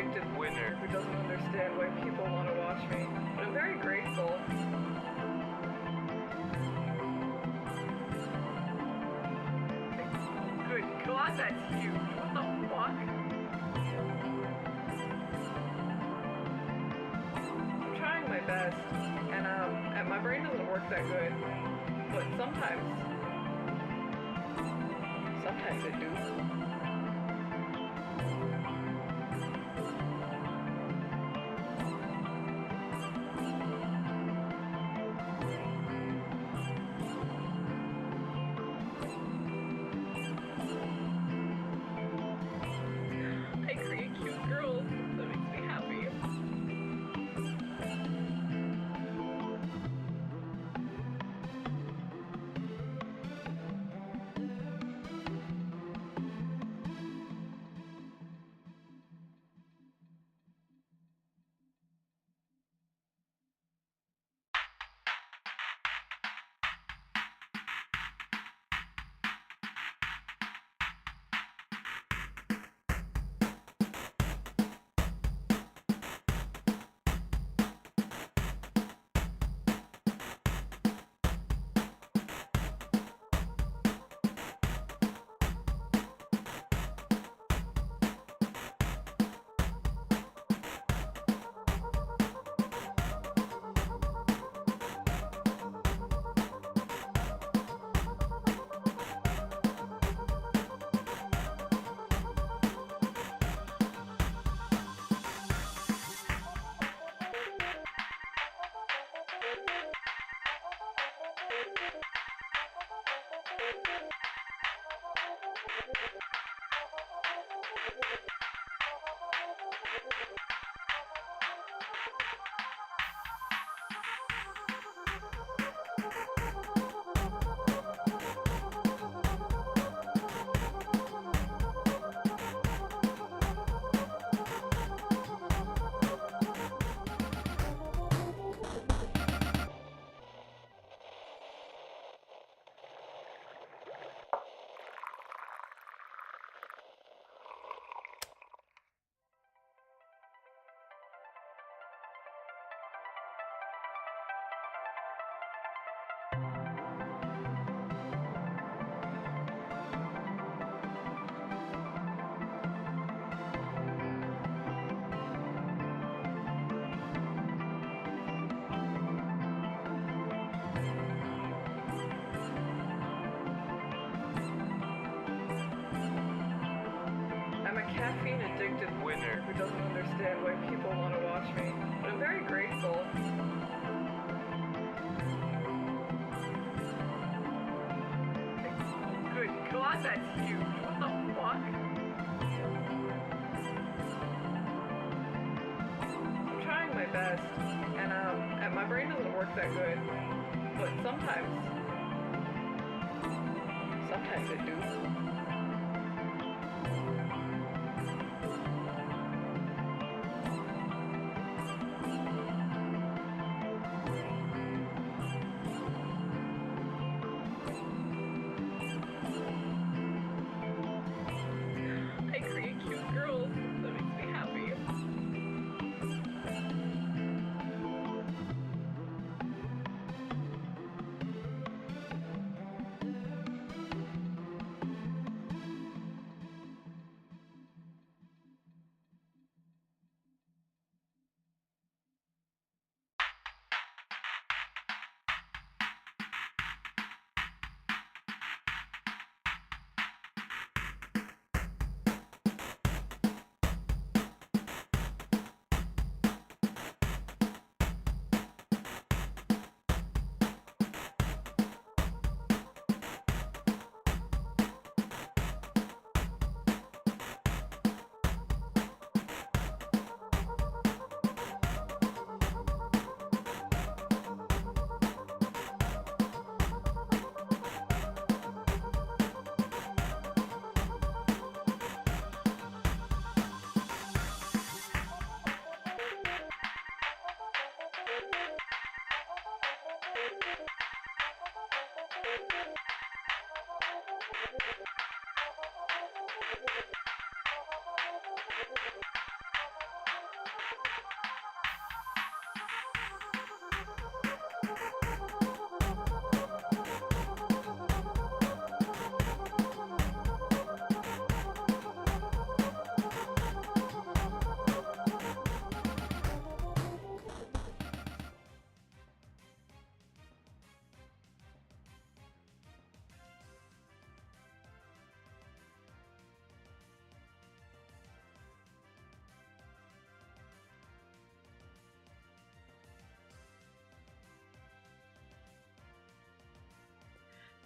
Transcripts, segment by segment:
addicted winner who doesn't understand why people want to watch me, but I'm very grateful. Good God, that's huge. What the fuck? I'm trying my best, and my brain doesn't work that good, but sometimes it do. I create cute girls. That makes me happy. I'm a caffeine-addicted winner who doesn't understand why people want to watch me, but I'm very grateful. Good God, that's huge. What the fuck? I'm trying my best, and my brain doesn't work that good, but sometimes it do. I create cute girls. That makes me happy.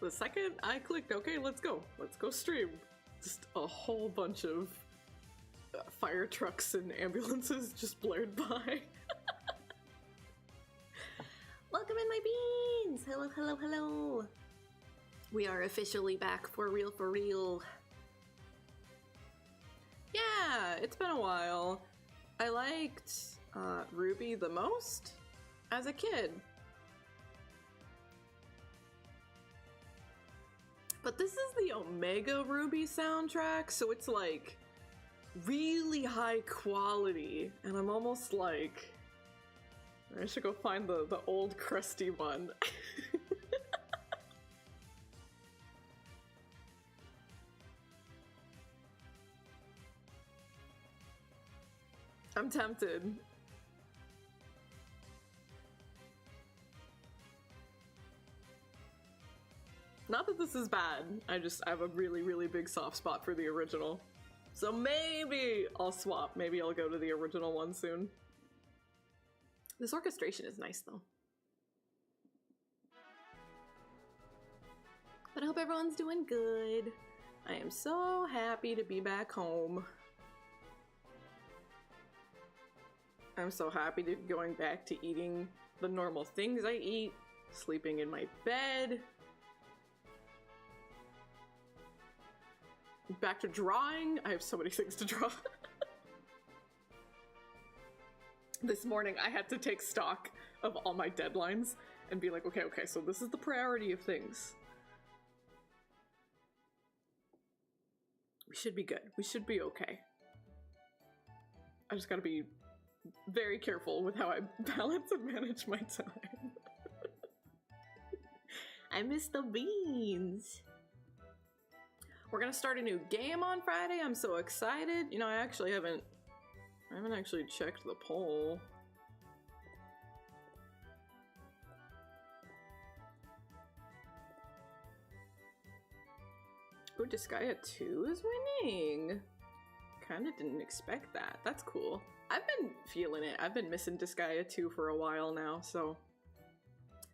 The second I clicked, okay, let's go stream, just a whole bunch of fire trucks and ambulances just blared by. Welcome in, my beans! Hello, hello, hello! We are officially back for real, for real. Yeah, it's been a while. I liked Ruby the most as a kid. But this is the Omega Ruby soundtrack, so it's like really high quality, and I'm almost like, I should go find the old crusty one. I'm tempted. Not that this is bad, I have a really, really big soft spot for the original. So maybe I'll swap, maybe I'll go to the original one soon. This orchestration is nice though. But I hope everyone's doing good. I am so happy to be back home. I'm so happy to be going back to eating the normal things I eat, sleeping in my bed. Back to drawing. I have so many things to draw. This morning I had to take stock of all my deadlines and be like, okay, so this is the priority of things. We should be good. We should be okay. I just gotta be very careful with how I balance and manage my time. I miss the beans. We're gonna start a new game on Friday. I'm so excited. You know, I haven't actually checked the poll. Oh, Disgaea 2 is winning. Kinda didn't expect that. That's cool. I've been feeling it. I've been missing Disgaea 2 for a while now, so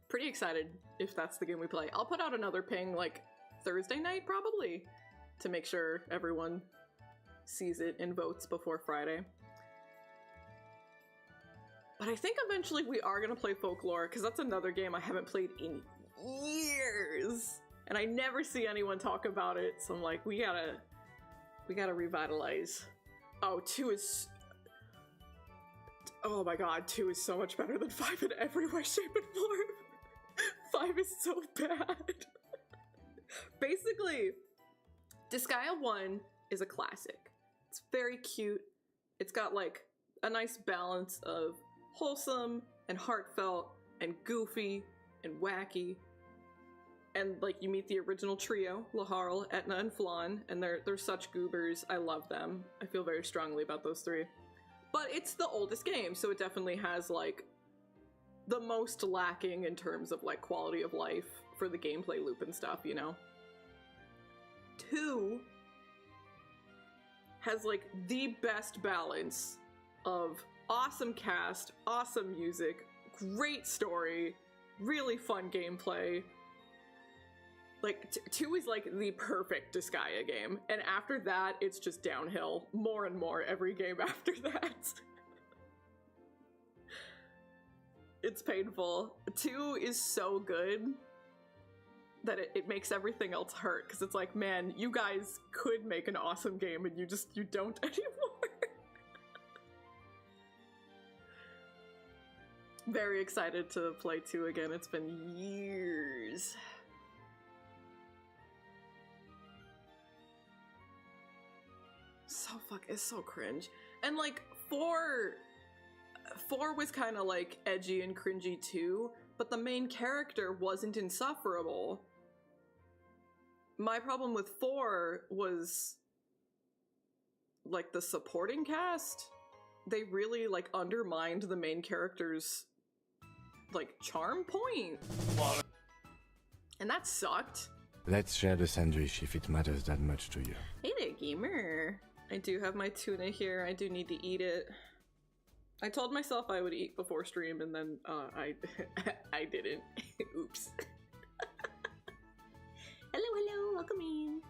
pretty excited if that's the game we play. I'll put out another ping like Thursday night probably to make sure everyone sees it and votes before Friday. But I think eventually we are gonna play Folklore, because that's another game I haven't played in years. And I never see anyone talk about it, so I'm like, we gotta revitalize. Oh, 2 is... Oh my god, 2 is so much better than 5 in every way, shape, and form. 5 is so bad. Basically, Disgaea 1 is a classic. It's very cute. It's got like a nice balance of wholesome and heartfelt and goofy and wacky. And like you meet the original trio, Laharl, Etna, and Flan, and they're such goobers. I love them. I feel very strongly about those 3. But it's the oldest game, so it definitely has like the most lacking in terms of like quality of life for the gameplay loop and stuff, you know? 2 has like the best balance of awesome cast, awesome music, great story, really fun gameplay. Like, 2 is like the perfect Disgaea game, and after that, it's just downhill more and more every game after that. It's painful. 2 is so good that it makes everything else hurt, because it's like, man, you guys could make an awesome game and you don't anymore. Very excited to play 2 again. It's been years. It's so cringe. And like 4 was kind of like edgy and cringy too, but the main character wasn't insufferable. My problem with 4 was like the supporting cast. They really like undermined the main character's like charm point. And that sucked. Let's share the sandwich if it matters that much to you. Hey there, gamer. I do have my tuna here. I do need to eat it. I told myself I would eat before stream, and then I didn't. Oops. welcome in.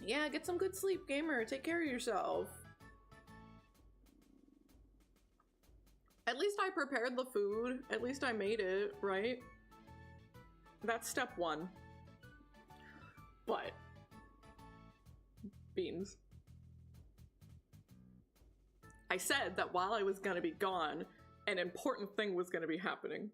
Yeah, get some good sleep, gamer. Take care of yourself. At least I prepared the food. At least I made it, right? That's step one. But beans. I said that while I was gonna be gone, an important thing was gonna be happening.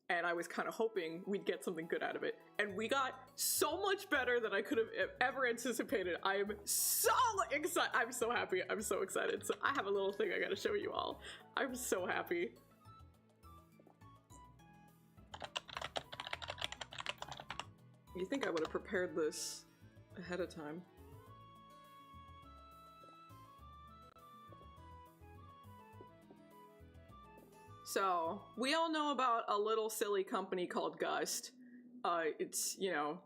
And I was kind of hoping we'd get something good out of it. And we got so much better than I could have ever anticipated. I am so excited. I'm so happy. I'm so excited. So I have a little thing I gotta show you all. I'm so happy. You think I would have prepared this ahead of time? So, we all know about a little silly company called Gust. It's, you know,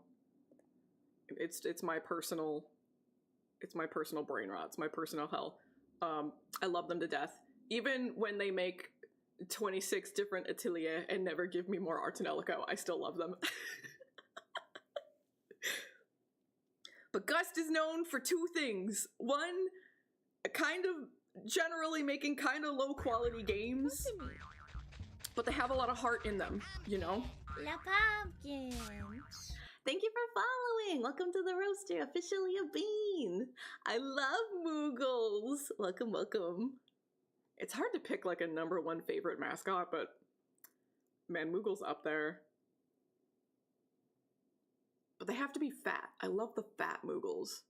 it's my personal brain rot. It's my personal hell. I love them to death. Even when they make 26 different Atelier and never give me more Art and Elico, I still love them. But Gust is known for two things. One, kind of generally making kind of low quality games. But they have a lot of heart in them, you know? La pumpkin. Thank you for following. Welcome to the roaster, officially a bean. I love Moogles. Welcome, welcome. It's hard to pick like a #1 favorite mascot, but man, Moogle's up there. But they have to be fat. I love the fat Moogles.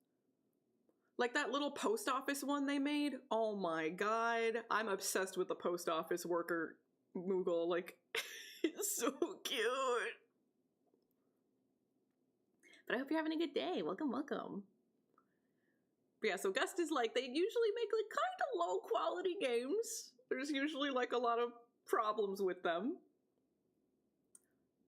Like that little post office one they made. Oh my god. I'm obsessed with the post office worker Moogle. Like, it's so cute. But I hope you're having a good day. Welcome, welcome. But yeah, so Gust is like, they usually make like kind of low quality games. There's usually like a lot of problems with them.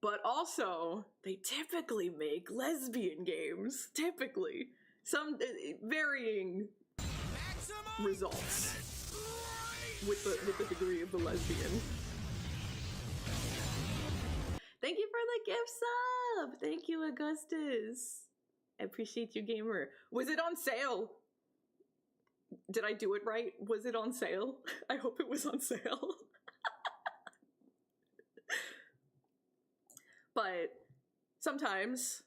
But also, they typically make lesbian games. Typically. Some varying results with the degree of the lesbian. Thank you for the gift sub! Thank you, Augustus. I appreciate you, gamer. Was it on sale? Did I do it right? Was it on sale? I hope it was on sale. But sometimes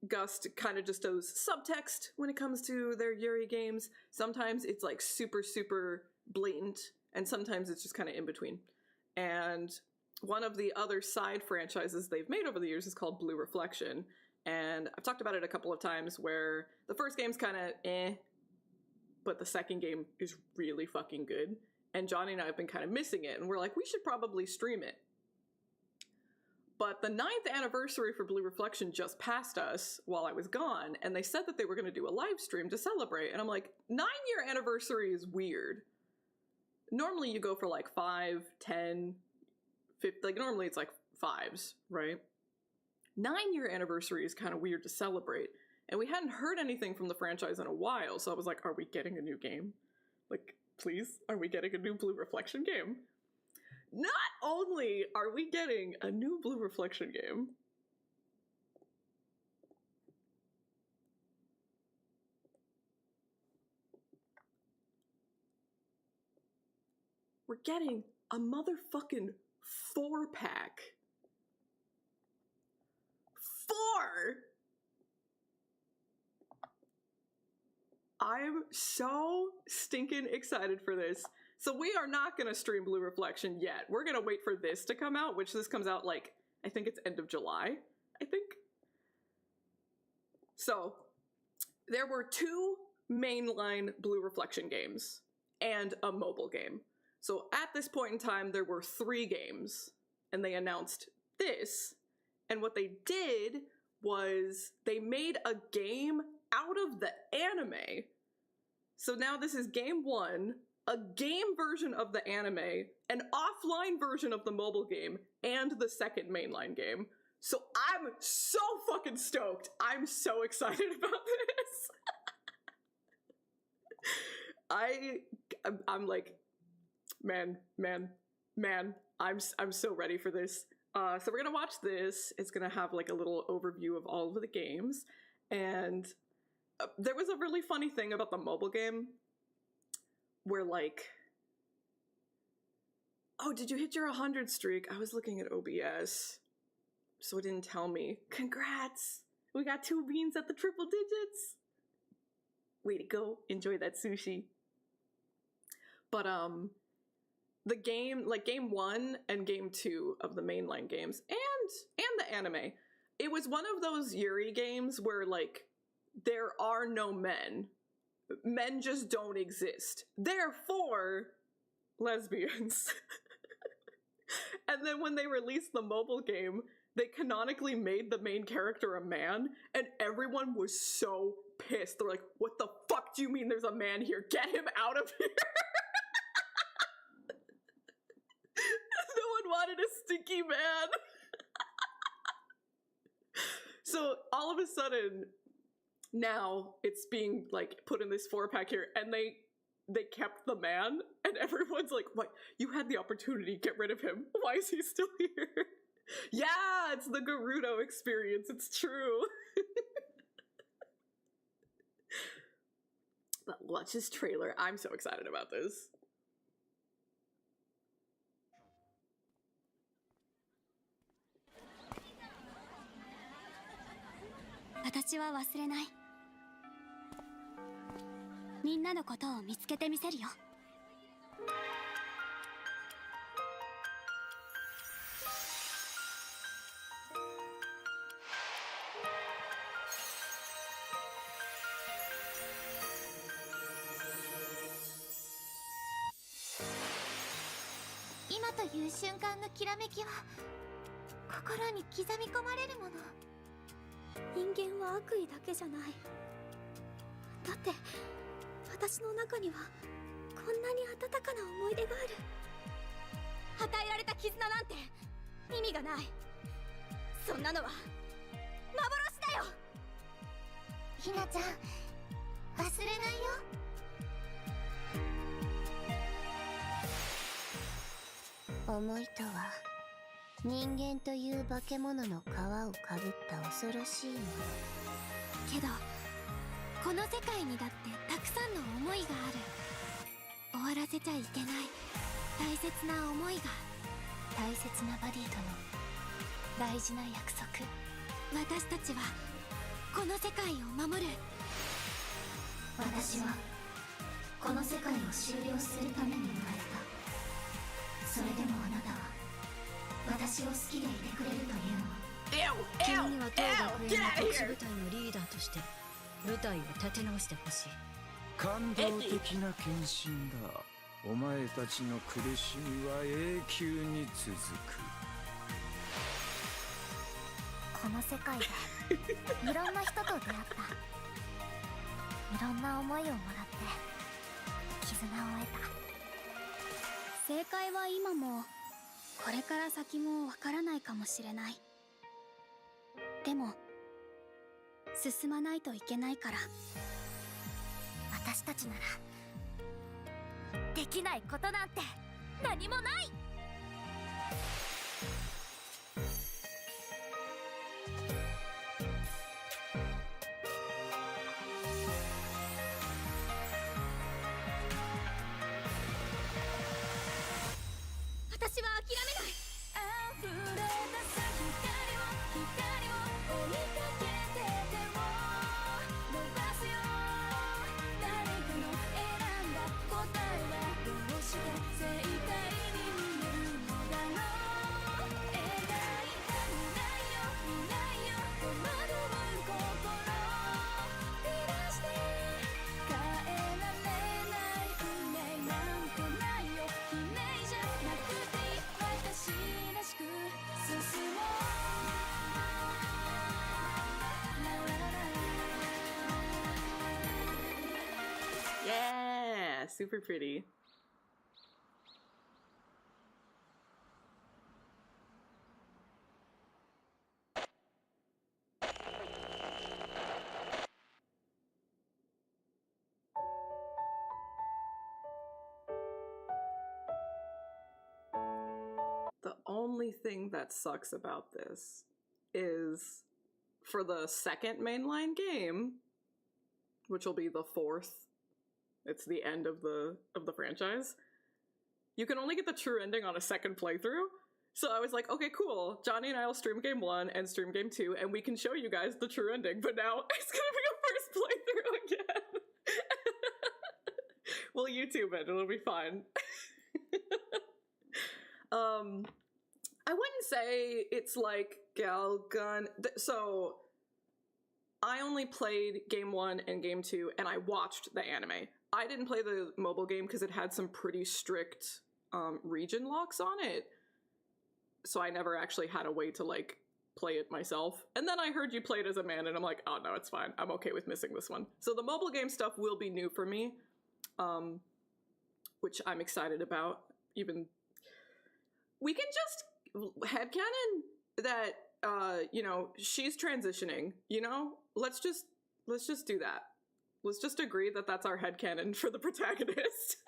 Gust kind of just does subtext when it comes to their Yuri games. Sometimes it's like super, super blatant, and sometimes it's just kind of in between. And one of the other side franchises they've made over the years is called Blue Reflection. And I've talked about it a couple of times where the first game's kind of eh, but the second game is really fucking good. And Johnny and I have been kind of missing it, and we're like, we should probably stream it. But the 9th anniversary for Blue Reflection just passed us while I was gone, and they said that they were going to do a live stream to celebrate, and I'm like, 9-year anniversary is weird. Normally you go for like 5, 10, 50, like normally it's like 5s, right? 9-year anniversary is kind of weird to celebrate, and we hadn't heard anything from the franchise in a while, so I was like, are we getting a new game? Like, please, are we getting a new Blue Reflection game? Not only are we getting a new Blue Reflection game, we're getting a motherfucking 4-pack. 4! I'm so stinking excited for this. So we are not going to stream Blue Reflection yet. We're going to wait for this to come out, which this comes out like, I think it's end of July, I think. So there were 2 mainline Blue Reflection games and a mobile game. So at this point in time, there were 3 games, and they announced this. And what they did was they made a game out of the anime. So now this is game 1, a game version of the anime, an offline version of the mobile game, and the second mainline game. So I'm so fucking stoked. I'm so excited about this. I'm like Man, I'm so ready for this. So we're gonna watch this. It's gonna have like a little overview of all of the games, and there was a really funny thing about the mobile game where like, oh, did you hit your 100 streak? I was looking at OBS, so it didn't tell me. Congrats! We got 2 beans at the triple digits. Way to go! Enjoy that sushi. But the game, like game 1 and game 2 of the mainline games, and the anime, it was one of those Yuri games where like there are no men. Men just don't exist. Therefore, lesbians. And then when they released the mobile game, they canonically made the main character a man, and everyone was so pissed. They're like, what the fuck do you mean there's a man here? Get him out of here! No one wanted a stinky man. So all of a sudden, now it's being like put in this 4-pack here, and they kept the man, and everyone's like, what? You had the opportunity, get rid of him. Why is he still here? Yeah, it's the Gerudo experience, it's true. But watch this trailer. I'm so excited about this.私は忘れない。みんなのことを見つけてみせるよ。今という瞬間のきらめきは心に刻み込まれるもの。人間は悪意だけじゃない。だって私の中にはこんなに温かな思い出がある。与えられた絆なんて意味がない。そんなのは幻だよ。ひなちゃん、忘れないよ。思いとは人間という化け物の皮をかぶった恐ろしいもの。けどこの世界にだってたくさんの思いがある。終わらせちゃいけない大切な思いが。大切なバディとの大事な約束。私たちはこの世界を守る。私はこの世界を終了するために生まれた。それでもあなたは私を好きでいてくれるというの。君には当学園の特殊部隊のリーダーとして部隊を立て直してほしい。感動的な献身だ。お前たちの苦しみは永久に続く。この世界でいろんな人と出会った。いろんな思いをもらって絆を得た。正解は今もこれから先もわからないかもしれない。でも進まないといけないから。私たちならできないことなんて何もない。私は諦めない。溢れ出す光を追いかけて手を伸ばすよ。誰かの選んだ答えはどうして正解に見えるのだろう。描いた未来よ未来よ戸惑う心照らして変えられない運命なんてないよ。悲鳴じゃなくて私らしく進もう。Yeah, super pretty. thing that sucks about this is for the second mainline game, which will be the fourth, it's the end of the franchise, you can only get the true ending on a second playthrough. So I was like, okay, cool. Johnny and I will stream game 1 and stream game 2, and we can show you guys the true ending. But now it's gonna be a first playthrough again. We'll YouTube it. It'll be fine. I wouldn't say it's like Galgun. So I only played game 1 and game 2, and I watched the anime. I didn't play the mobile game because it had some pretty strict region locks on it. So I never actually had a way to, like, play it myself. And then I heard you played as a man, and I'm like, oh, no, it's fine. I'm okay with missing this one. So the mobile game stuff will be new for me, which I'm excited about. Even we can just headcanon that, you know, she's transitioning, you know? Let's just do that. Let's just agree that that's our headcanon for the protagonist.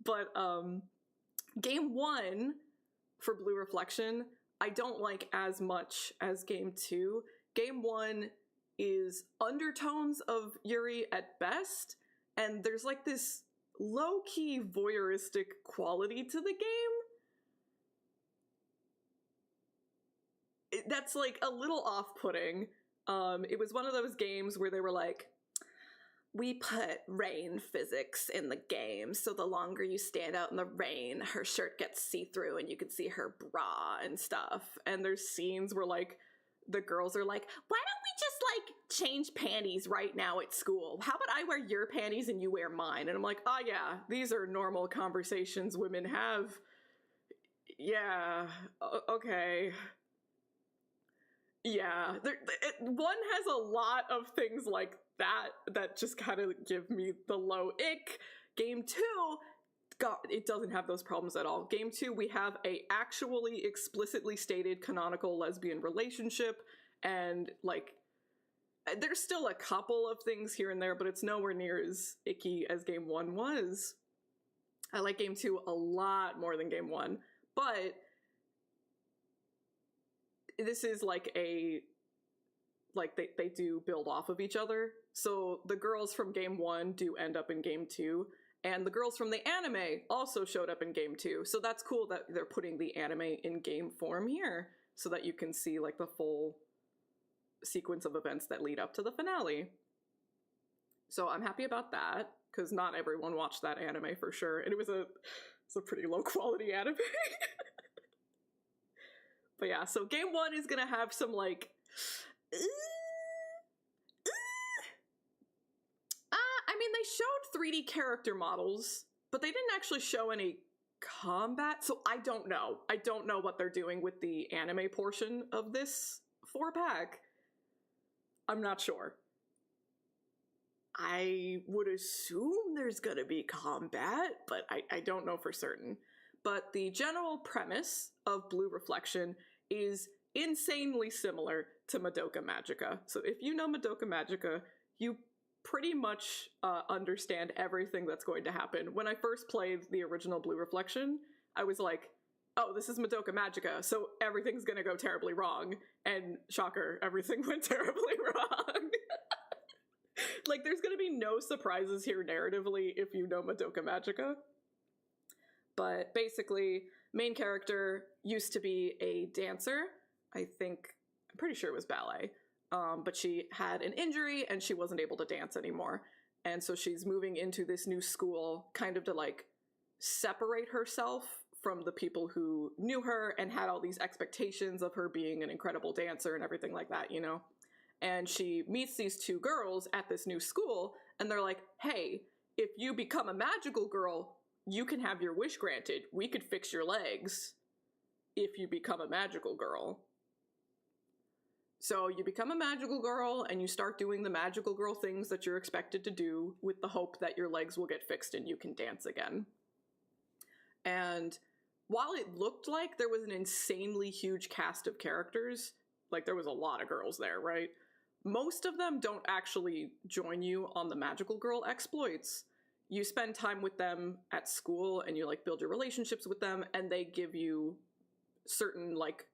But game 1 for Blue Reflection, I don't like as much as game 2. Game 1 is undertones of Yuri at best, and there's like this low-key voyeuristic quality to the game. That's like a little off-putting. It was one of those games where they were like, we put rain physics in the game, so the longer you stand out in the rain, her shirt gets see-through and you can see her bra and stuff. And there's scenes where, like, the girls are like, why don't we just, like, change panties right now at school? How about I wear your panties and you wear mine? And I'm like, oh yeah, these are normal conversations women have. Yeah, okay. Yeah, one has a lot of things like that just kind of give me the low ick. Game 2, God, it doesn't have those problems at all. Game 2, we have a actually explicitly stated canonical lesbian relationship, and like there's still a couple of things here and there, but it's nowhere near as icky as game 1 was. I like game 2 a lot more than game 1, but this is like they do build off of each other. So the girls from game 1 do end up in game 2, and the girls from the anime also showed up in game 2. So that's cool that they're putting the anime in game form here so that you can see like the full sequence of events that lead up to the finale. So I'm happy about that, because not everyone watched that anime for sure, and it's a pretty low quality anime. But yeah, so game 1 is gonna have some like I mean, they showed 3D character models, but they didn't actually show any combat, so I don't know. I don't know what they're doing with the anime portion of this 4-pack. I'm not sure. I would assume there's gonna be combat, but I don't know for certain. But the general premise of Blue Reflection is insanely similar to Madoka Magica. So if you know Madoka Magica, you pretty much understand everything that's going to happen. When I first played the original Blue Reflection, I was like, oh, this is Madoka Magica, so everything's gonna go terribly wrong. And shocker, everything went terribly wrong. Like, there's gonna be no surprises here narratively if you know Madoka Magica. But basically, main character used to be a dancer. I'm pretty sure it was ballet. But she had an injury and she wasn't able to dance anymore. And so she's moving into this new school kind of to like separate herself from the people who knew her and had all these expectations of her being an incredible dancer and everything like that, you know? And she meets these 2 girls at this new school, and they're like, hey, if you become a magical girl, you can have your wish granted. We could fix your legs if you become a magical girl. So you become a magical girl and you start doing the magical girl things that you're expected to do with the hope that your legs will get fixed and you can dance again. And while it looked like there was an insanely huge cast of characters, like there was a lot of girls there, right? Most of them don't actually join you on the magical girl exploits. you spend time with them at school and you like build your relationships with them, and they give you certain like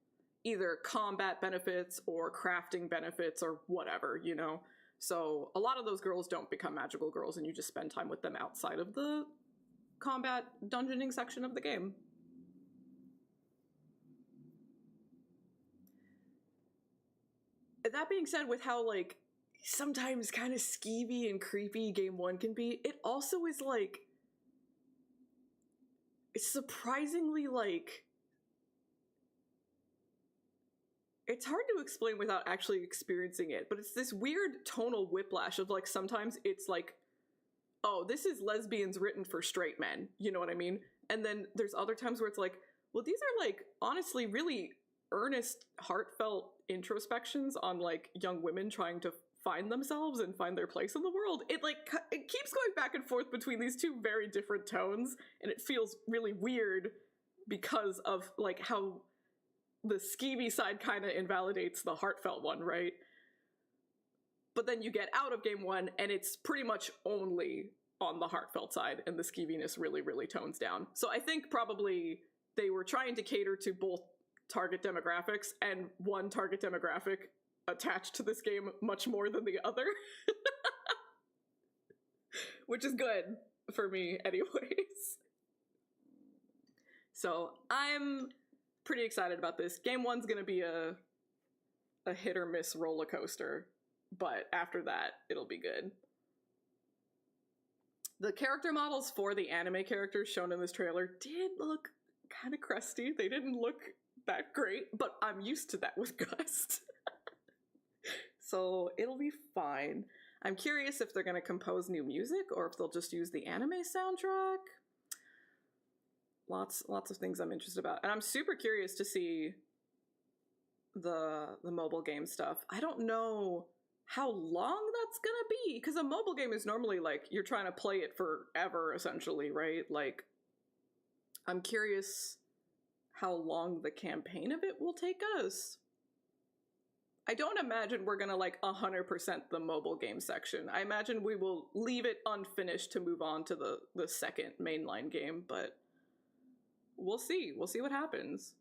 either combat benefits or crafting benefits or whatever, you know? So a lot of those girls don't become magical girls, and you just spend time with them outside of the combat dungeoning section of the game. That being said, with how like sometimes kind of skeevy and creepy game one can be, it also is like it's surprisingly like it's hard to explain without actually experiencing it, but it's this weird tonal whiplash of like sometimes it's like, oh, this is lesbians written for straight men, you know what I mean? And then there's other times where it's like, well, these are like honestly really earnest, heartfelt introspections on like young women trying to find themselves and find their place in the world. It keeps going back and forth between these two very different tones, and it feels really weird because of like how the skeevy side kind of invalidates the heartfelt one, right? But then you get out of game one and it's pretty much only on the heartfelt side, and the skeeviness really, really tones down. So I think probably they were trying to cater to both target demographics, and one target demographic attached to this game much more than the other. Which is good for me anyways. So I'm pretty excited about this. Game one's gonna be a hit or miss roller coaster, but after that, it'll be good. The character models for the anime characters shown in this trailer did look kind of crusty. They didn't look that great, but I'm used to that with Gust. So it'll be fine. I'm curious if they're gonna compose new music or if they'll just use the anime soundtrack. Lots of things I'm interested about. And I'm super curious to see the mobile game stuff. I don't know how long that's gonna be, because a mobile game is normally like you're trying to play it forever essentially, right? Like I'm curious how long the campaign of it will take us. I don't imagine we're gonna like 100% the mobile game section. I imagine we will leave it unfinished to move on to the second mainline game, but we'll see. We'll see what happens.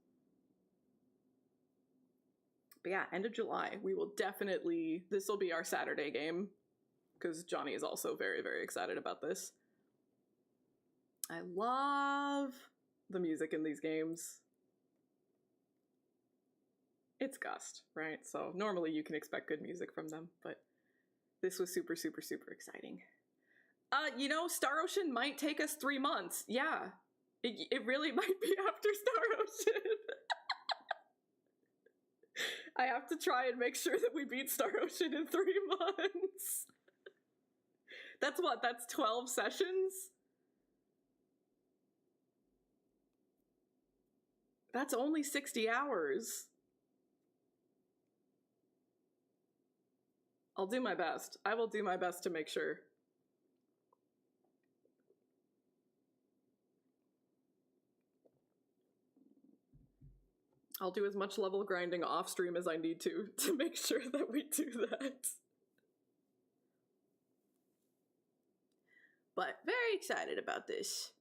But yeah, end of July. We will definitely, this will be our Saturday game, because Johnny is also very, very excited about this. I love the music in these games. It's Gust, right? So normally you can expect good music from them, but this was super, super, super exciting. You know, Star Ocean might take us 3 months. Yeah, it really might be after Star Ocean. I have to try and make sure that we beat Star Ocean in 3 months. That's what? That's 12 sessions? That's only 60 hours. I'll do my best. I will do my best to make sure. I'll do as much level grinding off stream as I need to make sure that we do that. But very excited about this.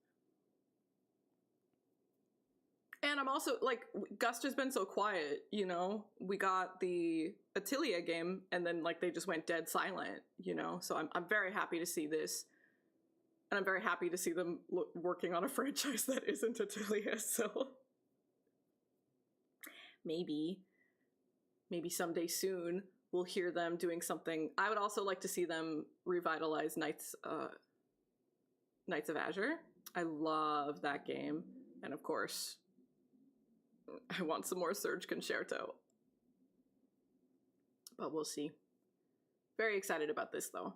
And I'm also, like, Gust has been so quiet, you know? We got the Atelier game, and then, like, they just went dead silent, you know? So I'm very happy to see this. And I'm very happy to see them working on a franchise that isn't Atelier, so... Maybe someday soon we'll hear them doing something. I would also like to see them revitalize Knights of Azure. I love that game. And of course, I want some more Surge Concerto. But we'll see. Very excited about this, though.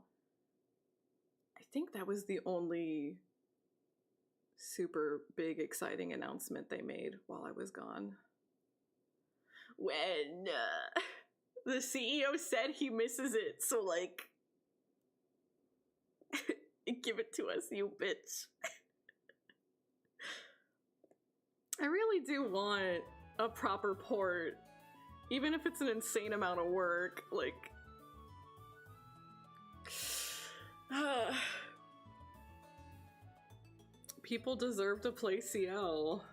I think that was the only super big, exciting announcement they made while I was gone. When the CEO said he misses it, so, like, give it to us, you bitch. I really do want a proper port, even if it's an insane amount of work, like... people deserve to play CL.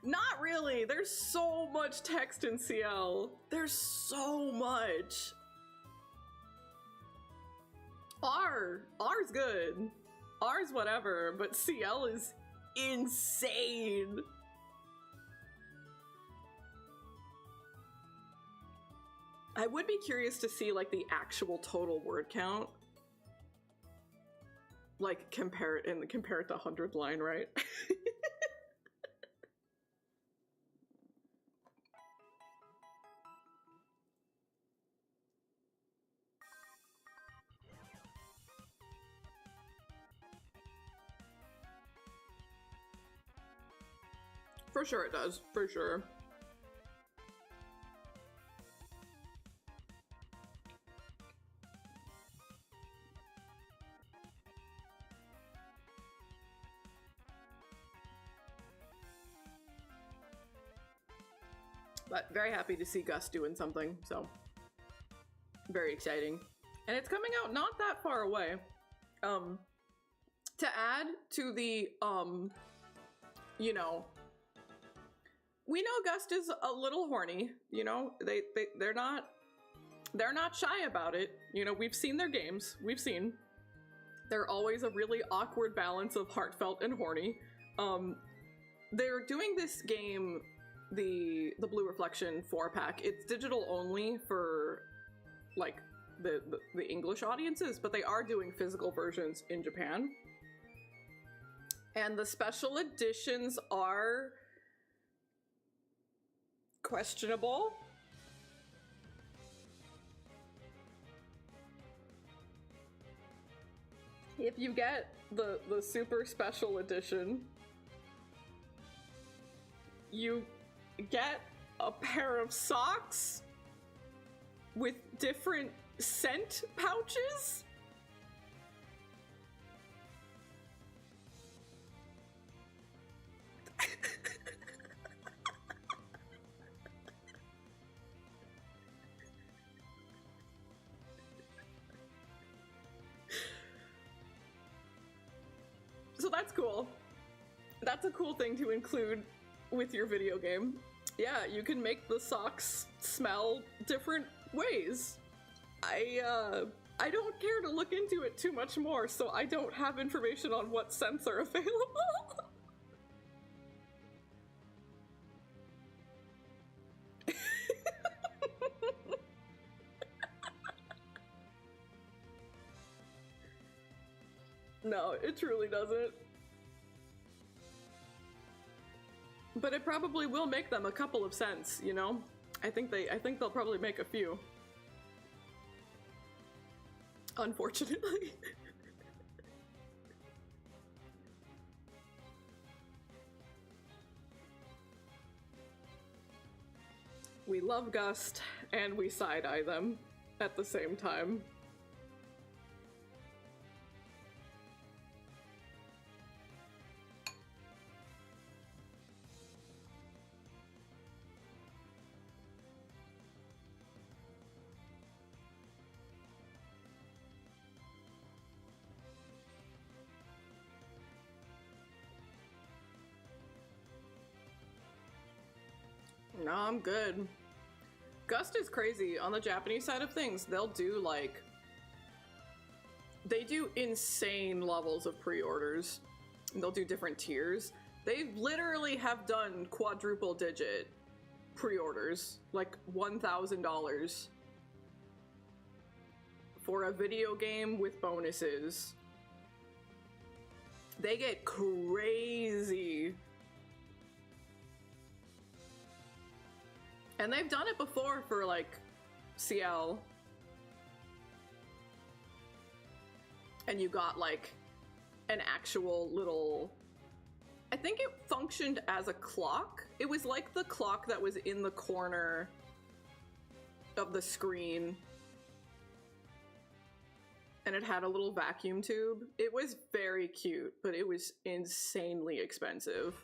Not really. There's so much text in CL. There's so much. R's good. R's whatever, but CL is insane. I would be curious to see like the actual total word count. Like compare it to 100 line, right? For sure it does, for sure. But very happy to see Gus doing something, so very exciting. And it's coming out not that far away. To add to the, you know, we know Gust is a little horny, you know, they're not shy about it. You know, we've seen their games, they're always a really awkward balance of heartfelt and horny. They're doing this game, the Blue Reflection 4-pack. It's digital only for like the English audiences, but they are doing physical versions in Japan. And the special editions are questionable. If you get the super special edition, you get a pair of socks with different scent pouches. So that's cool. That's a cool thing to include with your video game. Yeah, you can make the socks smell different ways. I don't care to look into it too much more, so I don't have information on what scents are available. No, it truly doesn't. But it probably will make them a couple of cents, you know? I think they'll probably make a few. Unfortunately. We love Gust, and we side-eye them at the same time. No, I'm good. Gust is crazy. On the Japanese side of things, they'll do like... They do insane levels of pre-orders. They'll do different tiers. They literally have done quadruple digit pre-orders, like $1,000 for a video game with bonuses. They get crazy. And they've done it before for like CL. And you got like an actual little, I think it functioned as a clock. It was like the clock that was in the corner of the screen. And it had a little vacuum tube. It was very cute, but it was insanely expensive.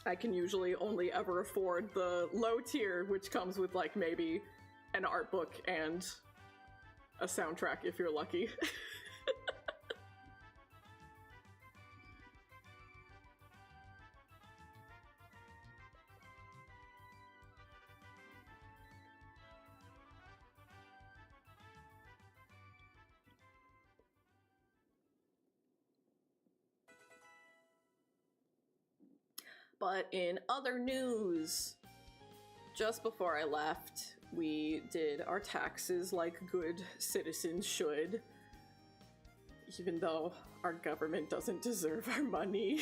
I can usually only ever afford the low tier, which comes with like maybe an art book and a soundtrack if you're lucky. But in other news, just before I left, we did our taxes like good citizens should, even though our government doesn't deserve our money.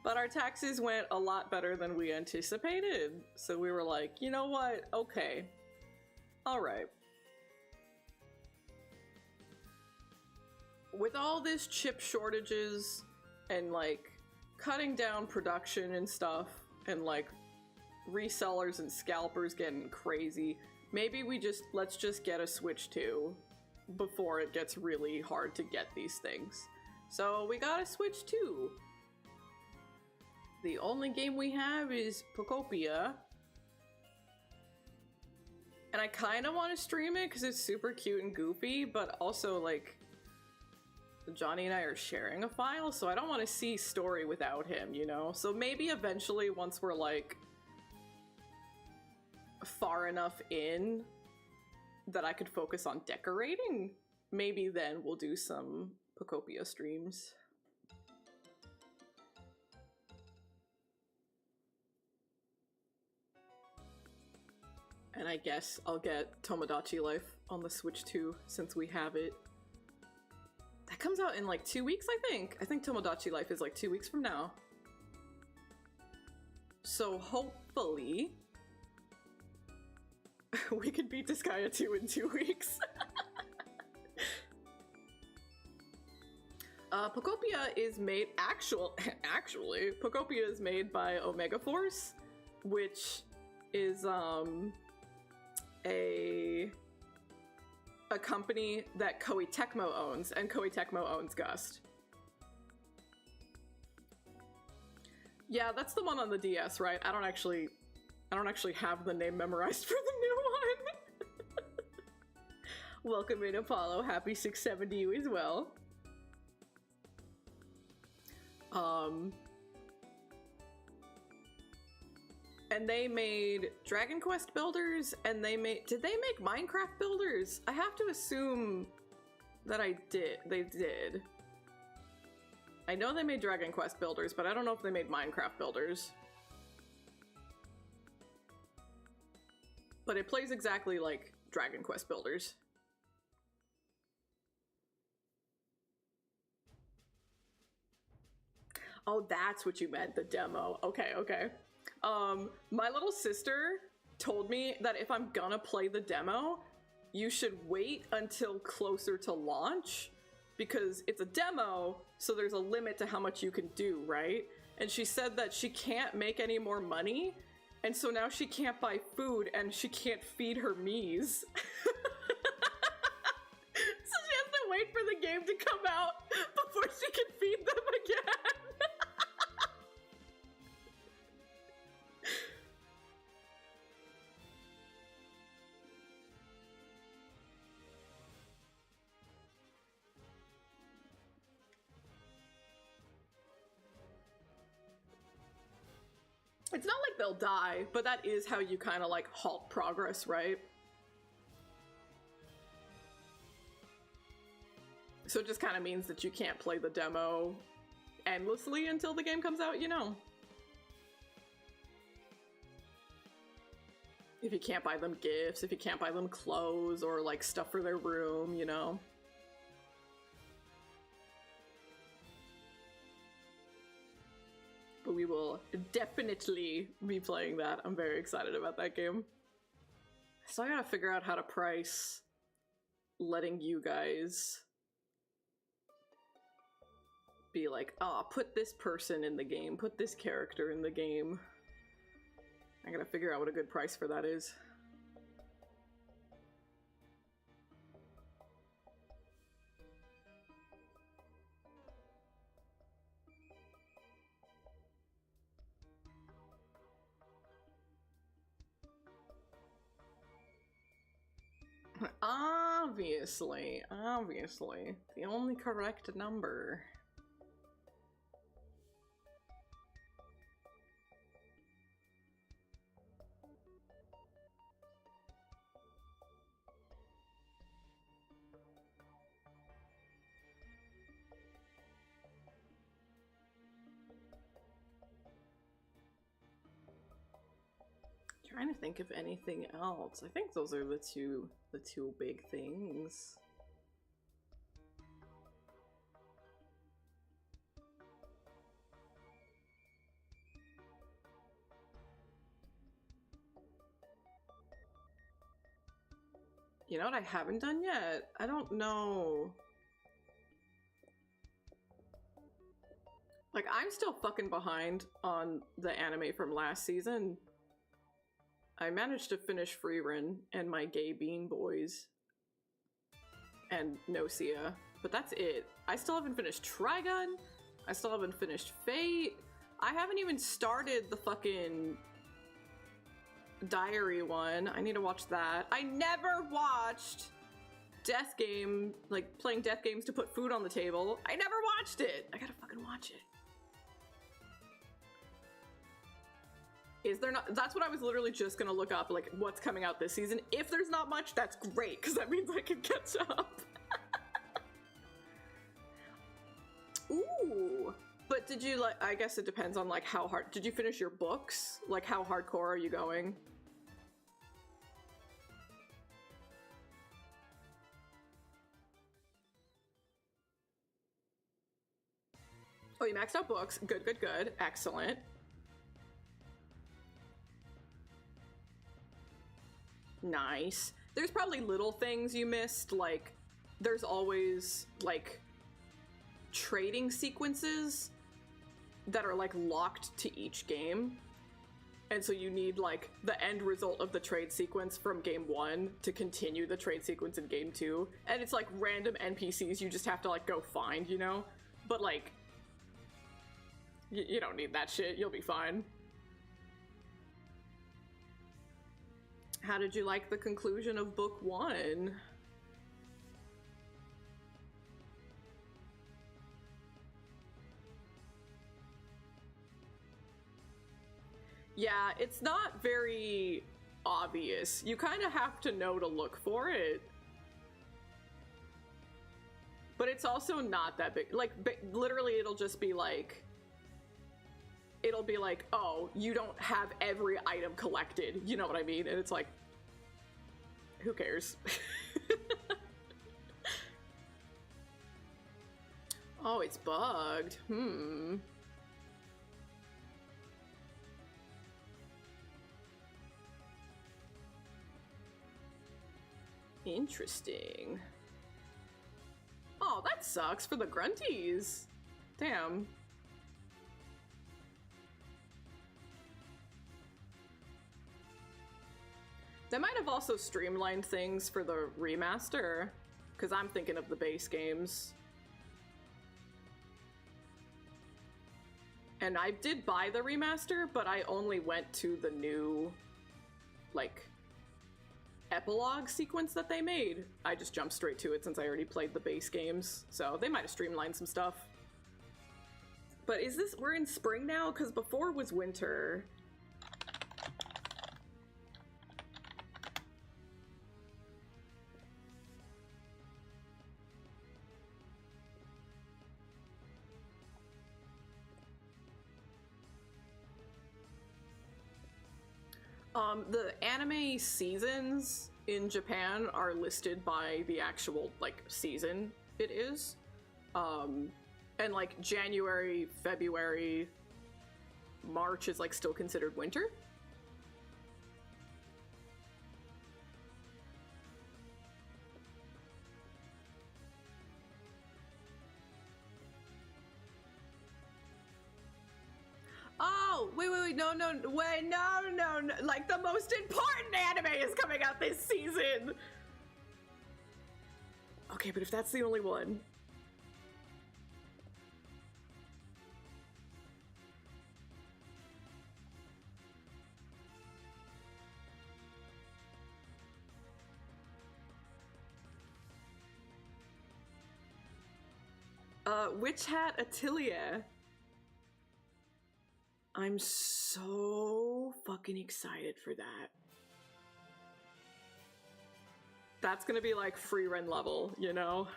But our taxes went a lot better than we anticipated, so we were like, you know what? Okay. All right. With all this chip shortages and like cutting down production and stuff and like resellers and scalpers getting crazy, maybe let's just get a Switch 2 before it gets really hard to get these things. So we got a Switch 2. The only game we have is Pocopia. And I kind of want to stream it because it's super cute and goofy, but also like Johnny and I are sharing a file, so I don't want to see story without him, you know? So maybe eventually, once we're like far enough in that I could focus on decorating, maybe then we'll do some Pocopia streams. And I guess I'll get Tomodachi Life on the Switch 2 since we have it. That comes out in like 2 weeks, I think. I think Tomodachi Life is like 2 weeks from now. So hopefully we could beat Disgaea 2 in 2 weeks. Pocopia is made actually Pocopia is made by Omega Force, which is a company that Koei Tecmo owns, and Koei Tecmo owns Gust. Yeah, that's the one on the DS, right? I don't actually have the name memorized for the new one. Welcome in, Apollo. Happy 670 to you as well. And they made Dragon Quest Builders, and did they make Minecraft Builders? I have to assume that they did. I know they made Dragon Quest Builders, but I don't know if they made Minecraft Builders. But it plays exactly like Dragon Quest Builders. Oh, that's what you meant, the demo. Okay, okay. My little sister told me that if I'm gonna play the demo, you should wait until closer to launch because it's a demo, so there's a limit to how much you can do, right? And she said that she can't make any more money, and so now she can't buy food and she can't feed her Miis. So she has to wait for the game to come out before she can feed them again. It's not like they'll die, but that is how you kind of like halt progress, right? So it just kind of means that you can't play the demo endlessly until the game comes out, you know? If you can't buy them gifts, if you can't buy them clothes or like stuff for their room, you know? But we will definitely be playing that. I'm very excited about that game. So I gotta figure out how to price letting you guys be like, oh, put this person in the game, put this character in the game. I gotta figure out what a good price for that is. Obviously. The only correct number. Trying to think of anything else. I think those are the two big things. You know what I haven't done yet? I don't know. Like, I'm still fucking behind on the anime from last season. I managed to finish Freerun and my Gay Bean Boys and Nocia, but that's it. I still haven't finished Trigun. I still haven't finished Fate. I haven't even started the fucking Diary one. I need to watch that. I never watched Death Game, like playing death games to put food on the table. I never watched it. I gotta fucking watch it. Is there not? That's what I was literally just gonna look up, like what's coming out this season. If there's not much, that's great, because that means I can catch up. Ooh, but did you like? I guess it depends on like how hard. Did you finish your books? Like how hardcore are you going? Oh, you maxed out books. Good, good, good. Excellent. Nice. There's probably little things you missed, like there's always like trading sequences that are like locked to each game, and so you need like the end result of the trade sequence from game 1 to continue the trade sequence in game 2, and it's like random NPCs you just have to like go find, you know? But like you don't need that shit, you'll be fine. How did you like the conclusion of book 1? Yeah, it's not very obvious. You kind of have to know to look for it. But it's also not that big. Like, literally it'll just be like, it'll be like, oh, you don't have every item collected. You know what I mean? And it's like, who cares? Oh, it's bugged. Interesting. Oh, that sucks for the grunties. Damn. They might have also streamlined things for the remaster, because I'm thinking of the base games. And I did buy the remaster, but I only went to the new, like, epilogue sequence that they made. I just jumped straight to it since I already played the base games, so they might have streamlined some stuff. But is this, we're in spring now? Because before was winter. The anime seasons in Japan are listed by the actual, like, season it is. And, like, January, February, March is, like, still considered winter. Oh, wait, no, like the most important anime is coming out this season. Okay, but if that's the only one. Witch Hat Atelier. I'm so fucking excited for that. That's gonna be like free run level, you know?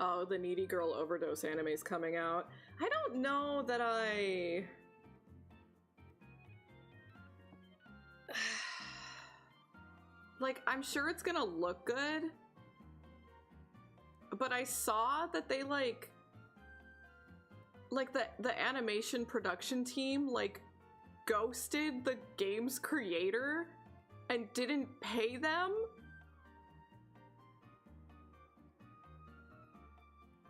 Oh, the Needy Girl Overdose anime's coming out. I don't know that I... Like, I'm sure it's gonna look good. But I saw that they, like the animation production team, like, ghosted the game's creator and didn't pay them.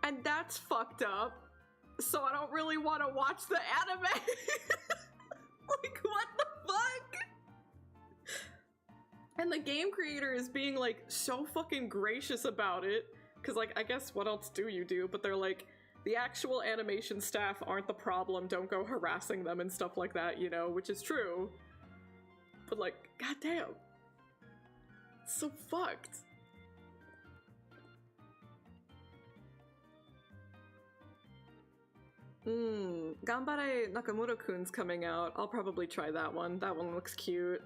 And that's fucked up. So I don't really want to watch the anime. Like, what the fuck? And the game creator is being, like, so fucking gracious about it. Because, like, I guess what else do you do? But they're like, the actual animation staff aren't the problem. Don't go harassing them and stuff like that, you know? Which is true. But, like, goddamn. It's so fucked. Ganbare Nakamura-kun's coming out. I'll probably try that one. That one looks cute.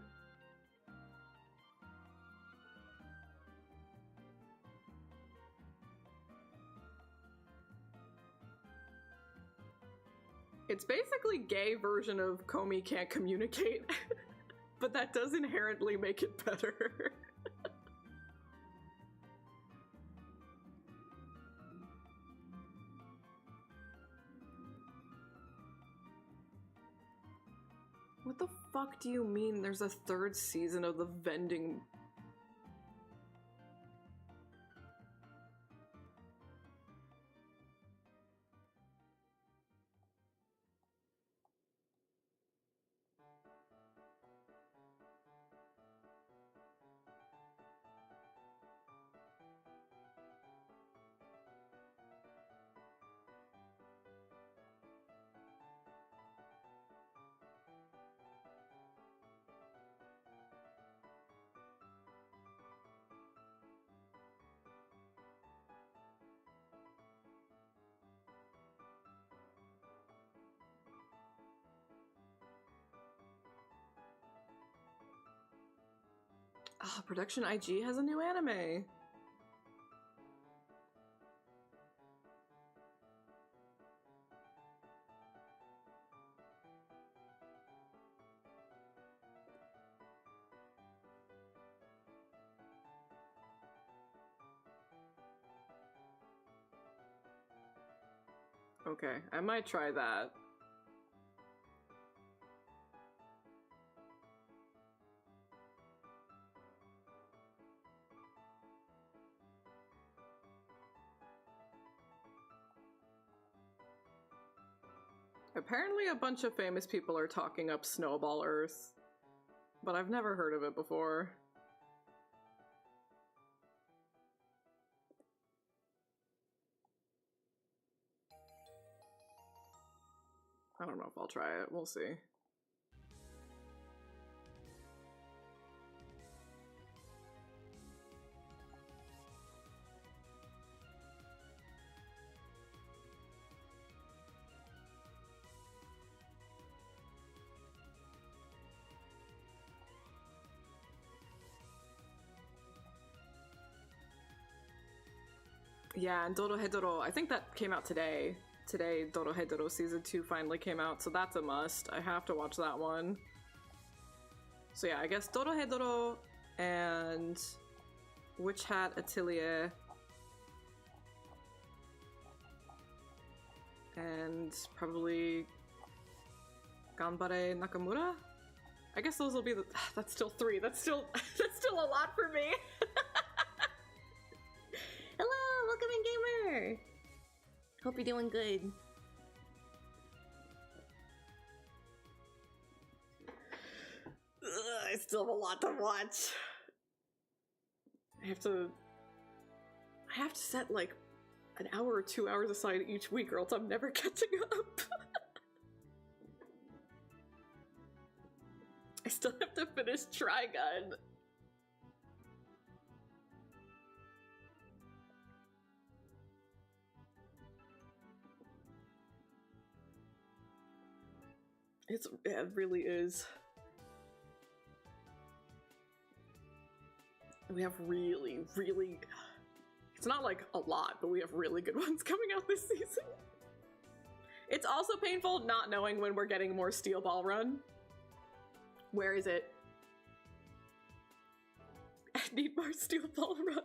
It's basically gay version of Komi can't communicate, but that does inherently make it better. What the fuck do you mean there's a third season of the vending? Ah, Production IG has a new anime. Okay, I might try that. Apparently a bunch of famous people are talking up Snowball Earth, but I've never heard of it before. I don't know if I'll try it, we'll see. Yeah, and Dorohedoro, I think that came out today. Today, Dorohedoro Season 2 finally came out, so that's a must. I have to watch that one. So yeah, I guess Dorohedoro and Witch Hat Atelier and probably Ganbare Nakamura? I guess those will be the. That's still 3. That's still a lot for me. Hello, welcome in, gamer. Hope you're doing good. Ugh, I still have a lot to watch. I have to set like an hour or 2 hours aside each week, or else I'm never catching up. I still have to finish Trigun. It really is. We have really, it's not like a lot, but we have really good ones coming out this season. It's also painful not knowing when we're getting more Steel Ball Run. Where is it? I need more Steel Ball Run.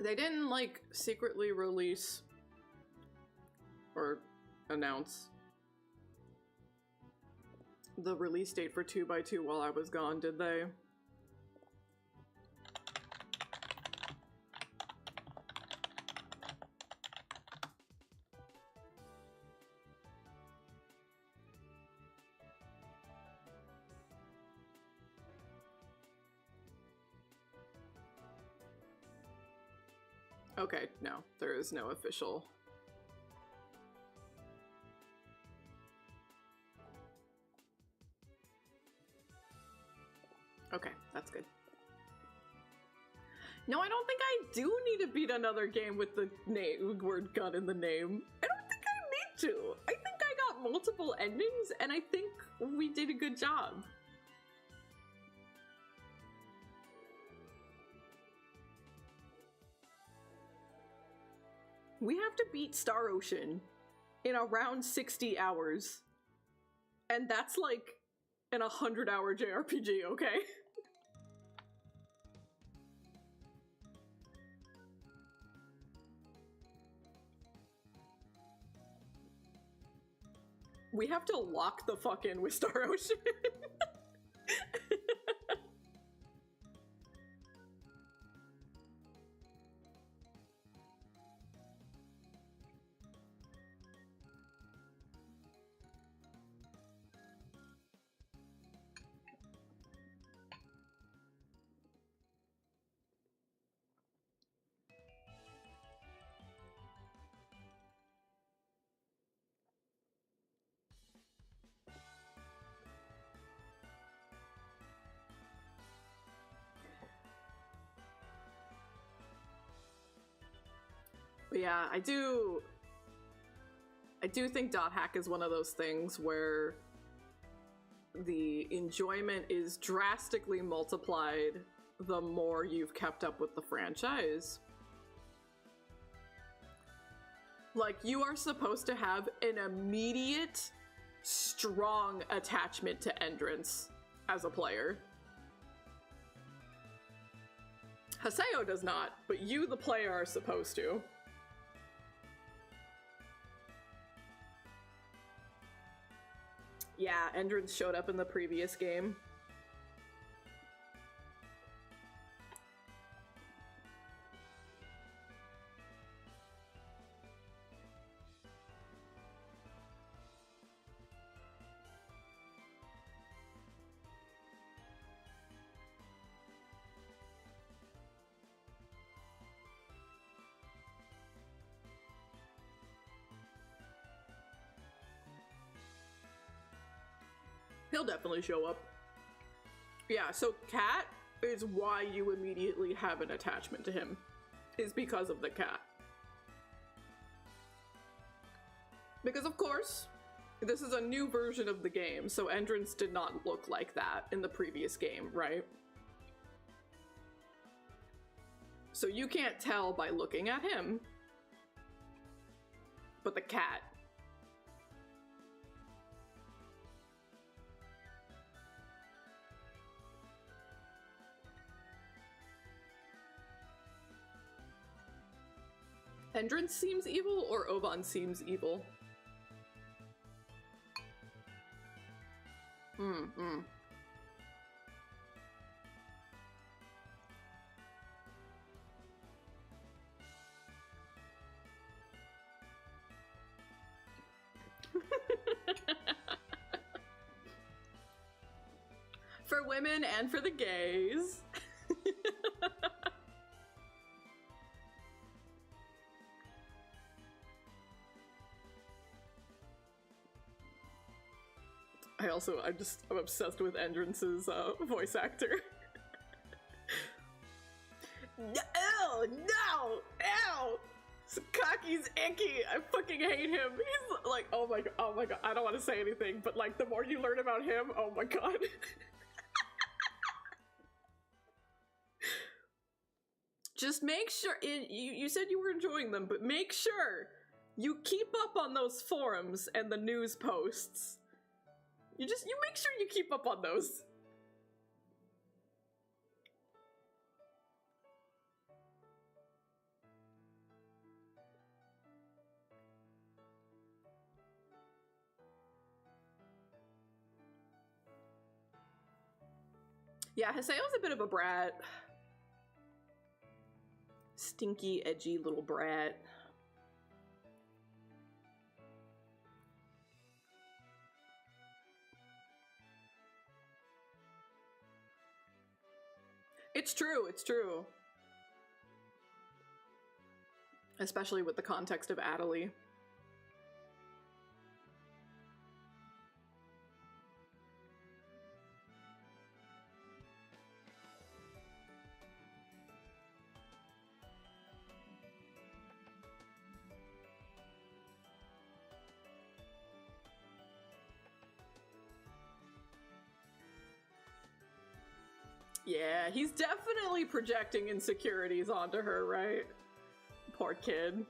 They didn't, like, secretly release or announce the release date for 2x2 while I was gone, did they? Okay, no, there is no official. Okay, that's good. No, I don't think I do need to beat another game with the word gun in the name. I don't think I need to. I think I got multiple endings, and I think we did a good job. We have to beat Star Ocean in around 60 hours. And that's like an 100-hour JRPG, okay? We have to lock the fuck in with Star Ocean. But yeah, I do think dot hack is one of those things where the enjoyment is drastically multiplied the more you've kept up with the franchise. Like, you are supposed to have an immediate, strong attachment to Endrance as a player. Haseo does not, but you, the player, are supposed to. Yeah, Endrance showed up in the previous game. He'll definitely show up. Yeah, so Cat is why you immediately have an attachment to him. Is because of the cat. Because of course, this is a new version of the game, so Endrance did not look like that in the previous game, right? So you can't tell by looking at him. But the cat. Endrance seems evil, or Oban seems evil? For women and for the gays. I'm obsessed with Endrance's voice actor. Ew, no! Ew! Kaki's icky! I fucking hate him. He's like, oh my god, I don't want to say anything, but like the more you learn about him, oh my god. Just make sure, you said you were enjoying them, but make sure you keep up on those forums and the news posts. You make sure you keep up on those. Yeah, Haseo's a bit of a brat. Stinky, edgy little brat. It's true, it's true. Especially with the context of Adelie. Yeah, he's definitely projecting insecurities onto her, right? Poor kid.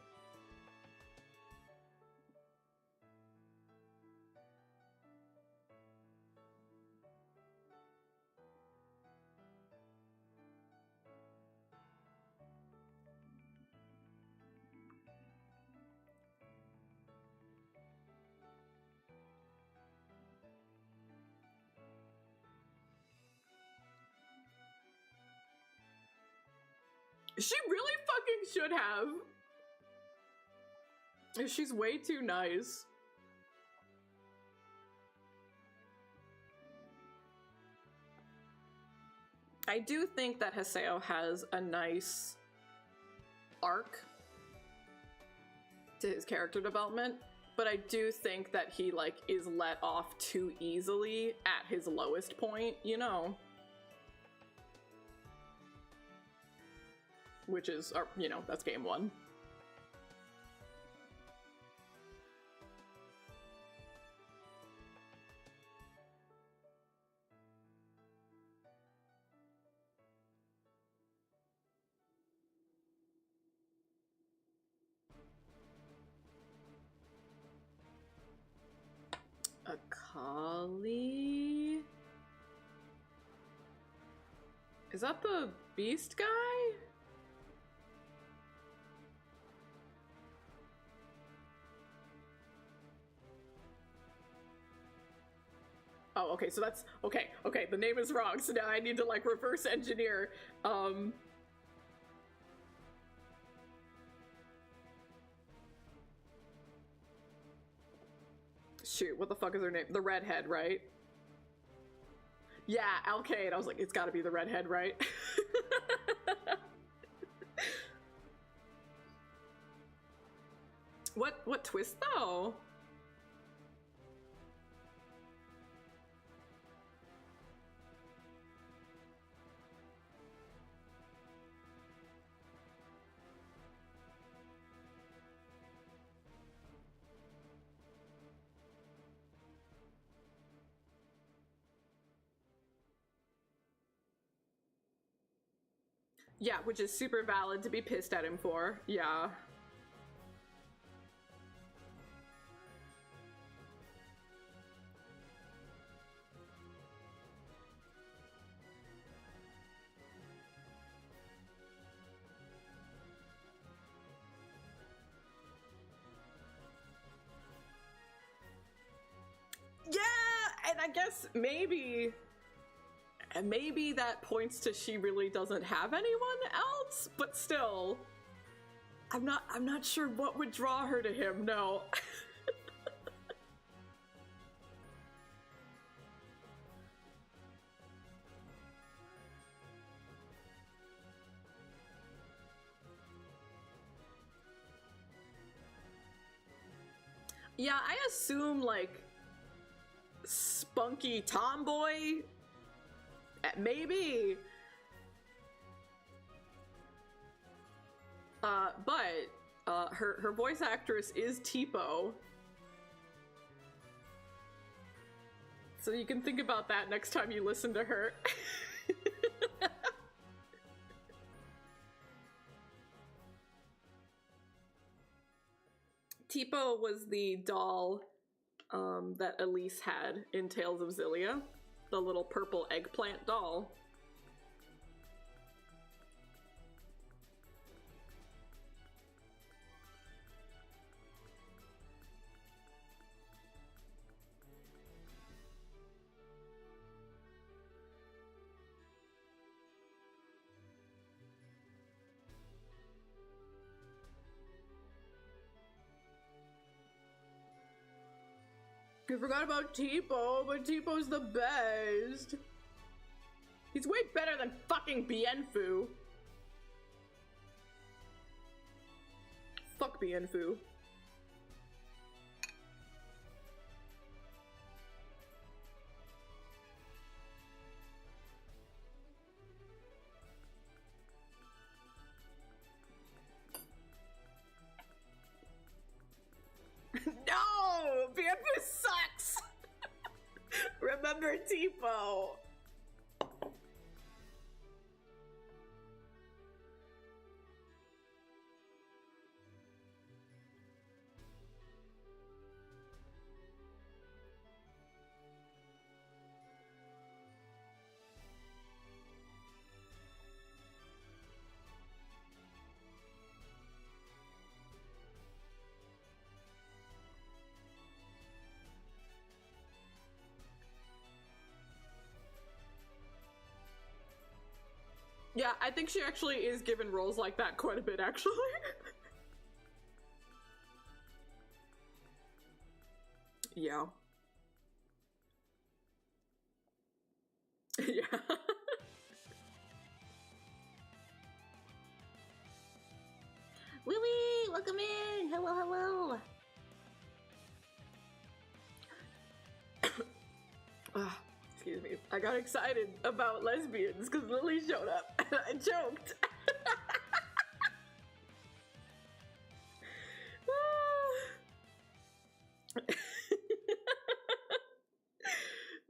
She really fucking should have. She's way too nice. I do think that Haseo has a nice arc to his character development, but I do think that he like is let off too easily at his lowest point, you know. Which is, you know, that's game one. Akali? Is that the beast guy? Oh, okay, so that's, okay, the name is wrong, so now I need to, like, reverse engineer, shoot, what the fuck is her name? The redhead, right? Yeah, Alkaid, I was like, it's gotta be the redhead, right? What twist, though? Yeah, which is super valid to be pissed at him for. Yeah. Yeah, and I guess maybe that points to she really doesn't have anyone else, but still, I'm not sure what would draw her to him. No. Yeah, I assume like spunky tomboy, maybe. But her voice actress is Tipo, so you can think about that next time you listen to her. Tipo was the doll that Elise had in Tales of Xillia, the little purple eggplant doll. I forgot about Tipo, but Tipo's the best. He's way better than fucking Bienfu. Fuck Bienfu. No! Bienfu sucks! Remember Tipo. Yeah, I think she actually is given roles like that quite a bit, actually. Yeah. Yeah. Wee wee! Welcome in! Hello, hello! Excuse me. I got excited about lesbians because Lily showed up and I joked.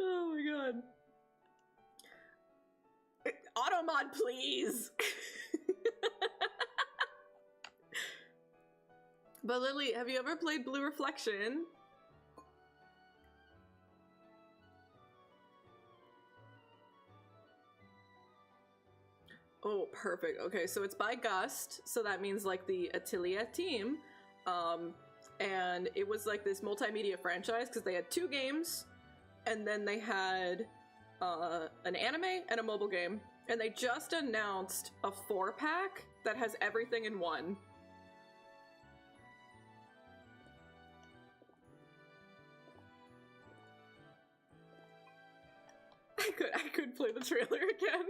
Oh my god. Automod, please! But Lily, have you ever played Blue Reflection? Oh, perfect. Okay, so it's by Gust, so that means like the Atelier team. And it was like this multimedia franchise because they had 2 games, and then they had an anime and a mobile game. And they just announced a 4-pack that has everything in one. I could play the trailer again.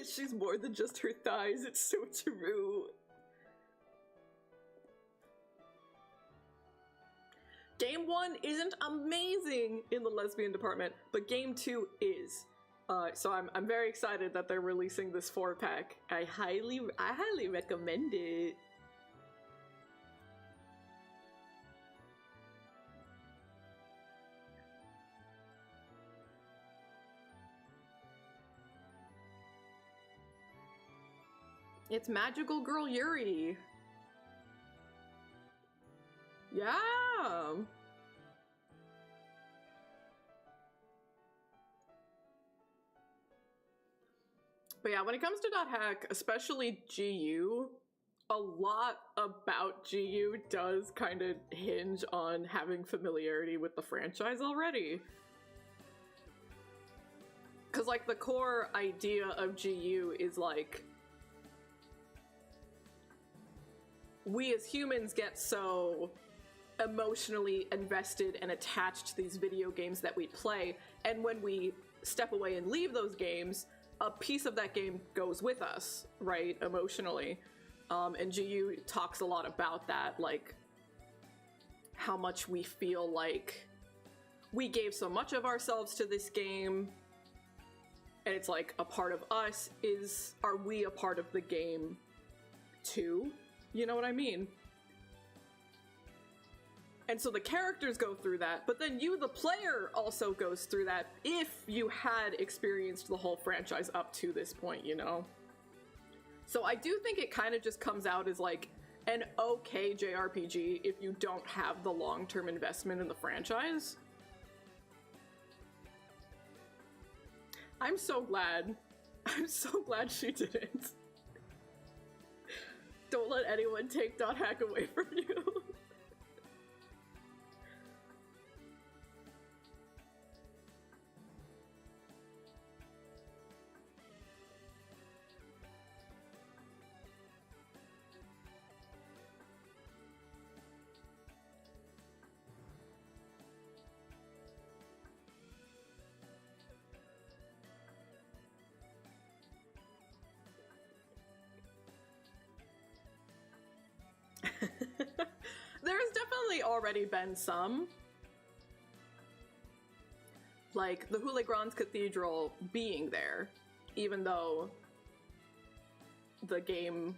She's more than just her thighs, it's so true. Game 1 isn't amazing in the lesbian department, but Game 2 is. So I'm very excited that they're releasing this 4-pack. I highly recommend it. It's Magical Girl Yuri. Yeah. But yeah, when it comes to .hack, especially GU, a lot about GU does kind of hinge on having familiarity with the franchise already. Because, like, the core idea of GU is, like, we as humans get so emotionally invested and attached to these video games that we play, and when we step away and leave those games, a piece of that game goes with us, right, emotionally. And GU talks a lot about that, like, how much we feel like we gave so much of ourselves to this game, and it's like a part of us is, are we a part of the game too? You know what I mean? And so the characters go through that, but then you, the player, also goes through that if you had experienced the whole franchise up to this point, you know? So I do think it kind of just comes out as like an okay JRPG if you don't have the long-term investment in the franchise. I'm so glad. I'm so glad she didn't. Don't let anyone take .hack away from you. There's definitely already been some. Like, the Hulegrands Cathedral being there, even though the game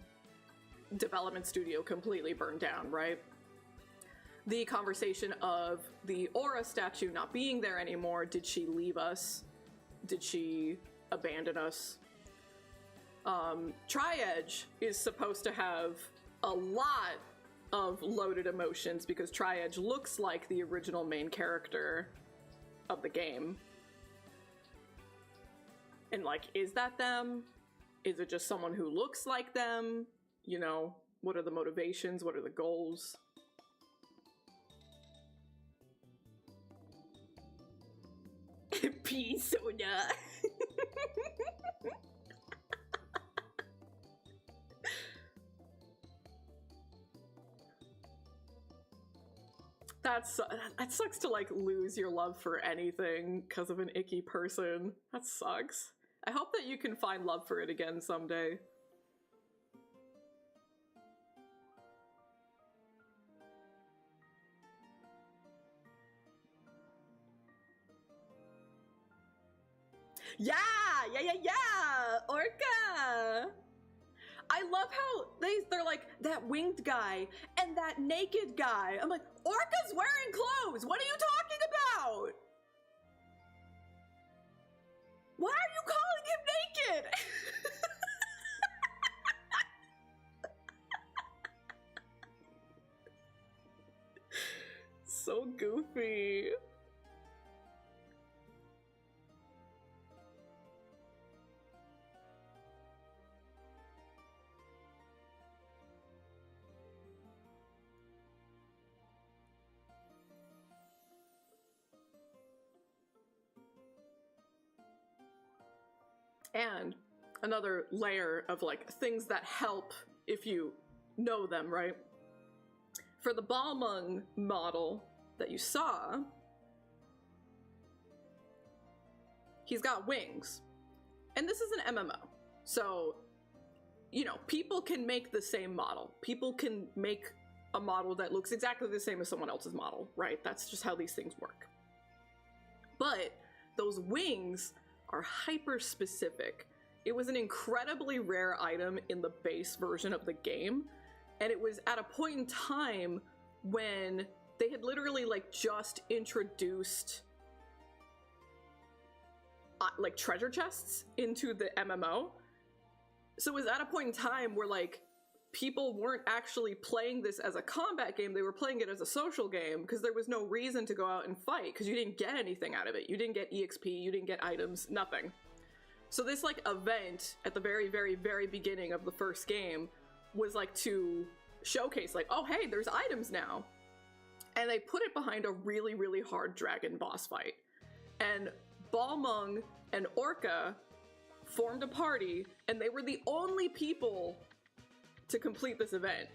development studio completely burned down, right? The conversation of the Aura statue not being there anymore. Did she leave us? Did she abandon us? Tri-Edge is supposed to have a lot of loaded emotions because Tri-Edge looks like the original main character of the game. And like, is that them? Is it just someone who looks like them? You know, what are the motivations? What are the goals? Peace, Sonia. That sucks to like lose your love for anything because of an icky person. That sucks. I hope that you can find love for it again someday. Yeah! Orca! I love how they're like, that winged guy and that naked guy. I'm like, Orca's wearing clothes! What are you talking about? Why are you calling him naked? So goofy. And another layer of like things that help if you know them, right? For the Balmung model that you saw, he's got wings. And this is an MMO. So, you know, people can make the same model. People can make a model that looks exactly the same as someone else's model, right? That's just how these things work. But those wings are hyper specific. It was an incredibly rare item in the base version of the game, and it was at a point in time when they had literally like just introduced like treasure chests into the MMO, So it was at a point in time where, like, people weren't actually playing this as a combat game, they were playing it as a social game, because there was no reason to go out and fight, because you didn't get anything out of it. You didn't get EXP, you didn't get items, nothing. So this, like, event at the very, very, very beginning of the first game was, like, to showcase, like, oh, hey, there's items now. And they put it behind a really, really hard dragon boss fight. And Balmung and Orca formed a party, and they were the only people to complete this event.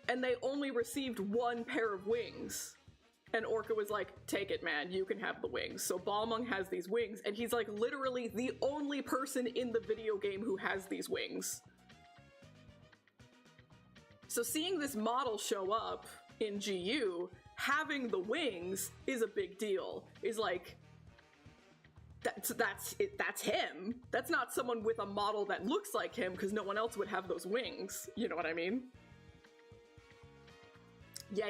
And they only received one pair of wings. And Orca was like, take it, man, you can have the wings. So Balmung has these wings, and he's like literally the only person in the video game who has these wings. So seeing this model show up in GU, having the wings is a big deal. Is like, that's him. That's not someone with a model that looks like him, because no one else would have those wings. You know what I mean? Yeah.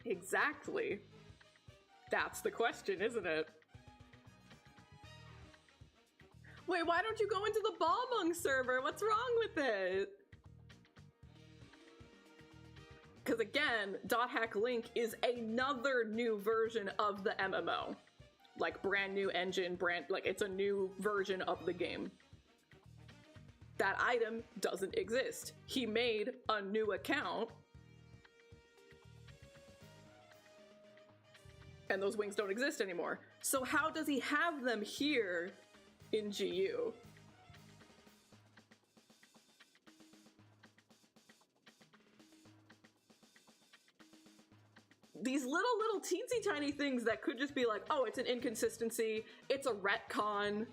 Exactly. That's the question, isn't it? Wait, why don't you go into the Balmung server? What's wrong with it? Because again, .hack Link is another new version of the MMO. Like, brand new engine, like, it's a new version of the game. That item doesn't exist. He made a new account, and those wings don't exist anymore. So how does he have them here in GU? These little teensy tiny things that could just be like, oh, it's an inconsistency, it's a retcon,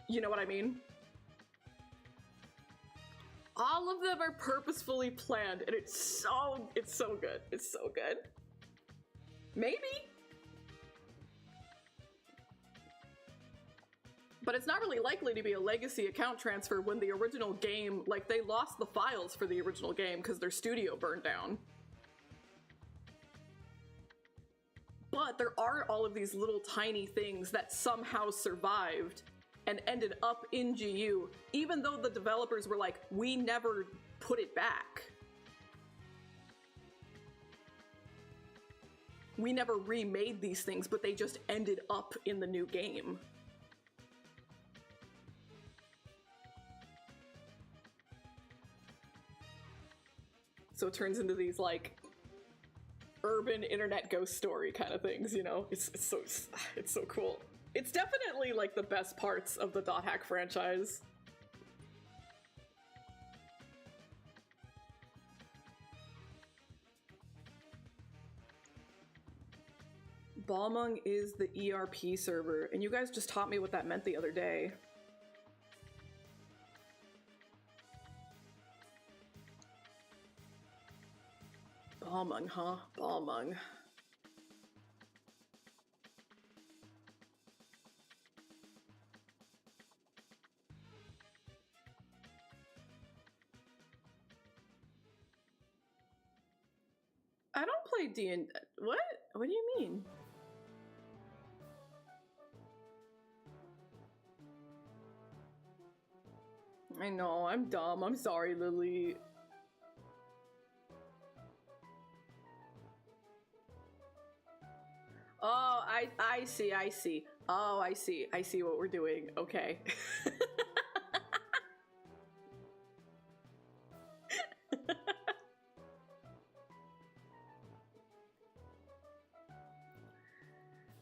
you know what I mean? All of them are purposefully planned, and it's so good. It's so good. Maybe. But it's not really likely to be a legacy account transfer when the original game, like, they lost the files for the original game because their studio burned down. But there are all of these little tiny things that somehow survived and ended up in GU, even though the developers were like, we never put it back. We never remade these things, but they just ended up in the new game. So it turns into these, like, urban internet ghost story kind of things, you know? It's so cool. It's definitely, like, the best parts of the .hack franchise. Balmung is the ERP server, and you guys just taught me what that meant the other day. Balmung, huh? Balmung. I don't play D&D. What? What do you mean? I know, I'm dumb. I'm sorry, Lily. Oh, I see. Oh, I see what we're doing. Okay.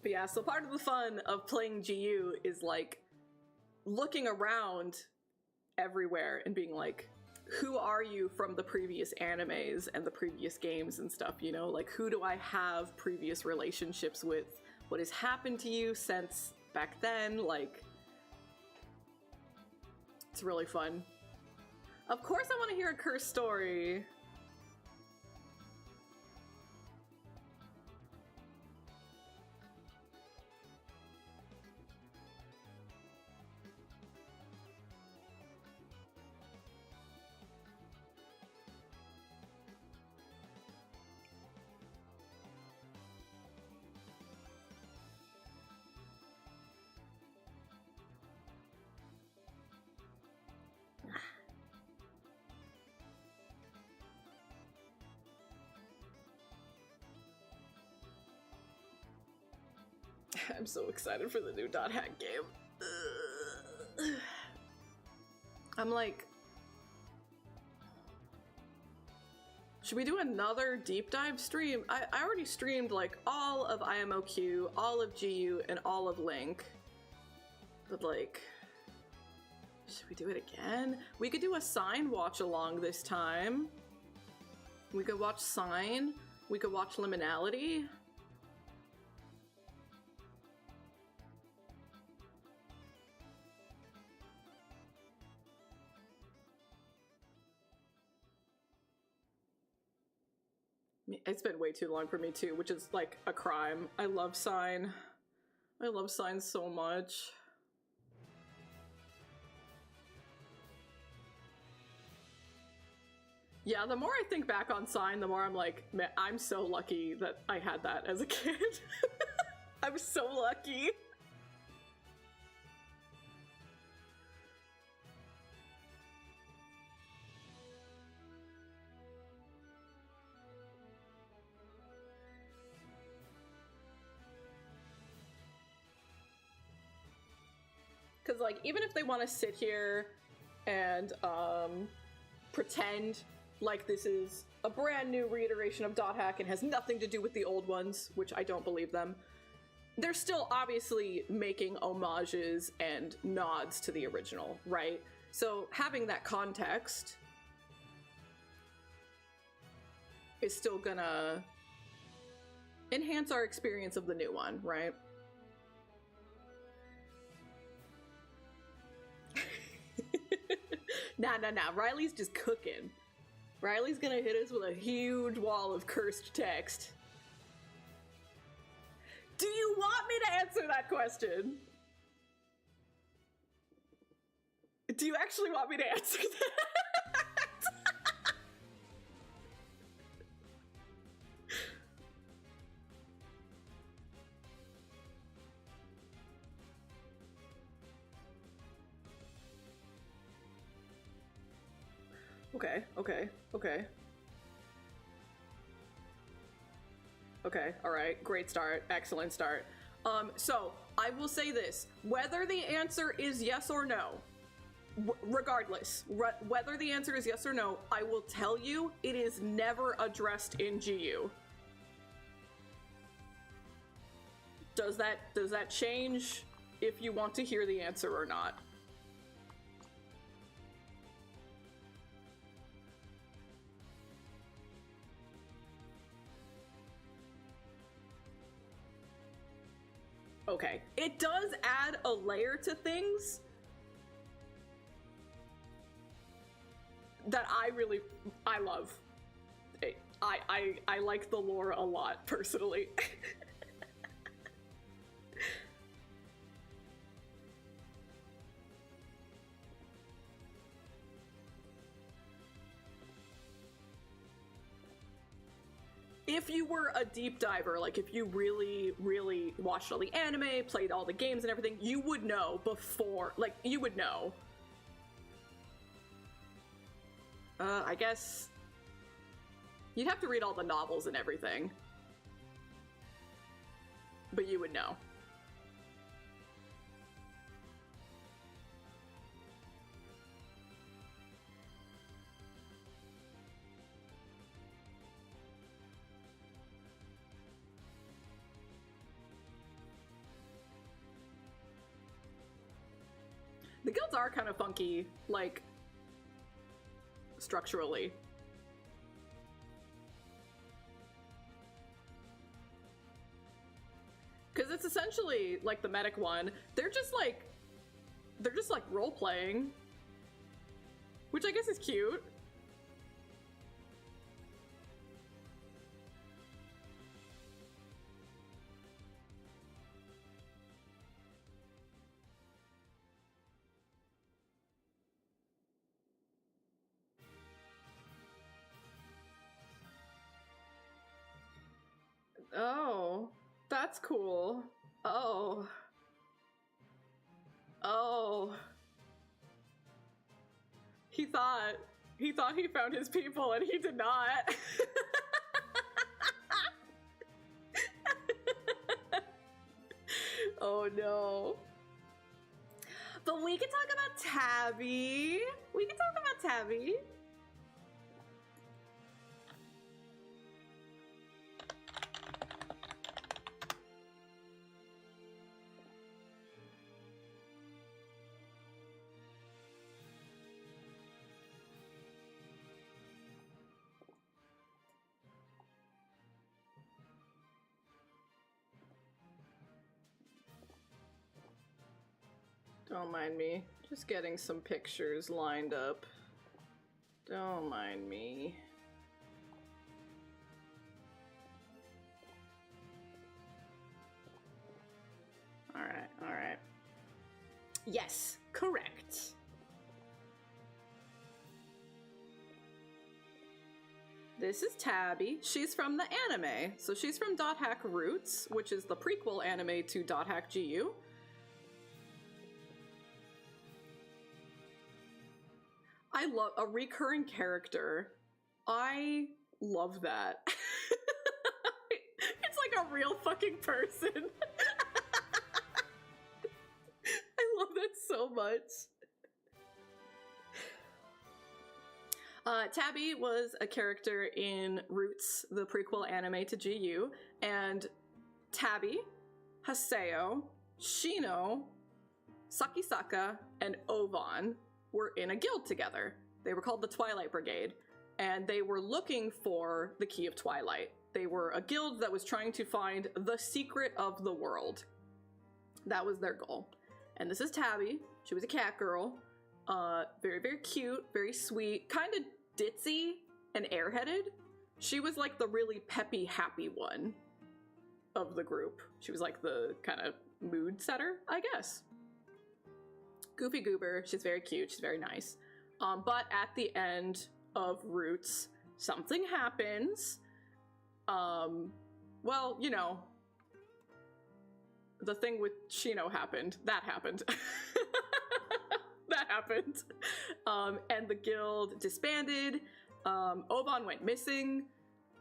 But yeah, so part of the fun of playing GU is, like, looking around everywhere and being like, who are you from the previous animes and the previous games and stuff, you know? Like, who do I have previous relationships with? What has happened to you since back then? Like, it's really fun. Of course I want to hear a curse story. I'm so excited for the new Dot Hack game. I'm like, should we do another deep dive stream? I already streamed like all of IMOQ, all of GU, and all of Link. But like, should we do it again? We could do a Sign watch along this time. We could watch Sign. We could watch Liminality. It's been way too long for me too, which is like a crime. I love Sign. I love Sign so much. Yeah, the more I think back on Sign, the more I'm like, man, I'm so lucky that I had that as a kid. I'm so lucky. Because, like, even if they want to sit here and pretend like this is a brand new reiteration of Dot Hack and has nothing to do with the old ones, which I don't believe them, they're still obviously making homages and nods to the original, right? So having that context is still gonna enhance our experience of the new one, right? Nah. Riley's just cooking. Riley's gonna hit us with a huge wall of cursed text. Do you want me to answer that question? Do you actually want me to answer that? Okay, alright, great start, excellent start. So, I will say this, whether the answer is yes or no, regardless, whether the answer is yes or no, I will tell you it is never addressed in GU. Does that change if you want to hear the answer or not? Okay, it does add a layer to things that I love. I like the lore a lot, personally. If you were a deep diver, like if you really, really watched all the anime, played all the games and everything, you would know before, like, you would know. I guess you'd have to read all the novels and everything, but you would know. The guilds are kind of funky, like, structurally. Because it's essentially like the medic one. They're just like role-playing, which I guess is cute. Oh, that's cool. Oh. He thought he found his people and he did not. no. But we can talk about Tabby. We can talk about Tabby. Don't mind me. Just getting some pictures lined up. Don't mind me. Alright, alright. Yes, correct. This is Tabby. She's from the anime. So she's from Dot Hack Roots, which is the prequel anime to Dot Hack GU. I love a recurring character. I love that. It's like a real fucking person. I love that so much. Tabby was a character in Roots, the prequel anime to GU, and Tabby, Haseo, Shino, Sakisaka, and Ovan were in a guild together. They were called the Twilight Brigade, and they were looking for the Key of Twilight. They were a guild that was trying to find the secret of the world. That was their goal. And this is Tabby. She was a cat girl. Very, very cute, very sweet, kind of ditzy and airheaded. She was like the really peppy, happy one of the group. She was like the kind of mood setter, I guess. Goofy goober, she's very cute, she's very nice. But at the end of Roots, something happens. Well, you know, the thing with Shino happened. That happened. That happened. And the guild disbanded. Oban went missing.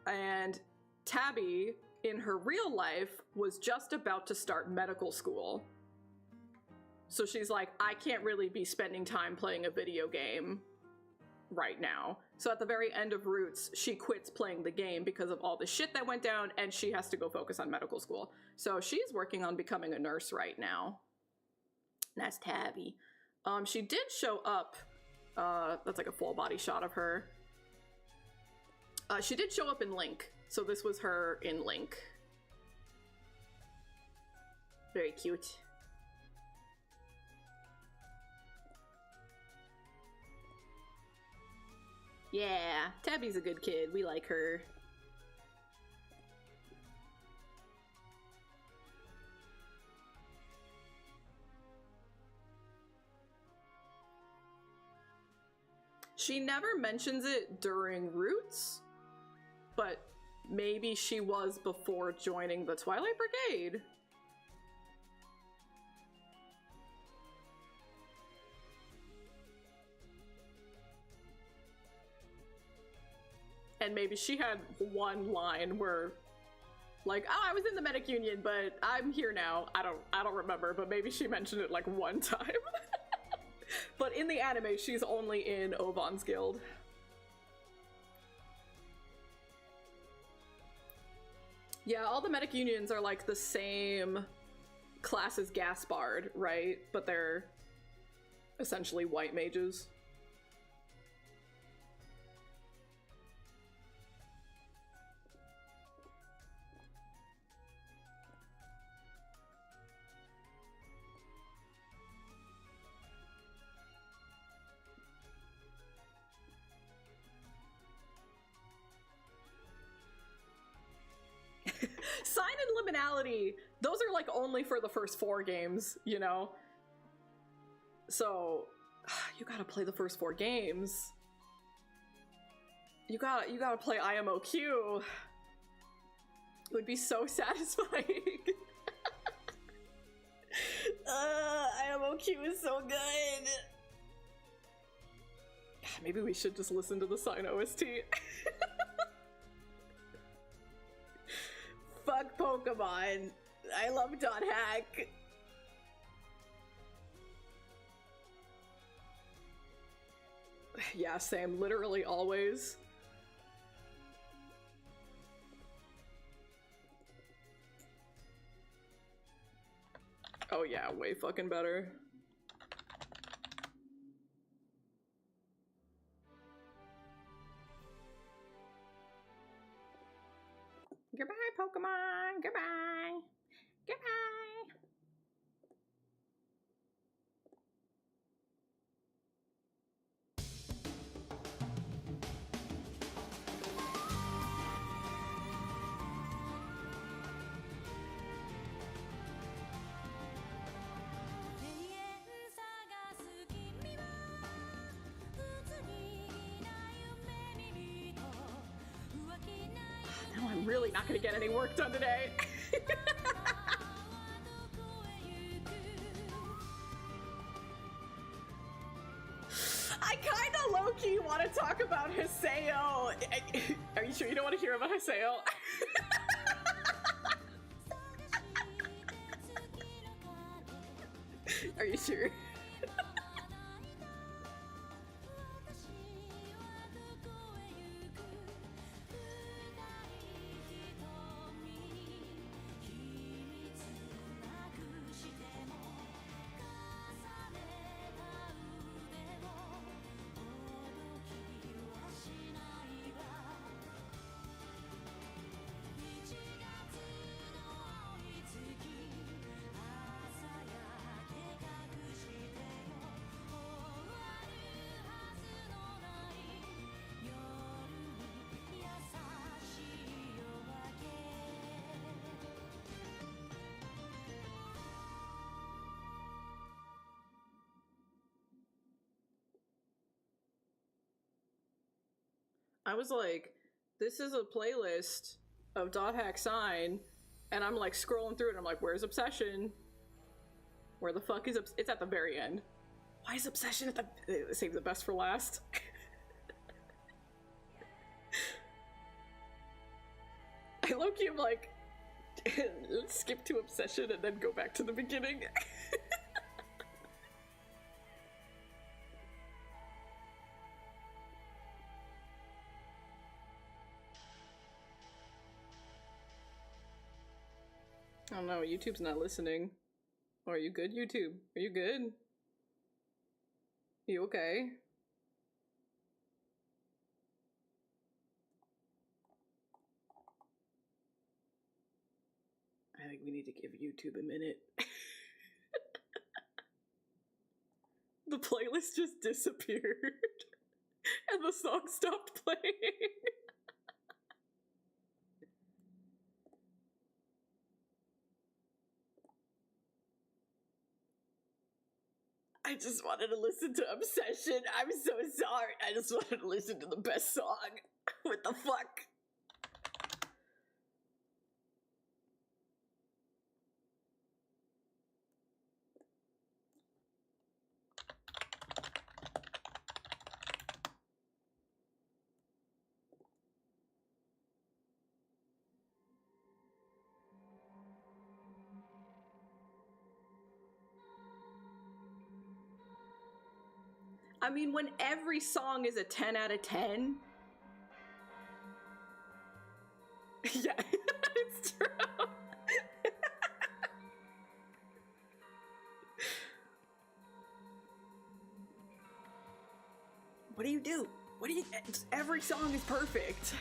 And Tabby, in her real life, was just about to start medical school. So she's like, I can't really be spending time playing a video game right now. So at the very end of Roots, she quits playing the game because of all the shit that went down, and she has to go focus on medical school. So she's working on becoming a nurse right now. That's Tabby. She did show up. That's like a full body shot of her. She did show up in Link. So this was her in Link. Very cute. Yeah, Tabby's a good kid. We like her. She never mentions it during Roots, but maybe she was before joining the Twilight Brigade. And maybe she had one line where, like, oh, I was in the medic union, but I'm here now. I don't remember, but maybe she mentioned it like one time. But in the anime, she's only in Ovan's guild. Yeah, all the medic unions are like the same class as Gaspard, right? But they're essentially white mages. Sign and Liminality, those are like only for the first 4 games, you know? So, you gotta play the first 4 games. You gotta play IMOQ. It would be so satisfying. IMOQ is so good. Maybe we should just listen to the Sign OST. Fuck Pokemon. I love Dot Hack. Yeah, same. Literally always. Oh yeah, way fucking better. Goodbye, Pokemon! Goodbye! Goodbye! Now I'm really not gonna get any work done today. I kinda low-key want to talk about Haseo. Are you sure you don't want to hear about Haseo? Are you sure? I was like, this is a playlist of Dot Hack Sign, and I'm like scrolling through it, and I'm like, where's Obsession? Where the fuck is it's at the very end. Why is Obsession at the save the best for last? I low-key am like, let's skip to Obsession and then go back to the beginning. Oh no, YouTube's not listening. Oh, are you good, YouTube? Are you good? You okay? I think we need to give YouTube a minute. The playlist just disappeared. And the song stopped playing. I just wanted to listen to Obsession. I'm so sorry. I just wanted to listen to the best song. What the fuck? I mean, when every song is a 10 out of 10. Yeah, it's true. What do you do? What do you... Every song is perfect.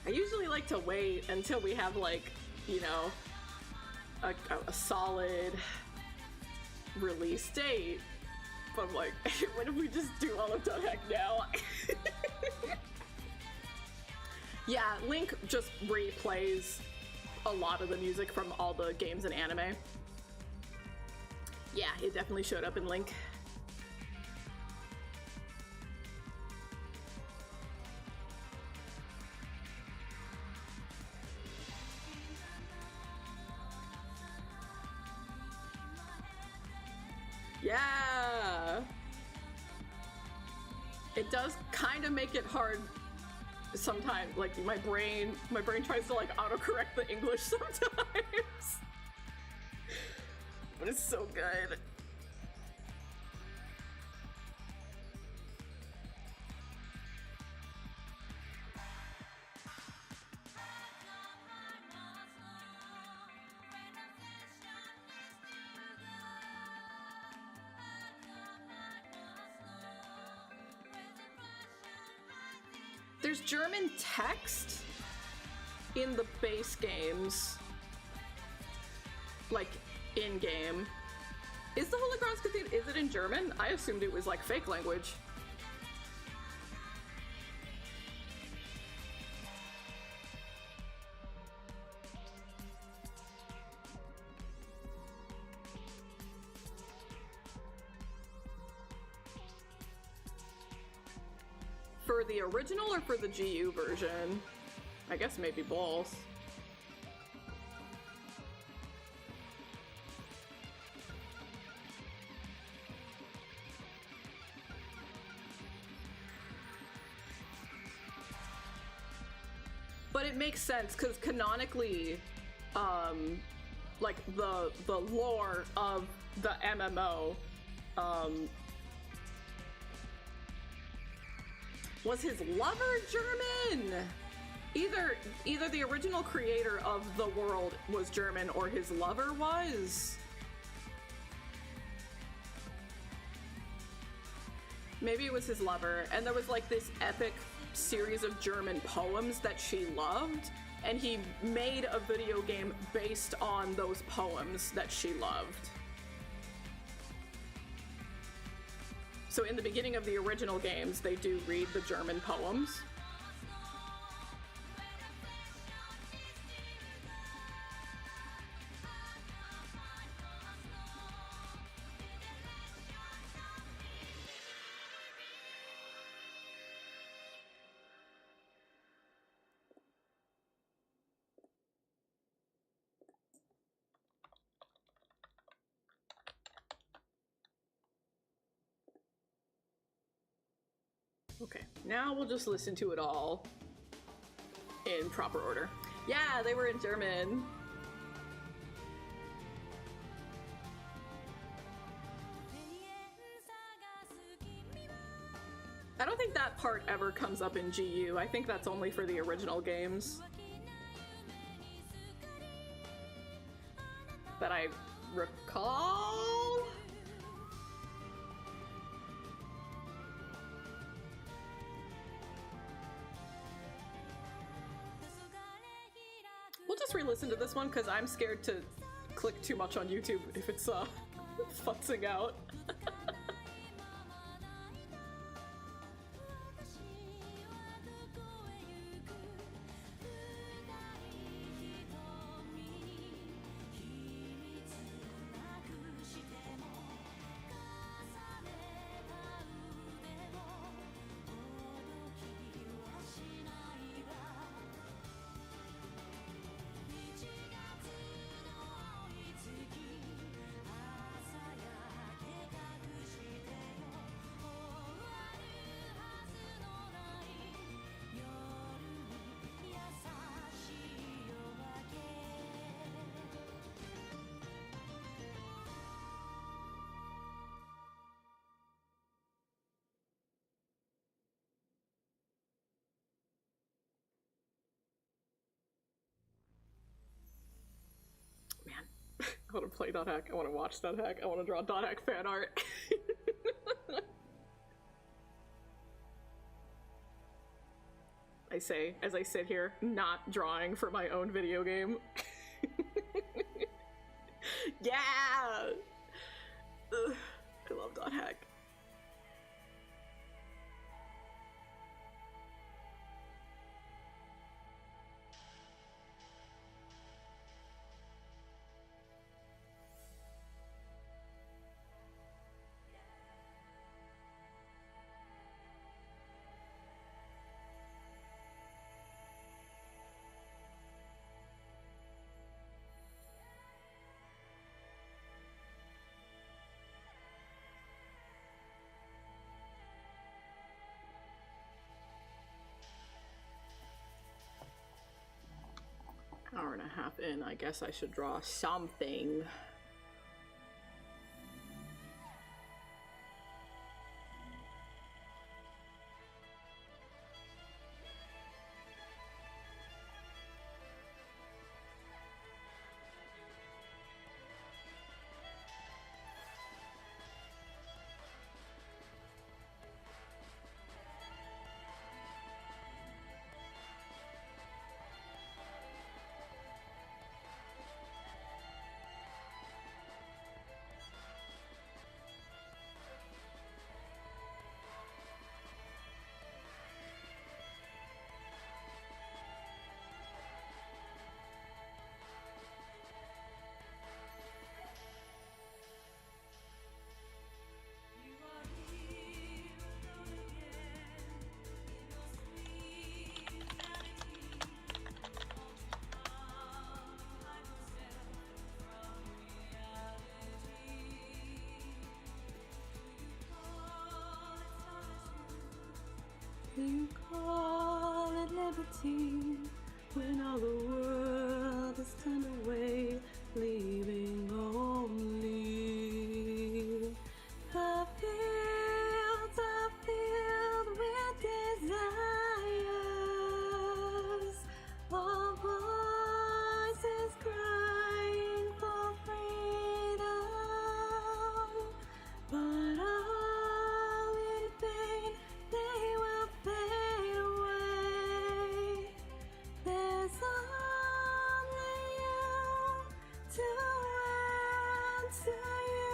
I usually like to wait until we have like you know, a solid release date. But I'm like, what if we just do all of Dot Hack now? Yeah, Link just replays a lot of the music from all the games and anime. Yeah, it definitely showed up in Link. Yeah! It does kind of make it hard sometimes. Like, my brain tries to, like, autocorrect the English sometimes. But it's so good. There's German text in the base games, like in-game. Is the Holy Grounds Cathedral, is it in German? I assumed it was like fake language. For the original or for the GU version? I guess maybe both. But it makes sense because canonically, like the lore of the MMO, was his lover German? Either the original creator of the world was German or his lover was. Maybe it was his lover, and there was like this epic series of German poems that she loved, and he made a video game based on those poems that she loved. So in the beginning of the original games, they do read the German poems. Okay, now we'll just listen to it all in proper order. Yeah, they were in German. I don't think that part ever comes up in GU. I think that's only for the original games that I recall. We'll just re-listen to this one because I'm scared to click too much on YouTube if it's futzing out. Man, I want to play Dot Hack. I want to watch Dot Hack. I want to draw Dot Hack fan art. I say as I sit here, not drawing for my own video game. Yeah! Ugh, I love Dot Hack. Hour and a half in, I guess I should draw something. You call it liberty when all the world is turned away, leaving only the fields are filled with desires, all voices crying for freedom, but all in vain they will fade away. There's only you to answer you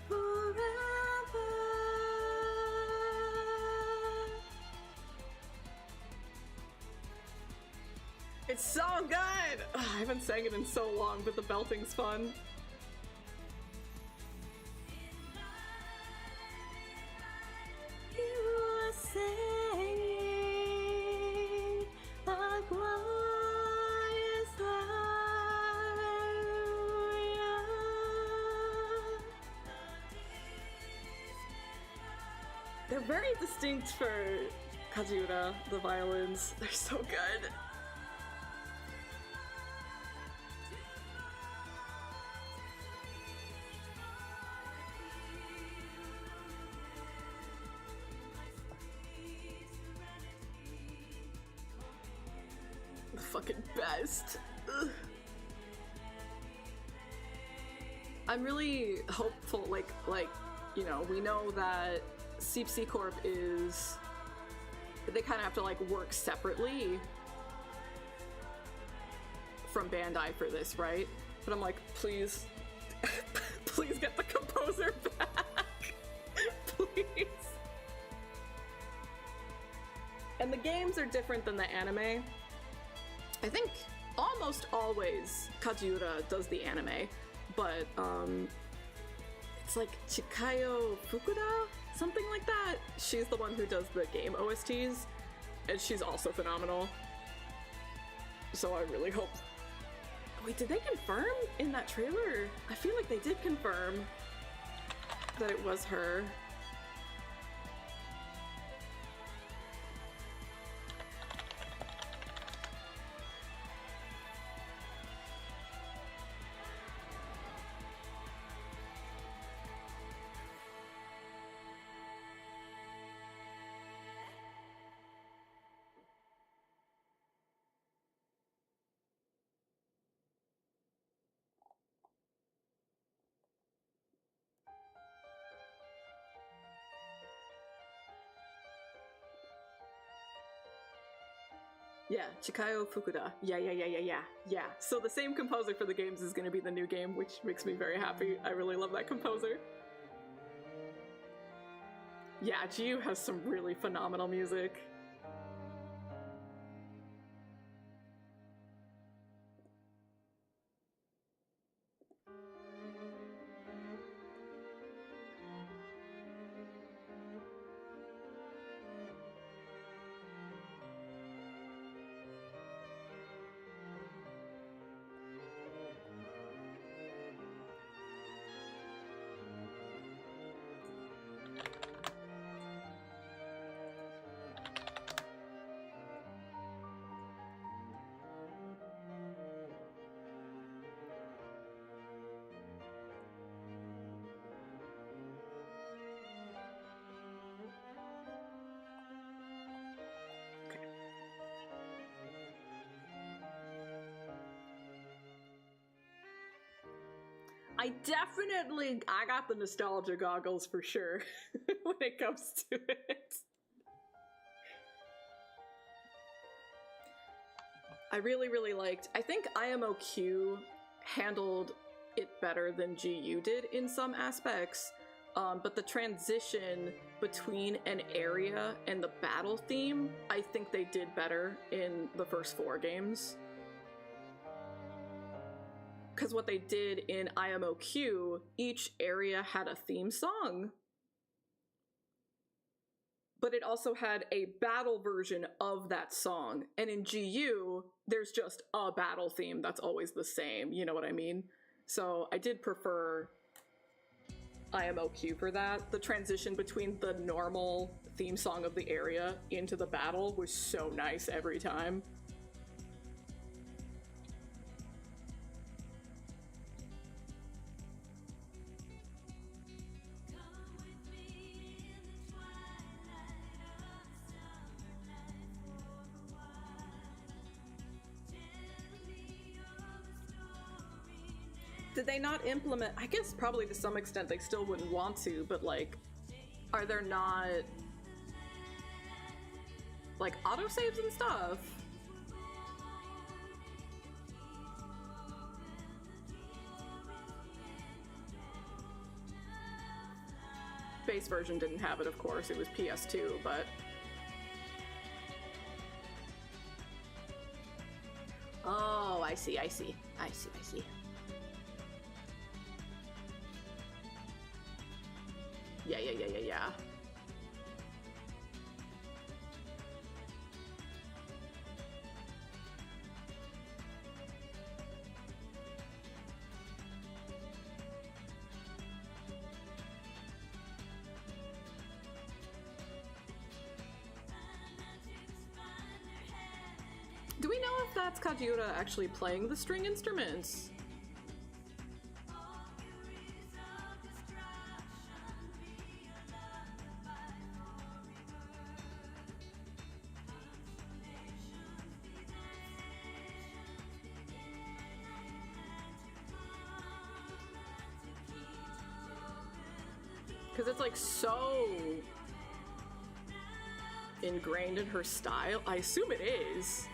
forever. It's so good! Ugh, I haven't sang it in so long, but the belting's fun. You are singing a glorious hallelujah. They're very distinct for Kajiura, the violins. They're so good. The fucking best. Ugh. I'm really hopeful, like, you know, we know that Seep C Corp is, they kind of have to like work separately from Bandai for this, right? But I'm like, please, please get the composer back, please. And the games are different than the anime. I think almost always Kajiura does the anime, but it's like Chikayo Fukuda? Something like that. She's the one who does the game OSTs, and she's also phenomenal. So I really hope... Wait, did they confirm in that trailer? I feel like they did confirm that it was her. Yeah, Chikayo Fukuda. Yeah. So the same composer for the games is going to be the new game, which makes me very happy. I really love that composer. Yeah, Chiu has some really phenomenal music. I got the nostalgia goggles for sure when it comes to it. I really liked, I think IMOQ handled it better than GU did in some aspects, but the transition between an area and the battle theme, I think they did better in the first 4 games. Because what they did in IMOQ, each area had a theme song. But it also had a battle version of that song. And in GU, there's just a battle theme that's always the same, you know what I mean? So I did prefer IMOQ for that. The transition between the normal theme song of the area into the battle was so nice every time. Did they not implement, I guess probably to some extent they still wouldn't want to, but like, are there not like autosaves and stuff? Base version didn't have it, of course, it was PS2, but oh, I see. Yeah. Do we know if that's Kajiura actually playing the string instruments? Because it's like so ingrained in her style. I assume it is.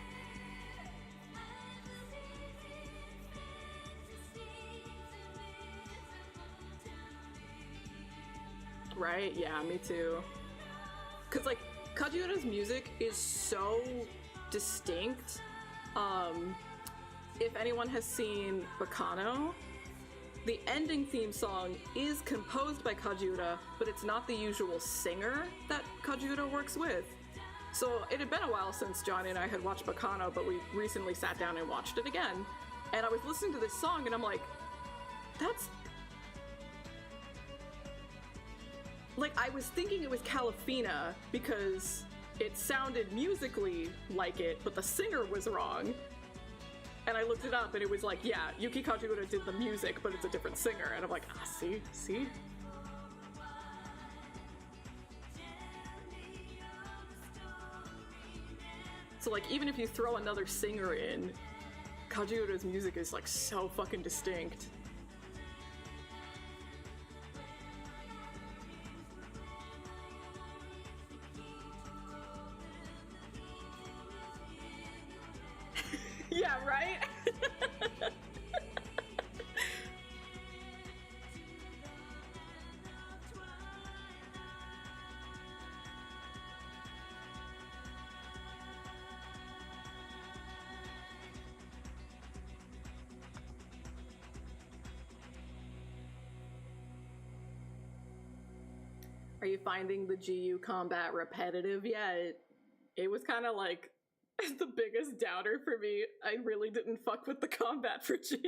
Right? Yeah, me too. Because like Kajiura's music is so distinct. If anyone has seen Bacano, the ending theme song is composed by Kajiura, but it's not the usual singer that Kajiura works with. So it had been a while since Johnny and I had watched Bacano, but we recently sat down and watched it again. And I was listening to this song and I'm like, that's... Like, I was thinking it was Calafina because it sounded musically like it, but the singer was wrong. And I looked it up and it was like, yeah, Yuki Kajiura did the music, but it's a different singer. And I'm like, ah, see? So like, even if you throw another singer in, Kajiura's music is like so fucking distinct. Are you finding the GU combat repetitive yet? It was kind of like the biggest doubter for me. I really didn't fuck with the combat for GU.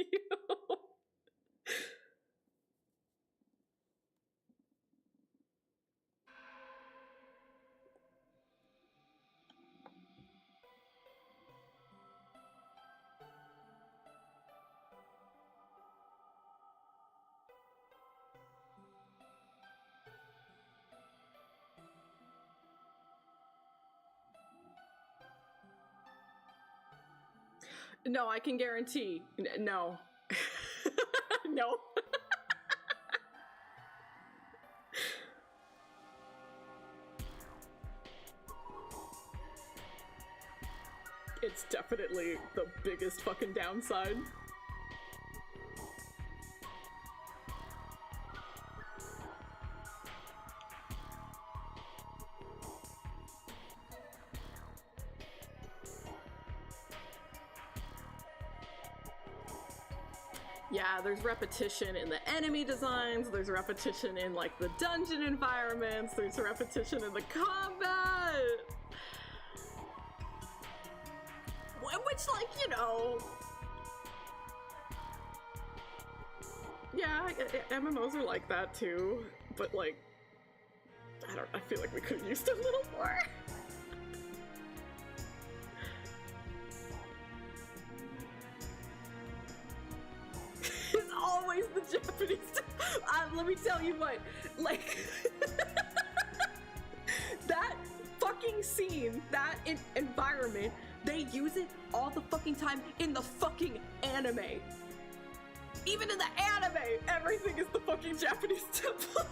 No, I can guarantee. No. No. It's definitely the biggest fucking downside. Yeah, there's repetition in the enemy designs, there's repetition in like the dungeon environments, there's repetition in the combat! Which, like, you know... Yeah, MMOs are like that too, but like... I feel like we could have used a little more. It's always the Japanese. Let me tell you what, like, that fucking scene, that environment, they use it all the fucking time in the fucking anime. Even in the anime, everything is the fucking Japanese temple.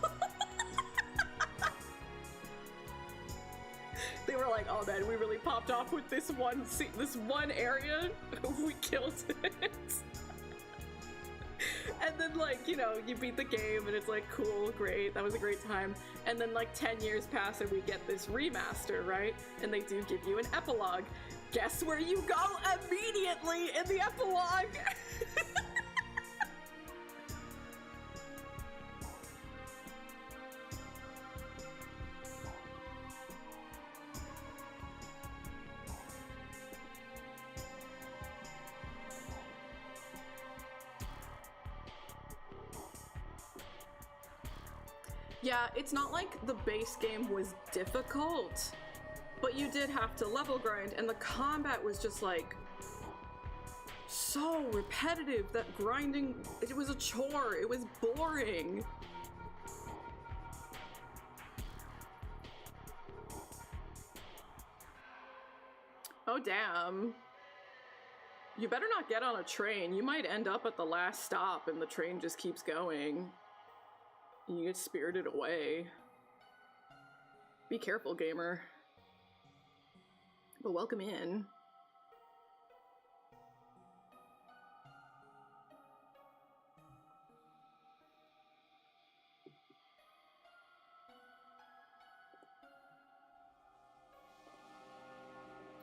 They were like, oh man, we really popped off with this one area. We killed it. And then, like, you know, you beat the game and it's like, cool, great, that was a great time. And then like 10 years pass and we get this remaster, right? And they do give you an epilogue. Guess where you go immediately in the epilogue? Yeah, it's not like the base game was difficult, but you did have to level grind, and the combat was just like so repetitive that grinding, it was a chore, it was boring. Oh damn. You better not get on a train. You might end up at the last stop and the train just keeps going. You get spirited away. Be careful, gamer. But welcome in.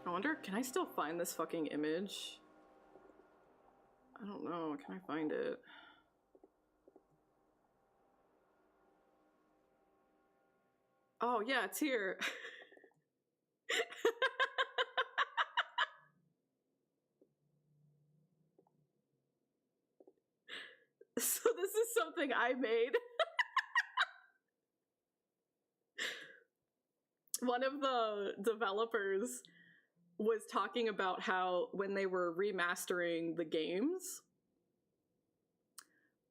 I wonder, can I still find this fucking image? I don't know, can I find it? Oh yeah, it's here. So this is something I made. One of the developers was talking about how when they were remastering the games,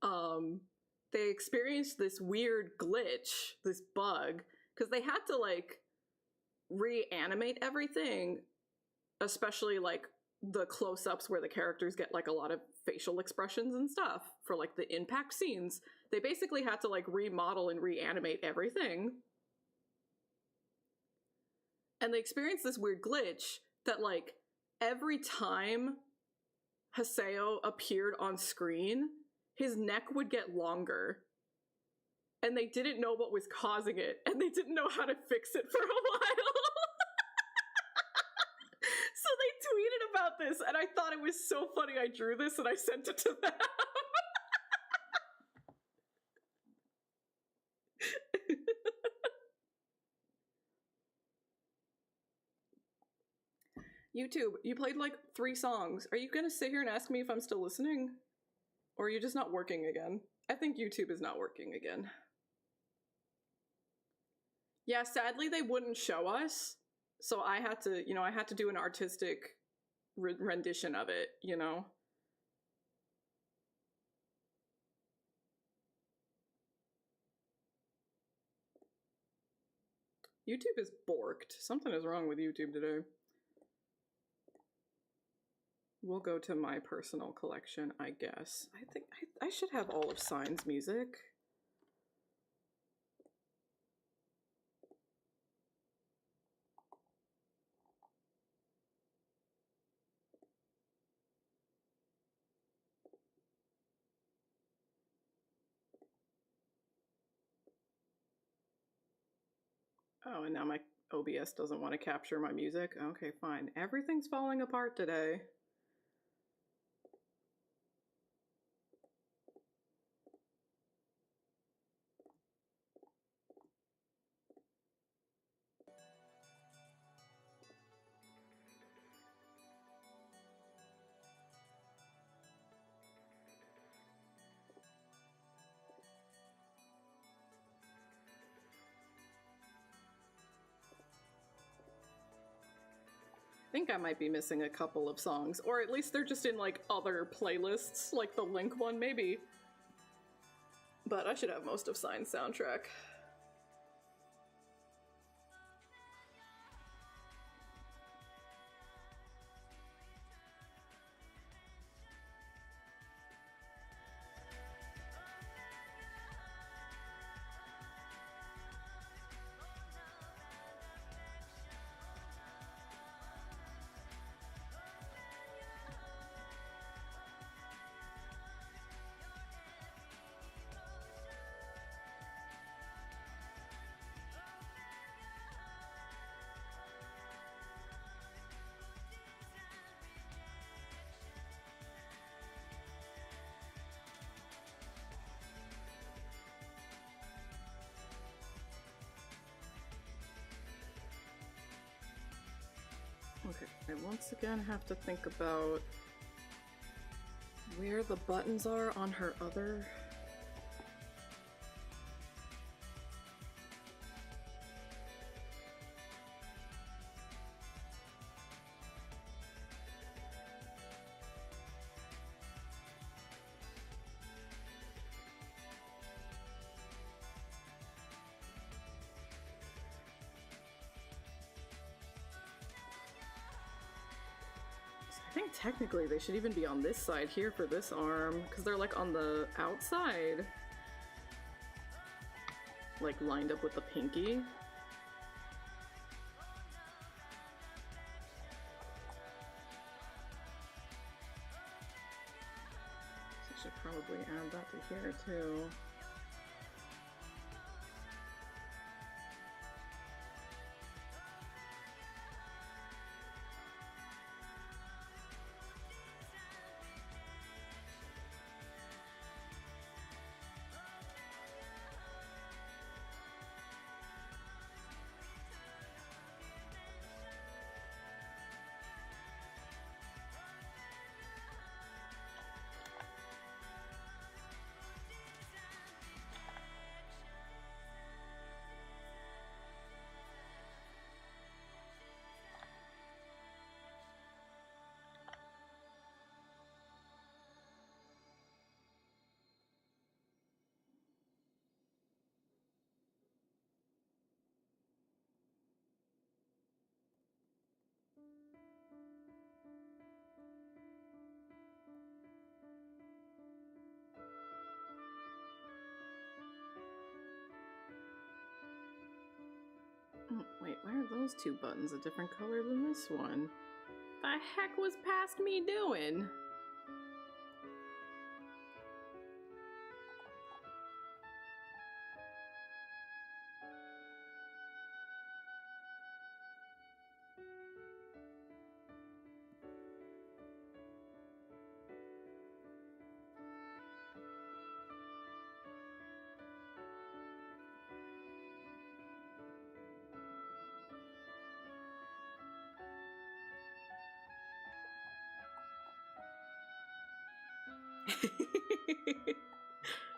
they experienced this weird glitch, this bug, because they had to like reanimate everything, especially like the close-ups where the characters get like a lot of facial expressions and stuff for like the impact scenes. They basically had to like remodel and reanimate everything. And they experienced this weird glitch that like every time Haseo appeared on screen, his neck would get longer. And they didn't know what was causing it, and they didn't know how to fix it for a while. So they tweeted about this, and I thought it was so funny. I drew this and I sent it to them. YouTube, you played like 3 songs. Are you gonna sit here and ask me if I'm still listening? Or are you just not working again? I think YouTube is not working again. Yeah, sadly they wouldn't show us. So I had to, I had to do an artistic rendition of it, you know? YouTube is borked. Something is wrong with YouTube today. We'll go to my personal collection, I guess. I think I should have all of Sign's music. Oh, and now my OBS doesn't want to capture my music. Okay, fine. Everything's falling apart today. I think I might be missing a couple of songs, or at least they're just in like other playlists, like the Link one, maybe. But I should have most of Sign's soundtrack. Okay, I once again have to think about where the buttons are on her other... I think technically they should even be on this side here for this arm, because they're like on the outside. Like lined up with the pinky. So I should probably add that to here too. Oh, wait, why are those 2 buttons a different color than this one? The heck was past me doing?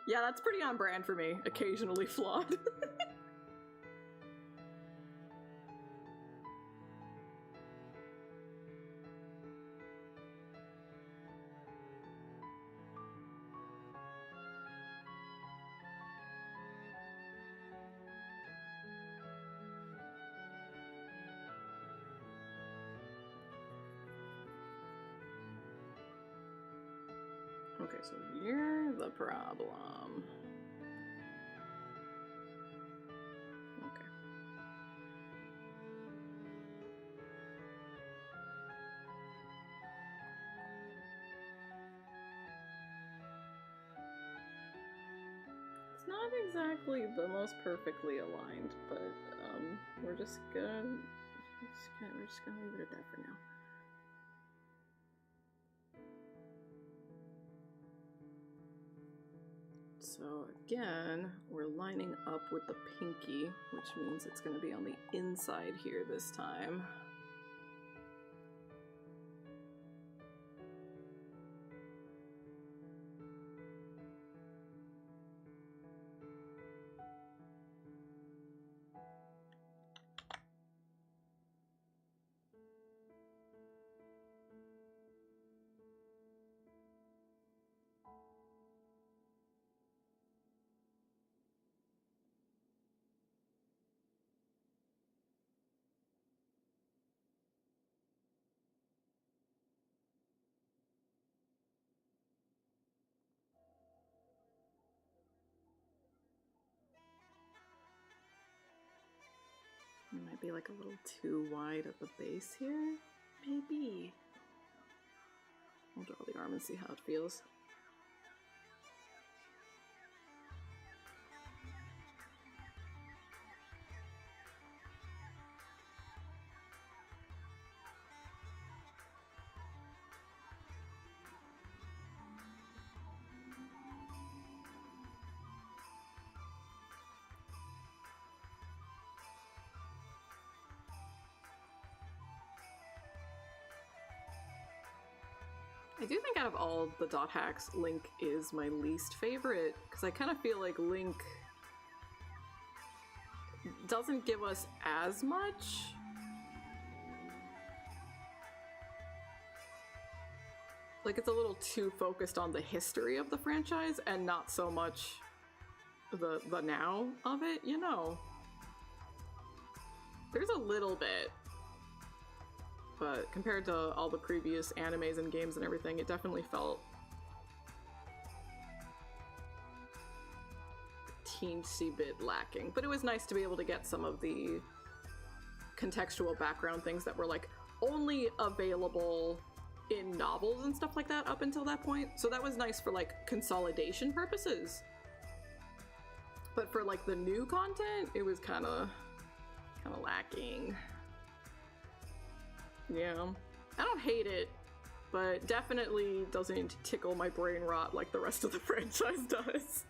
Yeah, that's pretty on brand for me. Occasionally flawed. Okay, so you're the problem. Okay. It's not exactly the most perfectly aligned, but we're just gonna leave it at that for now. So again, we're lining up with the pinky, which means it's going to be on the inside here this time. It might be like a little too wide at the base here. Maybe. I'll draw the arm and see how it feels. I do think out of all the dot hacks, Link is my least favorite, because I kind of feel like Link doesn't give us as much. Like, it's a little too focused on the history of the franchise and not so much the now of it, you know. There's a little bit. But compared to all the previous animes and games and everything, it definitely felt a teensy bit lacking. But it was nice to be able to get some of the contextual background things that were like only available in novels and stuff like that up until that point. So that was nice for like consolidation purposes. But for like the new content, it was kind of lacking. Yeah, I don't hate it, but definitely doesn't tickle my brain rot like the rest of the franchise does.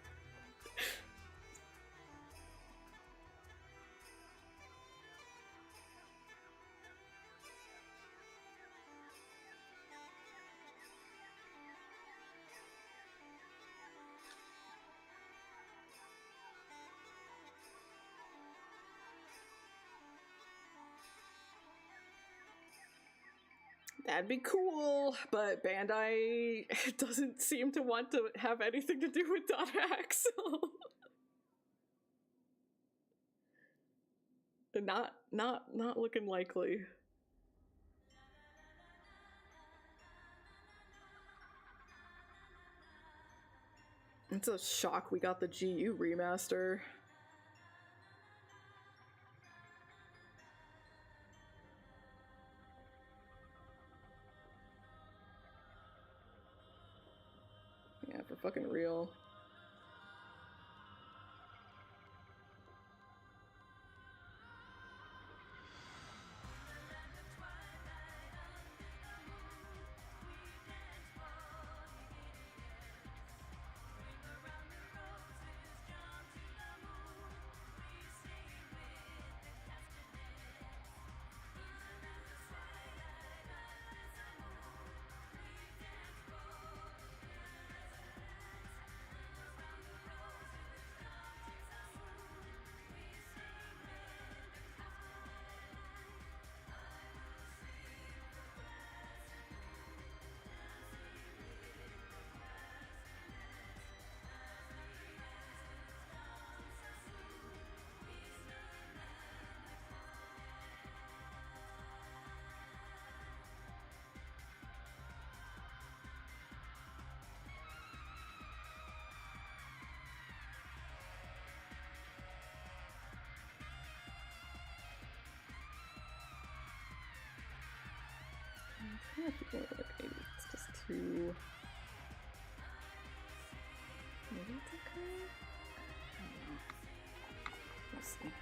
That'd be cool, but Bandai doesn't seem to want to have anything to do with dot hacks, so... Not looking likely. It's a shock we got the GU remaster. Yeah, for fucking real. Maybe it's okay. I don't know. We'll see.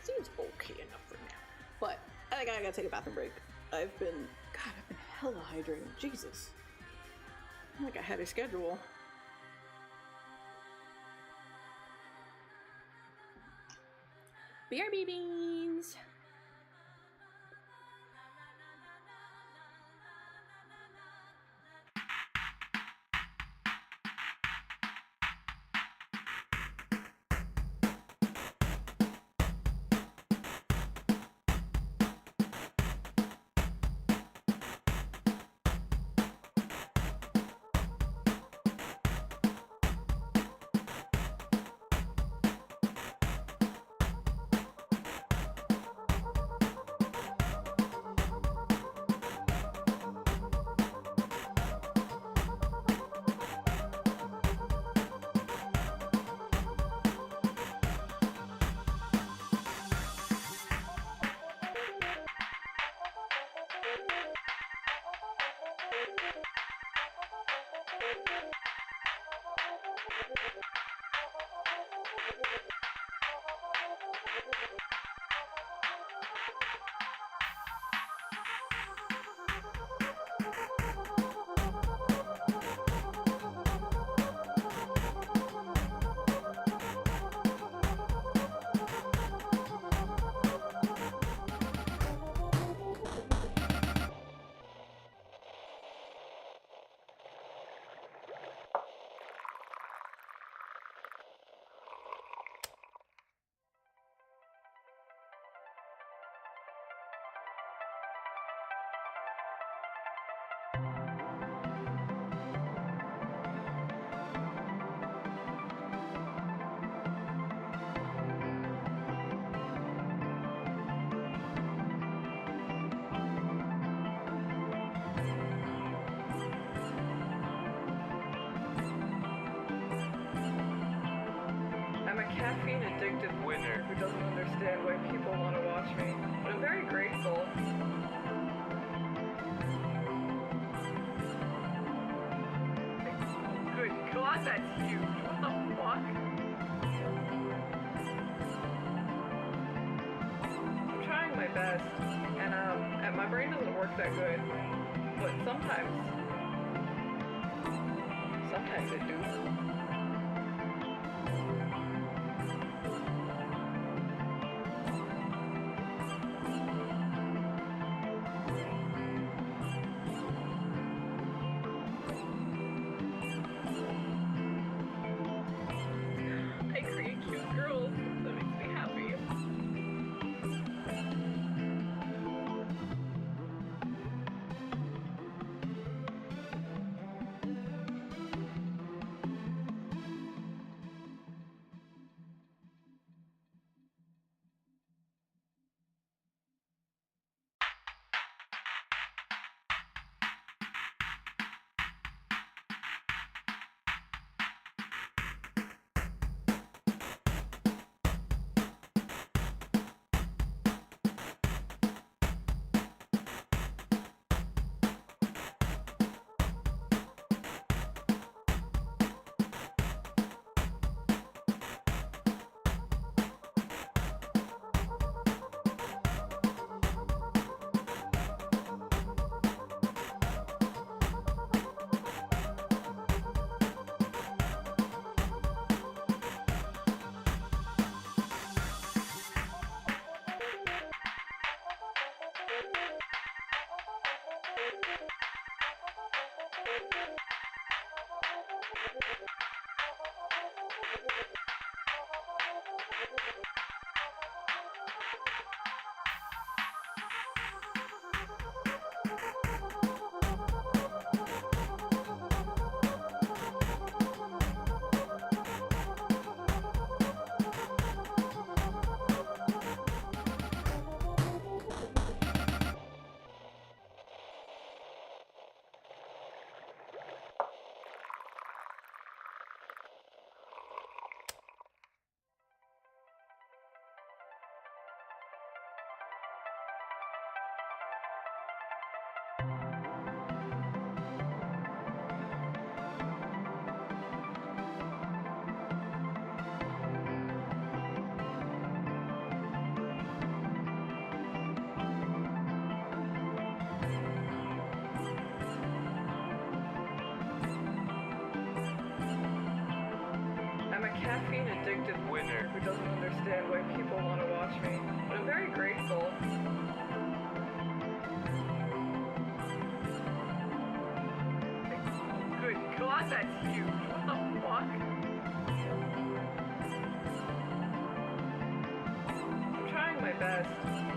Seems okay enough for now. But I think I gotta take a bathroom break. I've been hella hydrated. Jesus. I'm like ahead of schedule. BRB beans! I'm a caffeine addicted winner who doesn't understand why people want to watch me, but I'm very grateful. Good God, that's huge. What the fuck? I'm trying my best, and my brain doesn't work that good, but sometimes it do. I create cute girls. That makes me happy. caffeine addicted winner who doesn't understand why people want to watch me, but I'm very grateful. Good God, that's huge. What the fuck? I'm trying my best,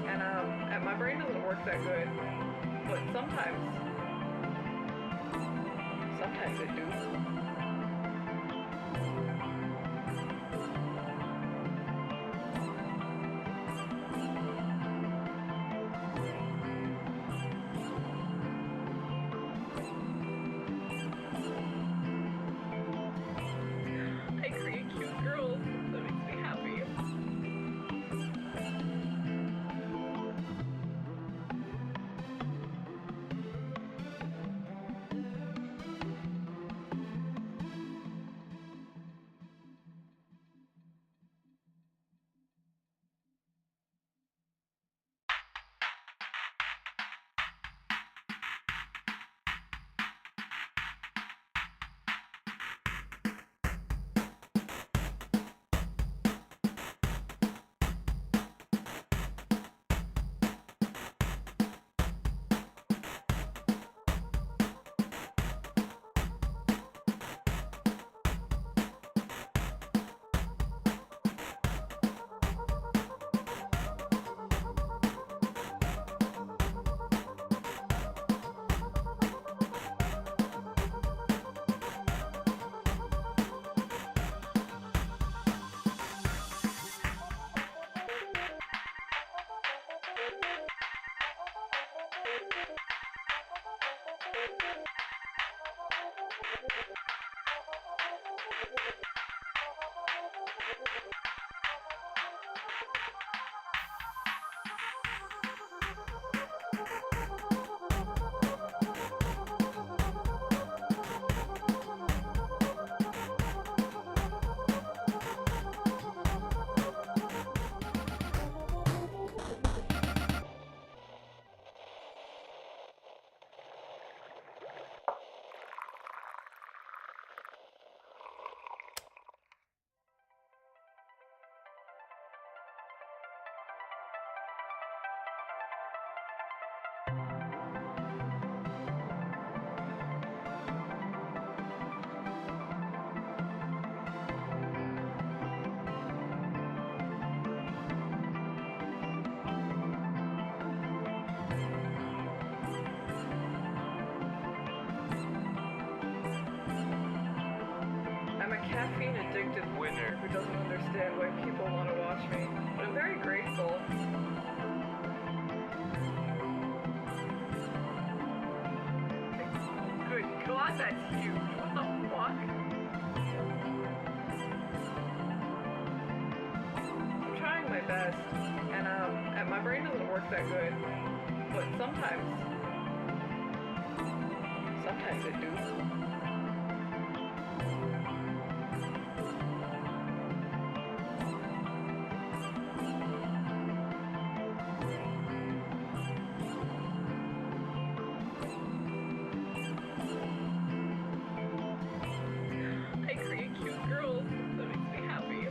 and my brain doesn't work that good, but sometimes it do. I create cute girls. That makes me happy. Caffeine addicted winner who doesn't understand why people want to watch me, but I'm very grateful. Good God, that's huge. What the fuck? I'm trying my best, and my brain doesn't work that good, but sometimes it do. I create cute girls. That makes me happy.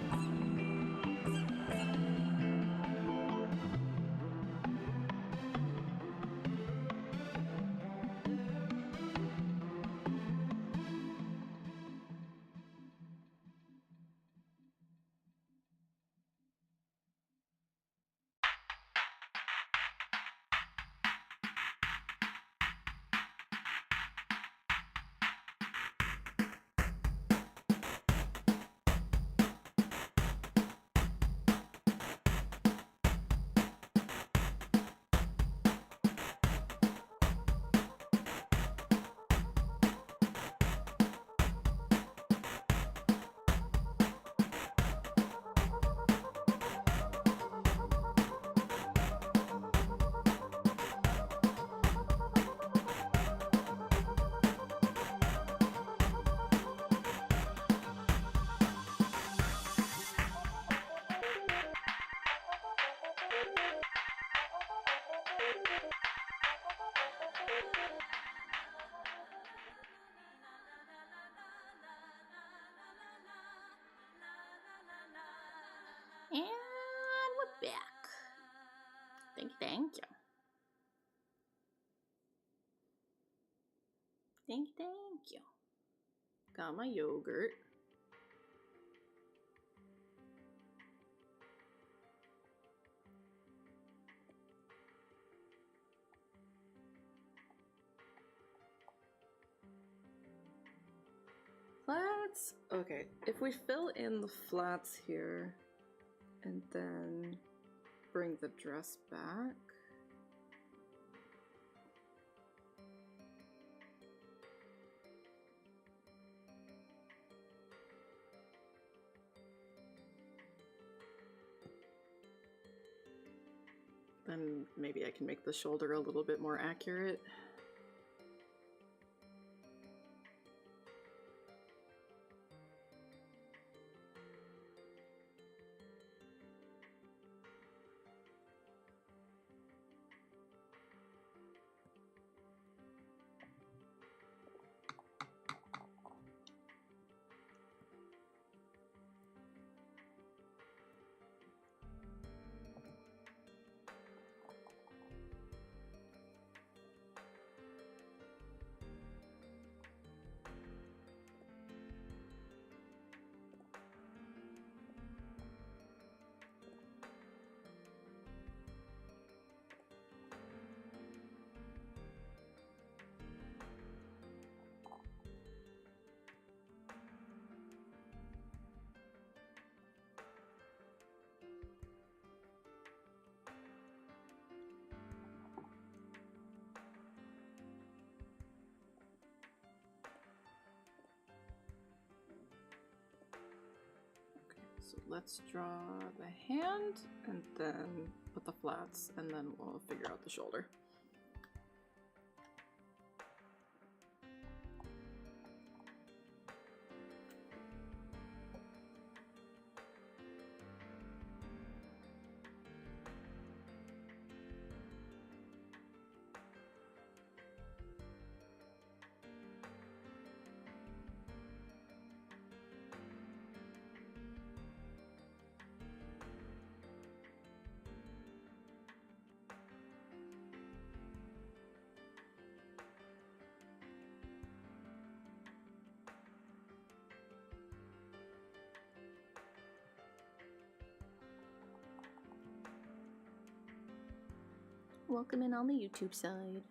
Thank you. Thank you. Got my yogurt. Flats? Okay, if we fill in the flats here and then bring the dress back. Then maybe I can make the shoulder a little bit more accurate. So let's draw the hand and then put the flats and then we'll figure out the shoulder. Welcome in on the YouTube side.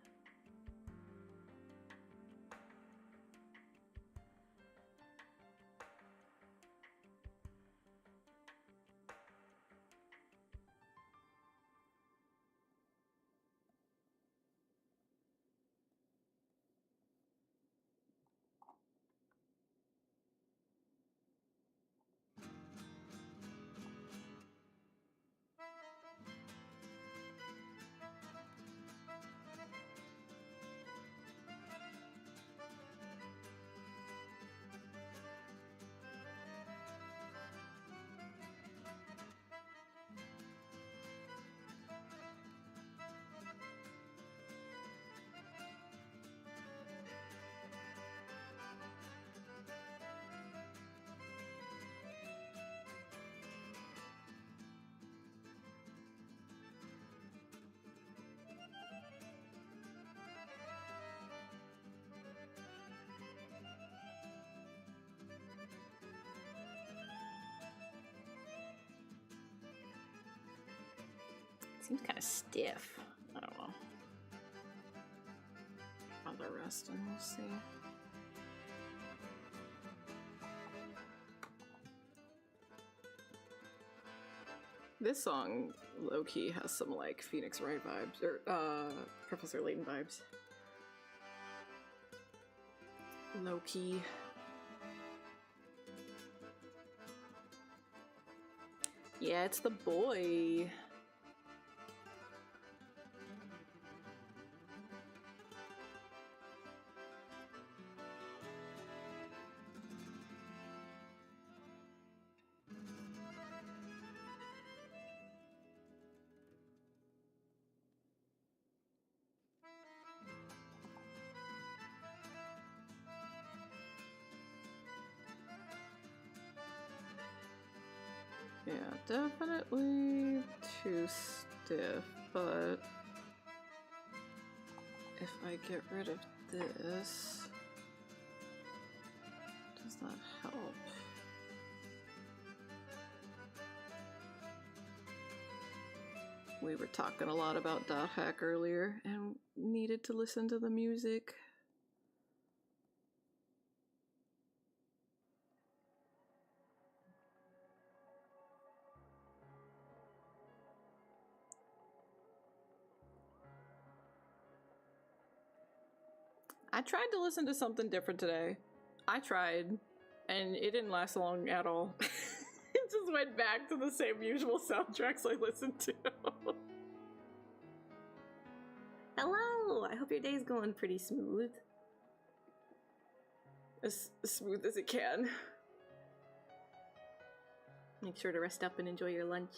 Seems kind of stiff. I don't know. I'll the rest and we'll see. This song, low-key, has some like Phoenix Wright vibes, or Professor Layton vibes. Low-key. Yeah, it's the boy. Yeah, definitely too stiff. but if I get rid of this, does that help? We were talking a lot about dot hack earlier and needed to listen to the music. I tried to listen to something different today. I tried, and it didn't last long at all. It just went back to the same usual soundtracks I listened to. Hello! I hope your day's going pretty smooth. As smooth as it can. Make sure to rest up and enjoy your lunch.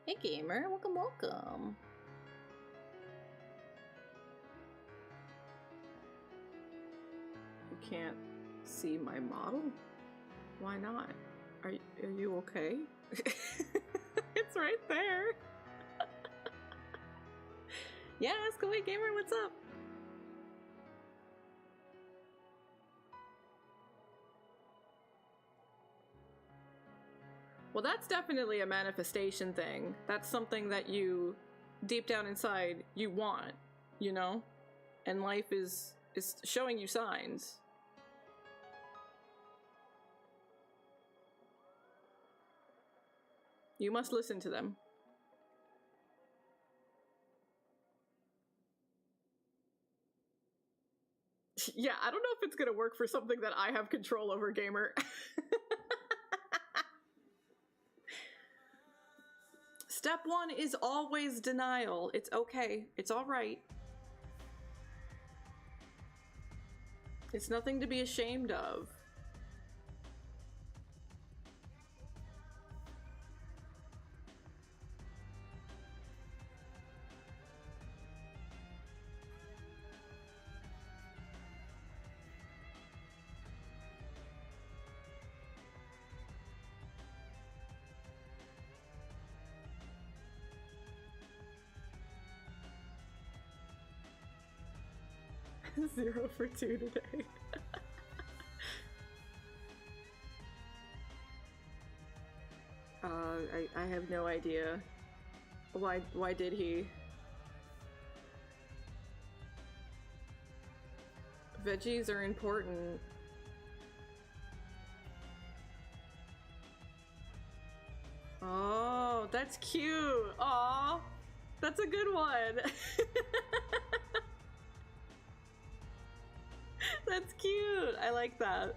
Hey gamer, welcome, welcome. You can't see my model? Why not? Are you okay? It's right there. Yeah, ask away gamer, what's up? Well, that's definitely a manifestation thing. That's something that you, deep down inside, you want, you know? And life is showing you signs. You must listen to them. Yeah, I don't know if it's gonna work for something that I have control over, gamer. Step one is always denial. It's okay. It's all right. It's nothing to be ashamed of. Zero for 2 today. I have no idea. Why did he? Veggies are important. Oh, that's cute. Aw, that's a good one. That's cute. I like that.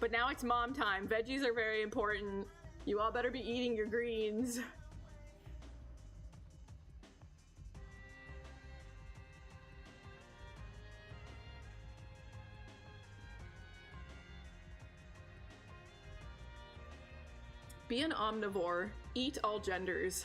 But now it's mom time. Veggies are very important. You all better be eating your greens. Be an omnivore. Eat all genders.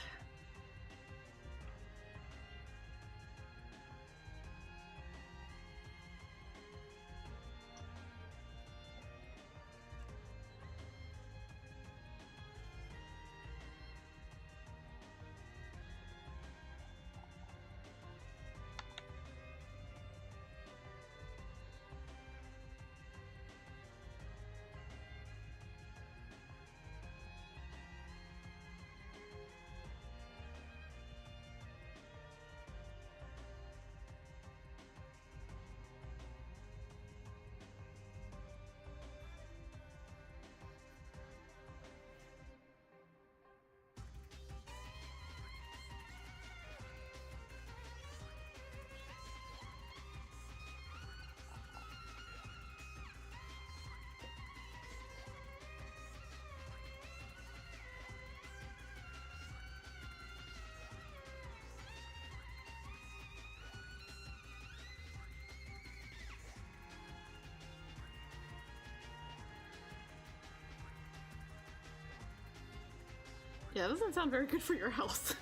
Yeah, it doesn't sound very good for your health.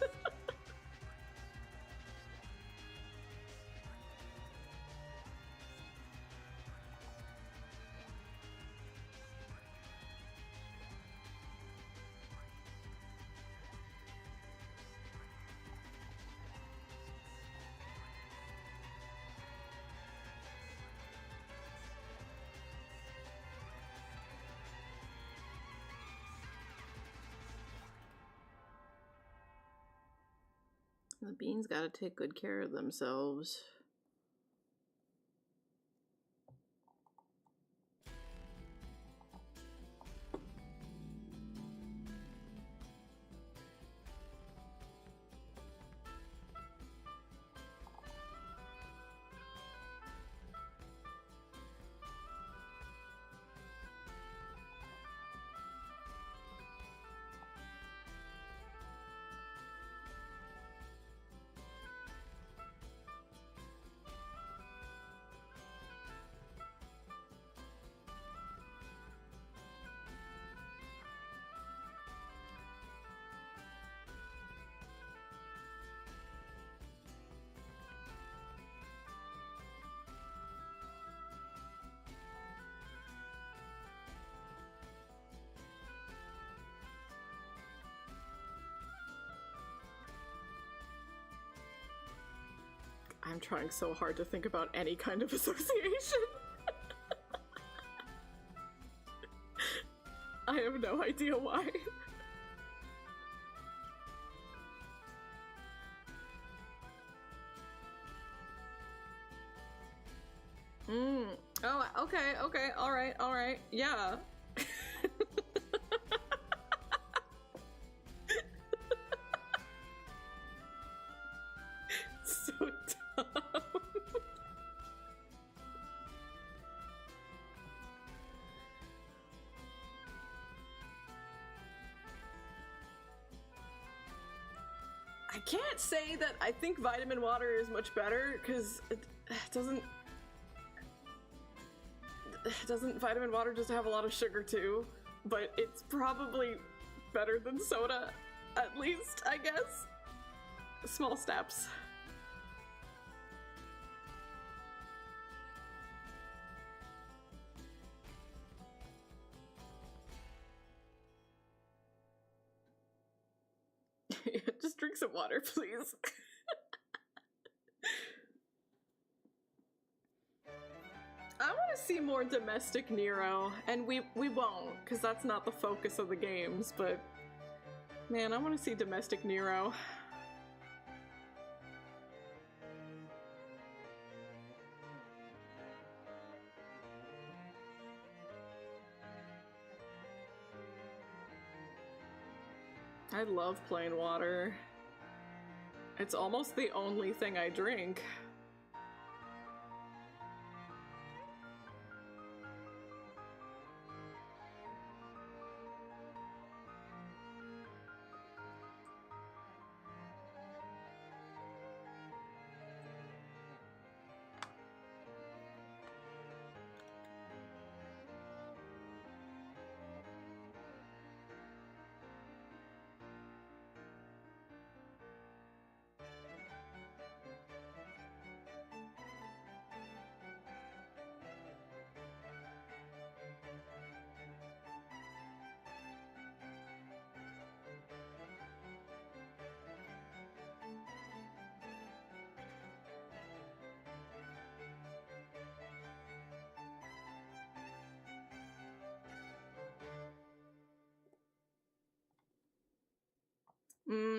The beans gotta take good care of themselves. I'm trying so hard to think about any kind of association. I have no idea why. Oh, okay, alright, yeah. So dumb. I can't say that I think vitamin water is much better, because doesn't vitamin water just have a lot of sugar too? But it's probably better than soda, at least, I guess. Small steps. Just drink some water, please. I want to see more domestic Nero, and we won't, because that's not the focus of the games, but man, I want to see domestic Nero. I love plain water. It's almost the only thing I drink.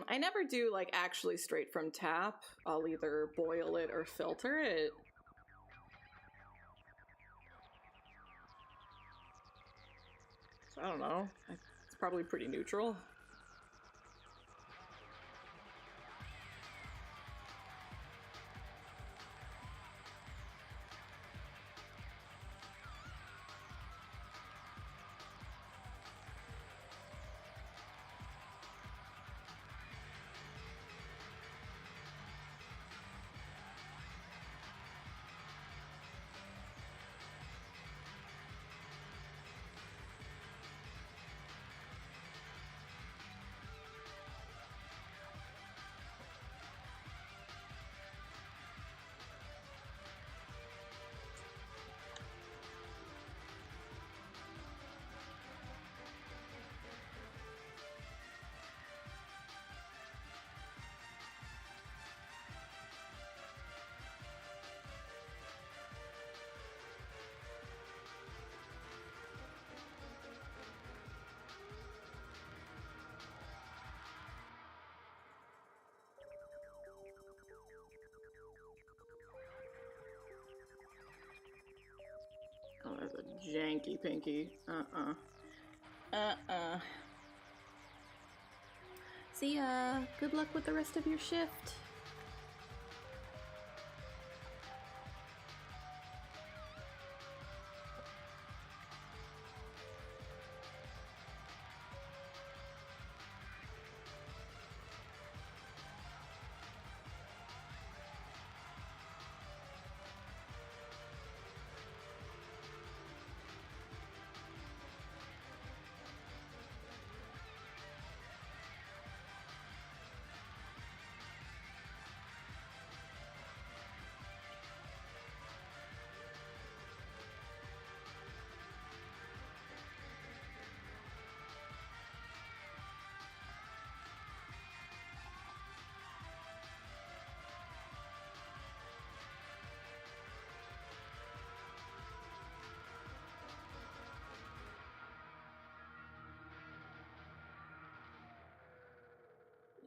I never do like actually straight from tap. I'll either boil it or filter it. I don't know. It's probably pretty neutral. Janky Pinky. See ya. Good luck with the rest of your shift.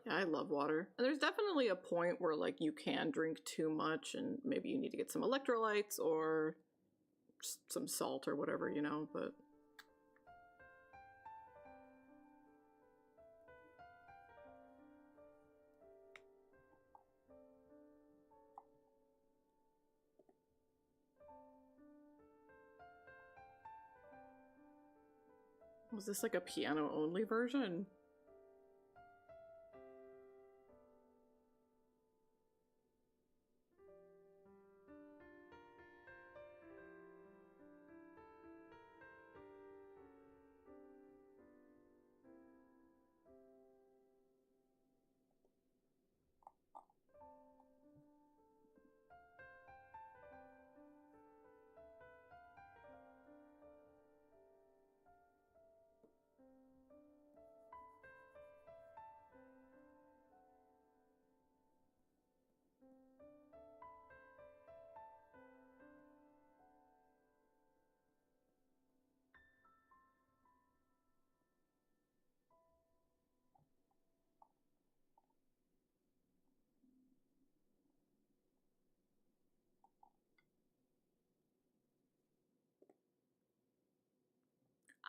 Yeah, I love water. And there's definitely a point where, like, you can drink too much and maybe you need to get some electrolytes or some salt or whatever, you know, but... Was this like a piano-only version?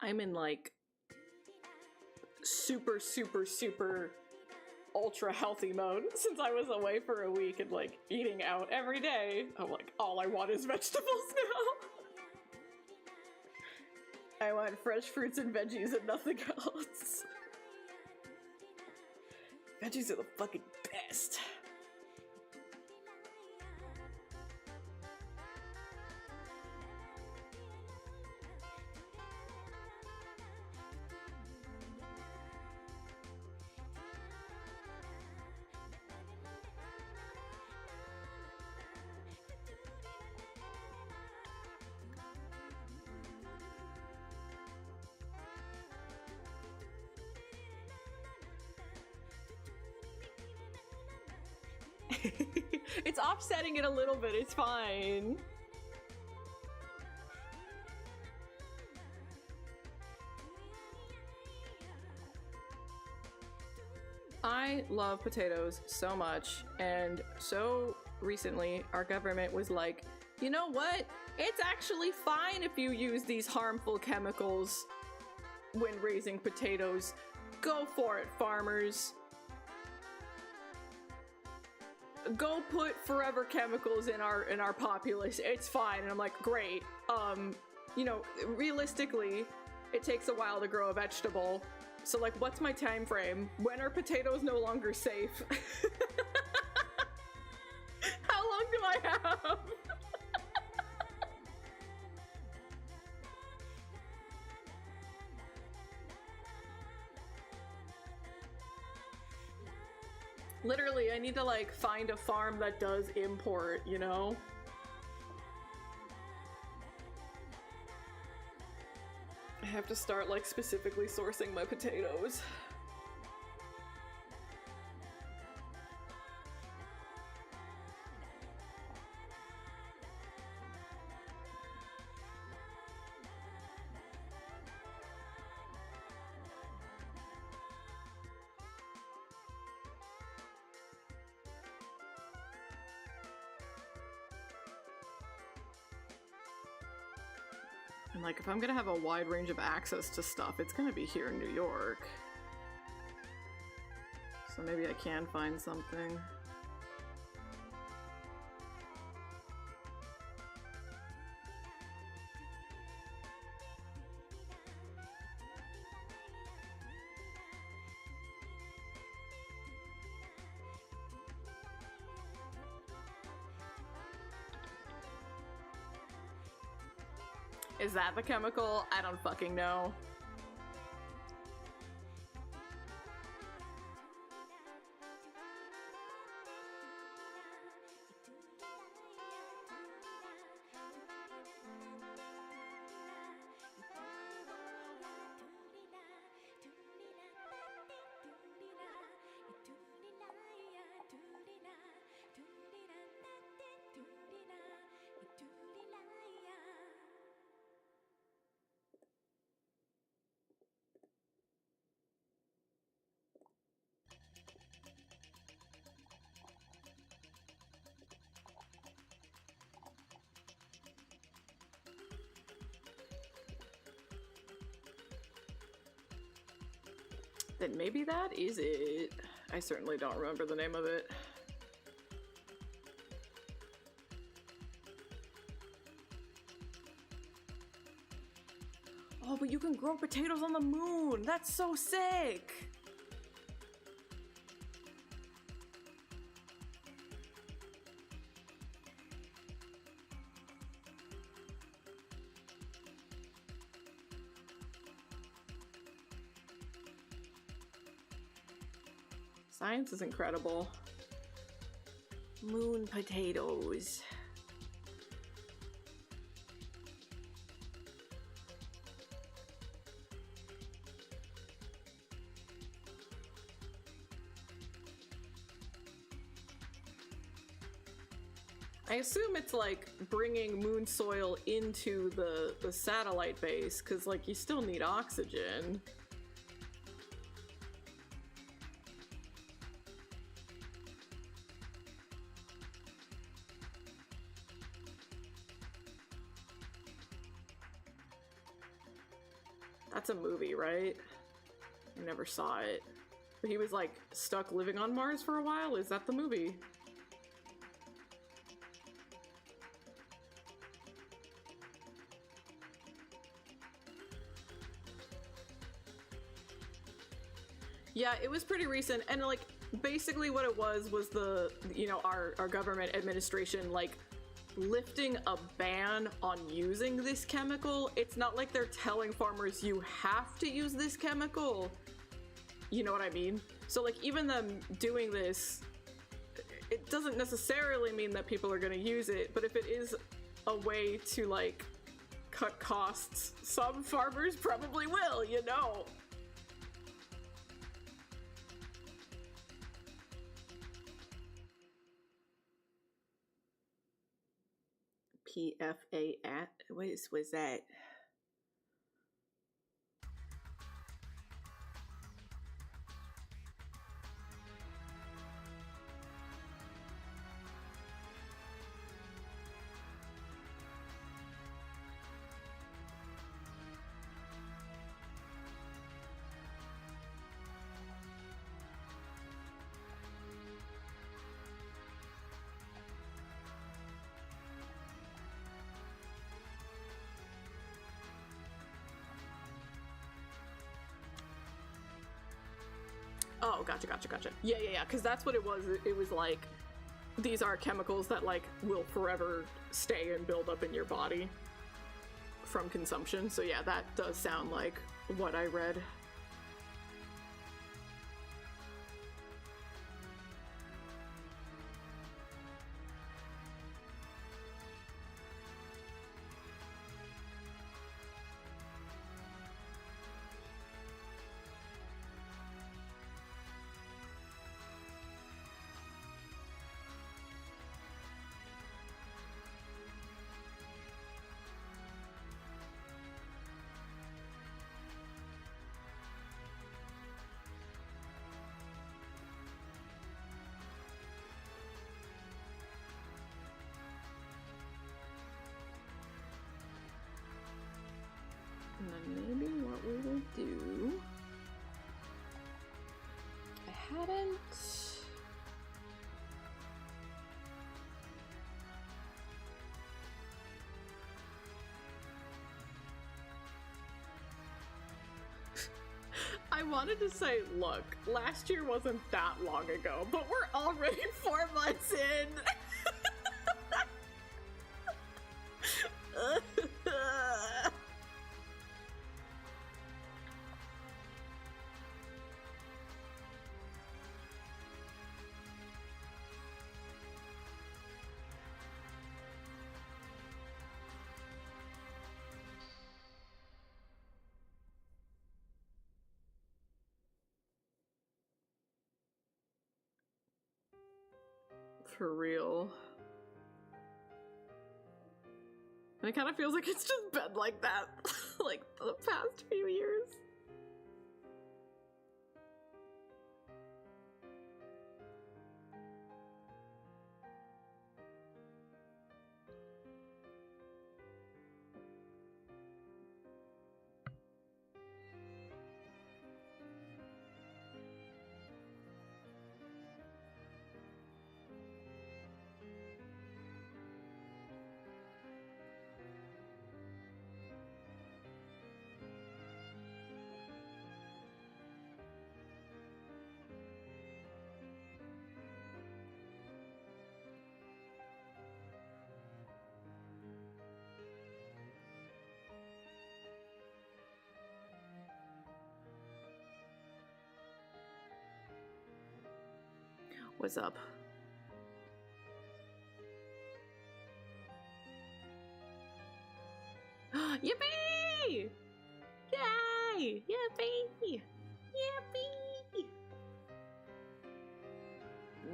I'm in like super ultra healthy mode since I was away for a week and like eating out every day. I'm like, all I want is vegetables now. I want fresh fruits and veggies and nothing else. Veggies are the fucking best. It's offsetting it a little bit, it's fine. I love potatoes so much, and so recently our government was like, you know what? It's actually fine if you use these harmful chemicals when raising potatoes. Go for it, farmers. Go put forever chemicals in our populace. It's fine. And I'm like, great. You know, realistically, it takes a while to grow a vegetable. So like, what's my time frame? When are potatoes no longer safe? How long do I have? Literally, I need to like find a farm that does import, you know? I have to start like specifically sourcing my potatoes. And like, if I'm gonna have a wide range of access to stuff, it's gonna be here in New York. So maybe I can find something. Is that the chemical? I don't fucking know. Then maybe that is it. I certainly don't remember the name of it. Oh, but you can grow potatoes on the moon! That's so sick! Science is incredible. Moon potatoes. I assume it's like bringing moon soil into the satellite base, because like you still need oxygen. That's a movie, right? I never saw it. But he was like stuck living on Mars for a while? Is that the movie? Yeah, it was pretty recent, and like basically what it was the, you know, our government administration like lifting a ban on using this chemical. It's not like they're telling farmers you have to use this chemical. You know what I mean? So like even them doing this, it doesn't necessarily mean that people are going to use it, but if it is a way to like cut costs, some farmers probably will, you know. PFA at what was that? Oh, gotcha. Yeah, because that's what it was. It was like, these are chemicals that like will forever stay and build up in your body from consumption. So yeah, that does sound like what I read. maybe what we will do... I hadn't... I wanted to say, look, last year wasn't that long ago, but we're already 4 months in. For real. And it kind of feels like it's just been like that, like, the past few years. What's up? Yippee! Yay! Yippee! Yippee!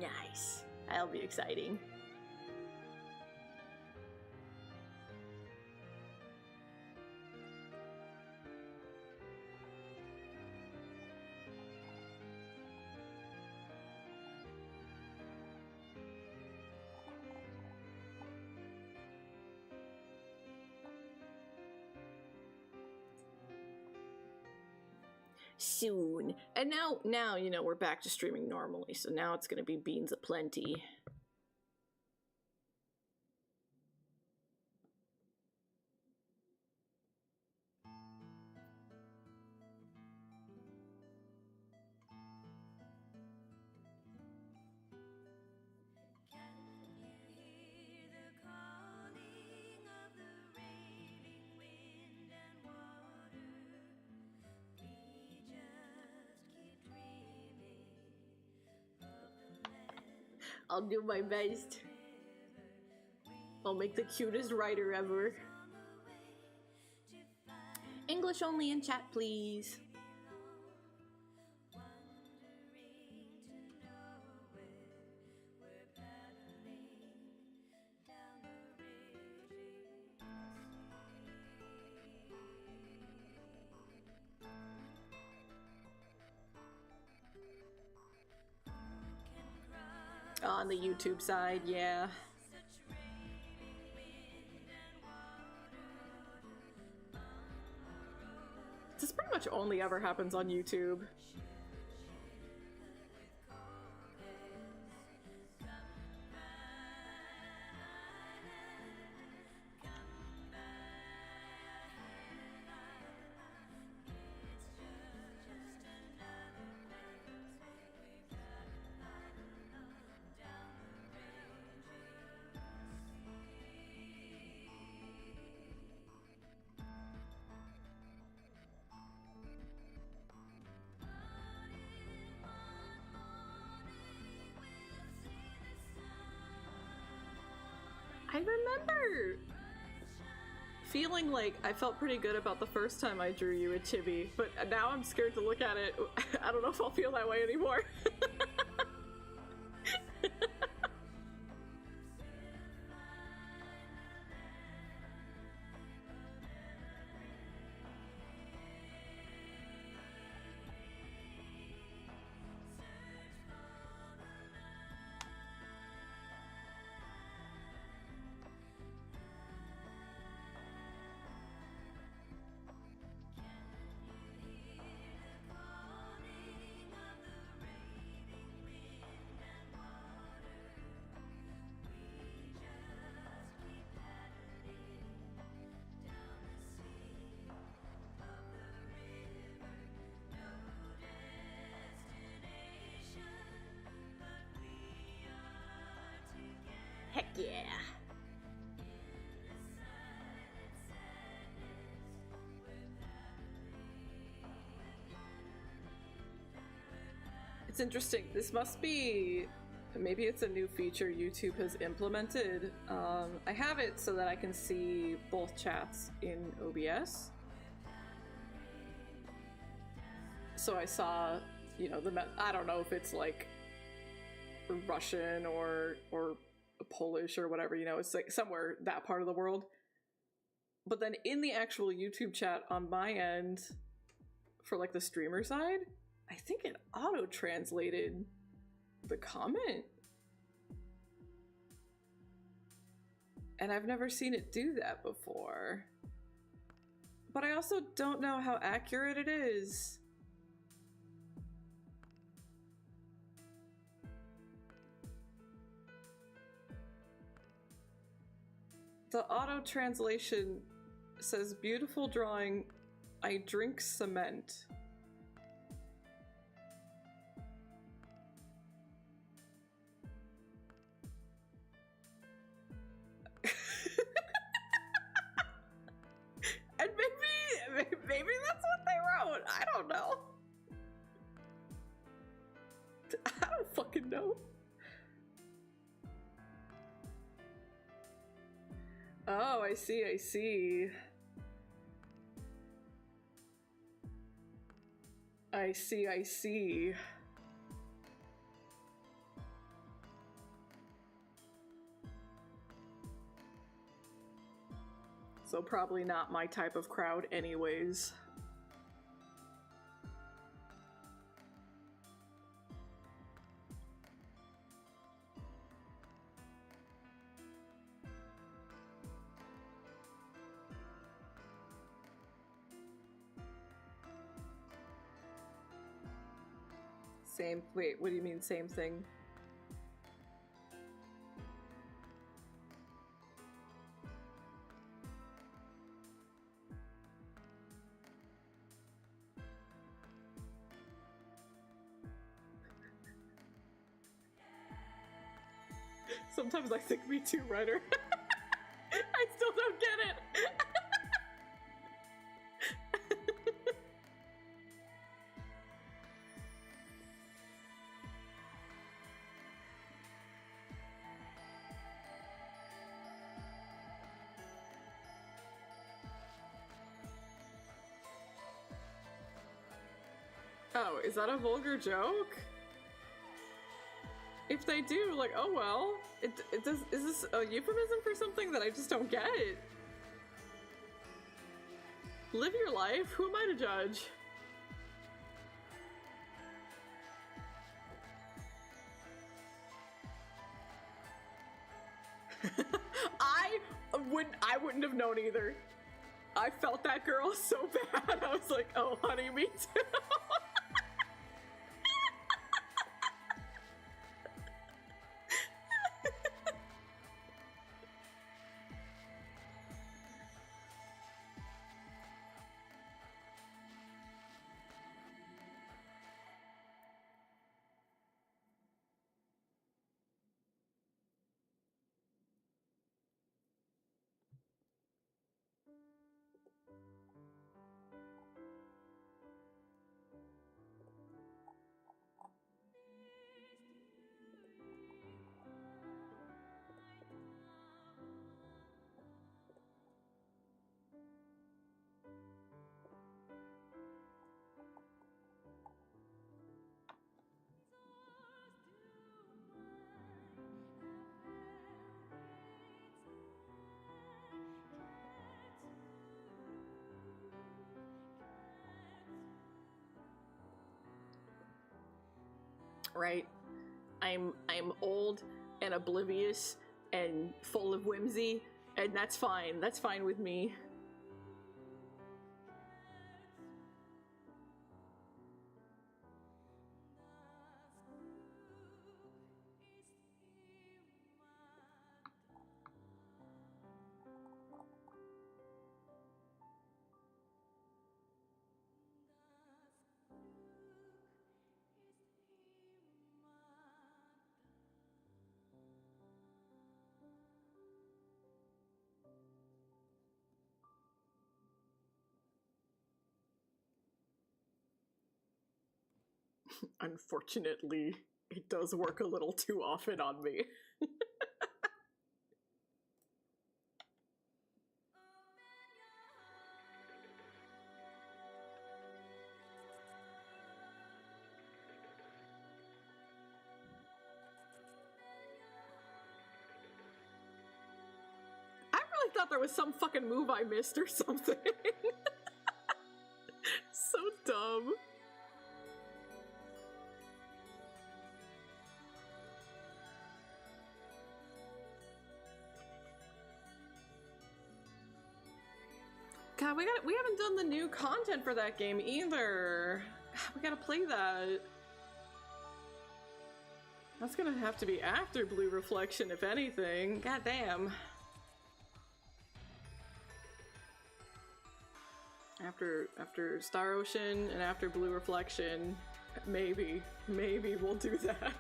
Nice. That'll be exciting. Soon. And now, you know, we're back to streaming normally, so now it's gonna be beans aplenty. I'll do my best. I'll make the cutest writer ever. English only in chat, please. On the YouTube side, yeah. This pretty much only ever happens on YouTube. I remember feeling like I felt pretty good about the first time I drew you a chibi, but now I'm scared to look at it. I don't know if I'll feel that way anymore. It's interesting. This must be... Maybe it's a new feature YouTube has implemented. I have it so that I can see both chats in OBS. So I saw, you know, I don't know if it's like Russian or Polish or whatever, you know, it's like somewhere that part of the world. But then in the actual YouTube chat on my end, for like the streamer side, I think it auto-translated the comment. And I've never seen it do that before. But I also don't know how accurate it is. The auto-translation says, beautiful drawing, I drink cement. And maybe that's what they wrote. I don't know. I don't fucking know. Oh, I see, I see. I see, I see. So probably not my type of crowd anyways. Same, wait, what do you mean same thing? Sometimes I think me too, writer. I still don't get it. Oh, is that a vulgar joke? If they do, like, oh well. It does. Is this a euphemism for something that I just don't get? Live your life. Who am I to judge? I wouldn't have known either. I felt that girl so bad. I was like, oh honey, me too. Right? I'm old and oblivious and full of whimsy, and that's fine. That's fine with me. Unfortunately, it does work a little too often on me. I really thought there was some fucking move I missed or something. So dumb. God, we haven't done the new content for that game either. We gotta play that. That's gonna have to be after Blue Reflection, if anything. God damn. After Star Ocean and after Blue Reflection, maybe we'll do that.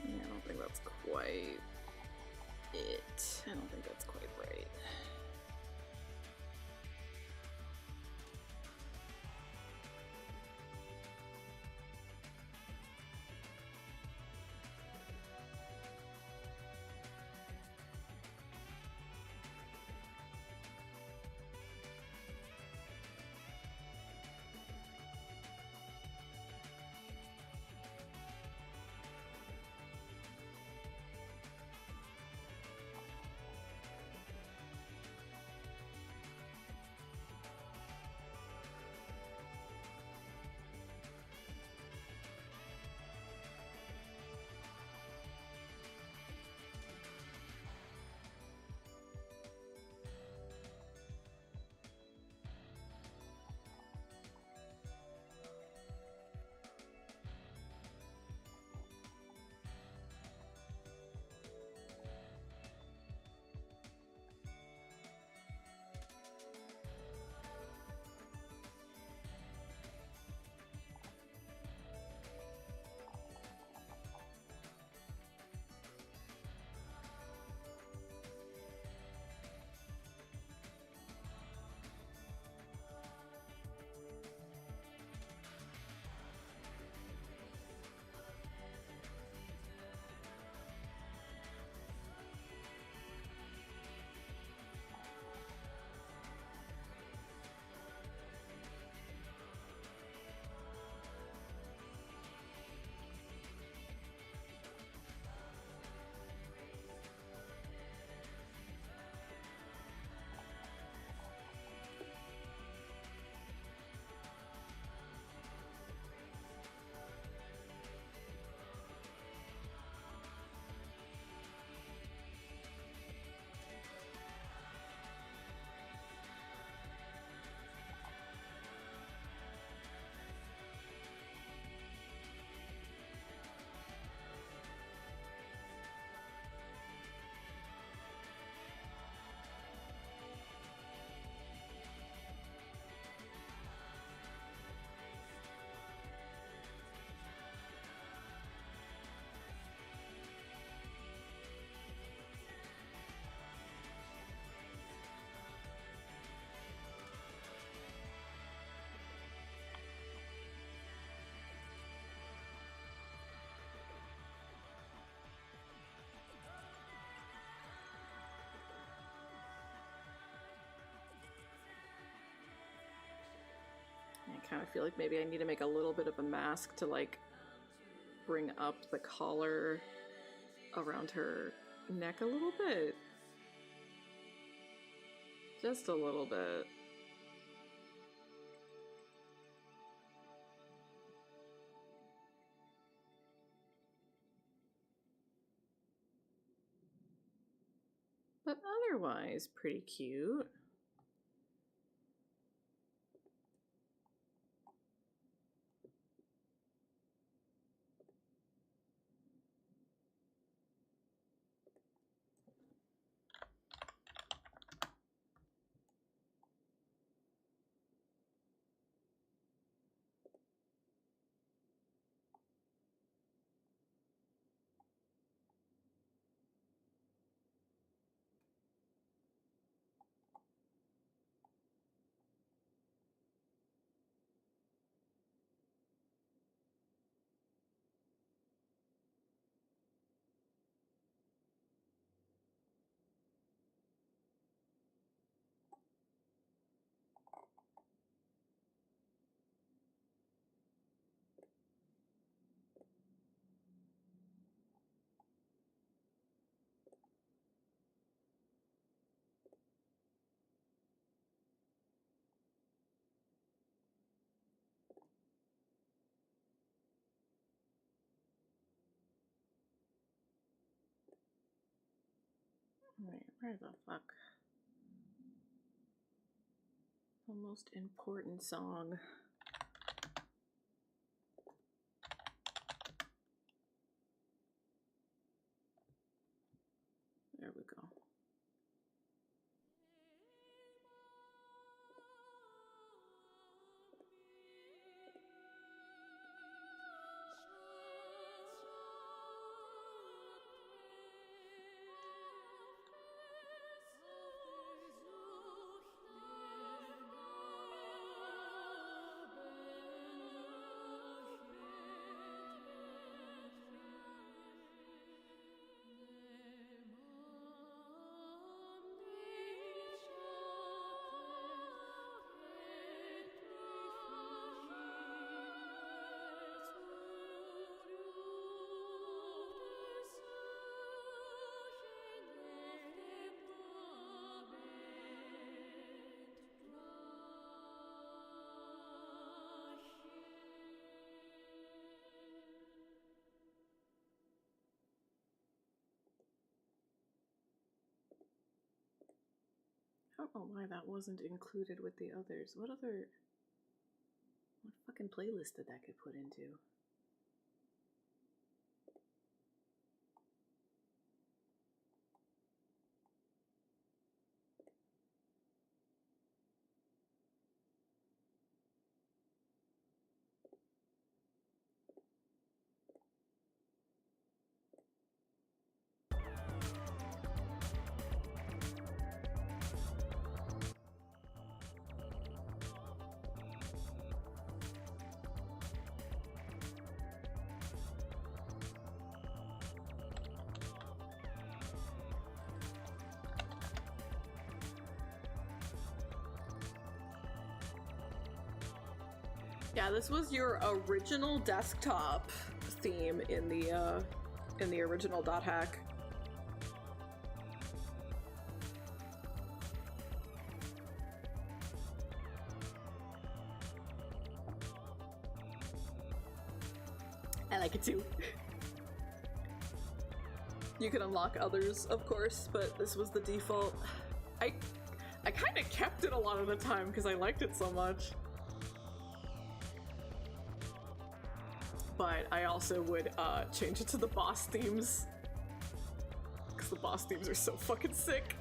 I don't think that's quite it. I don't think that's quite right. I kind of feel like maybe I need to make a little bit of a mask to like bring up the collar around her neck a little bit. Just a little bit. But otherwise, pretty cute. Wait, where the fuck? The most important song. There we go. I don't know why that wasn't included with the others. What fucking playlist did that get put into? Yeah, this was your original desktop theme in the original dot hack. I like it too. You can unlock others, of course, but this was the default. I kind of kept it a lot of the time because I liked it so much. But I also would change it to the boss themes, because the boss themes are so fucking sick.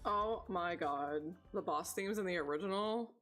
Oh my god. The boss themes in the original?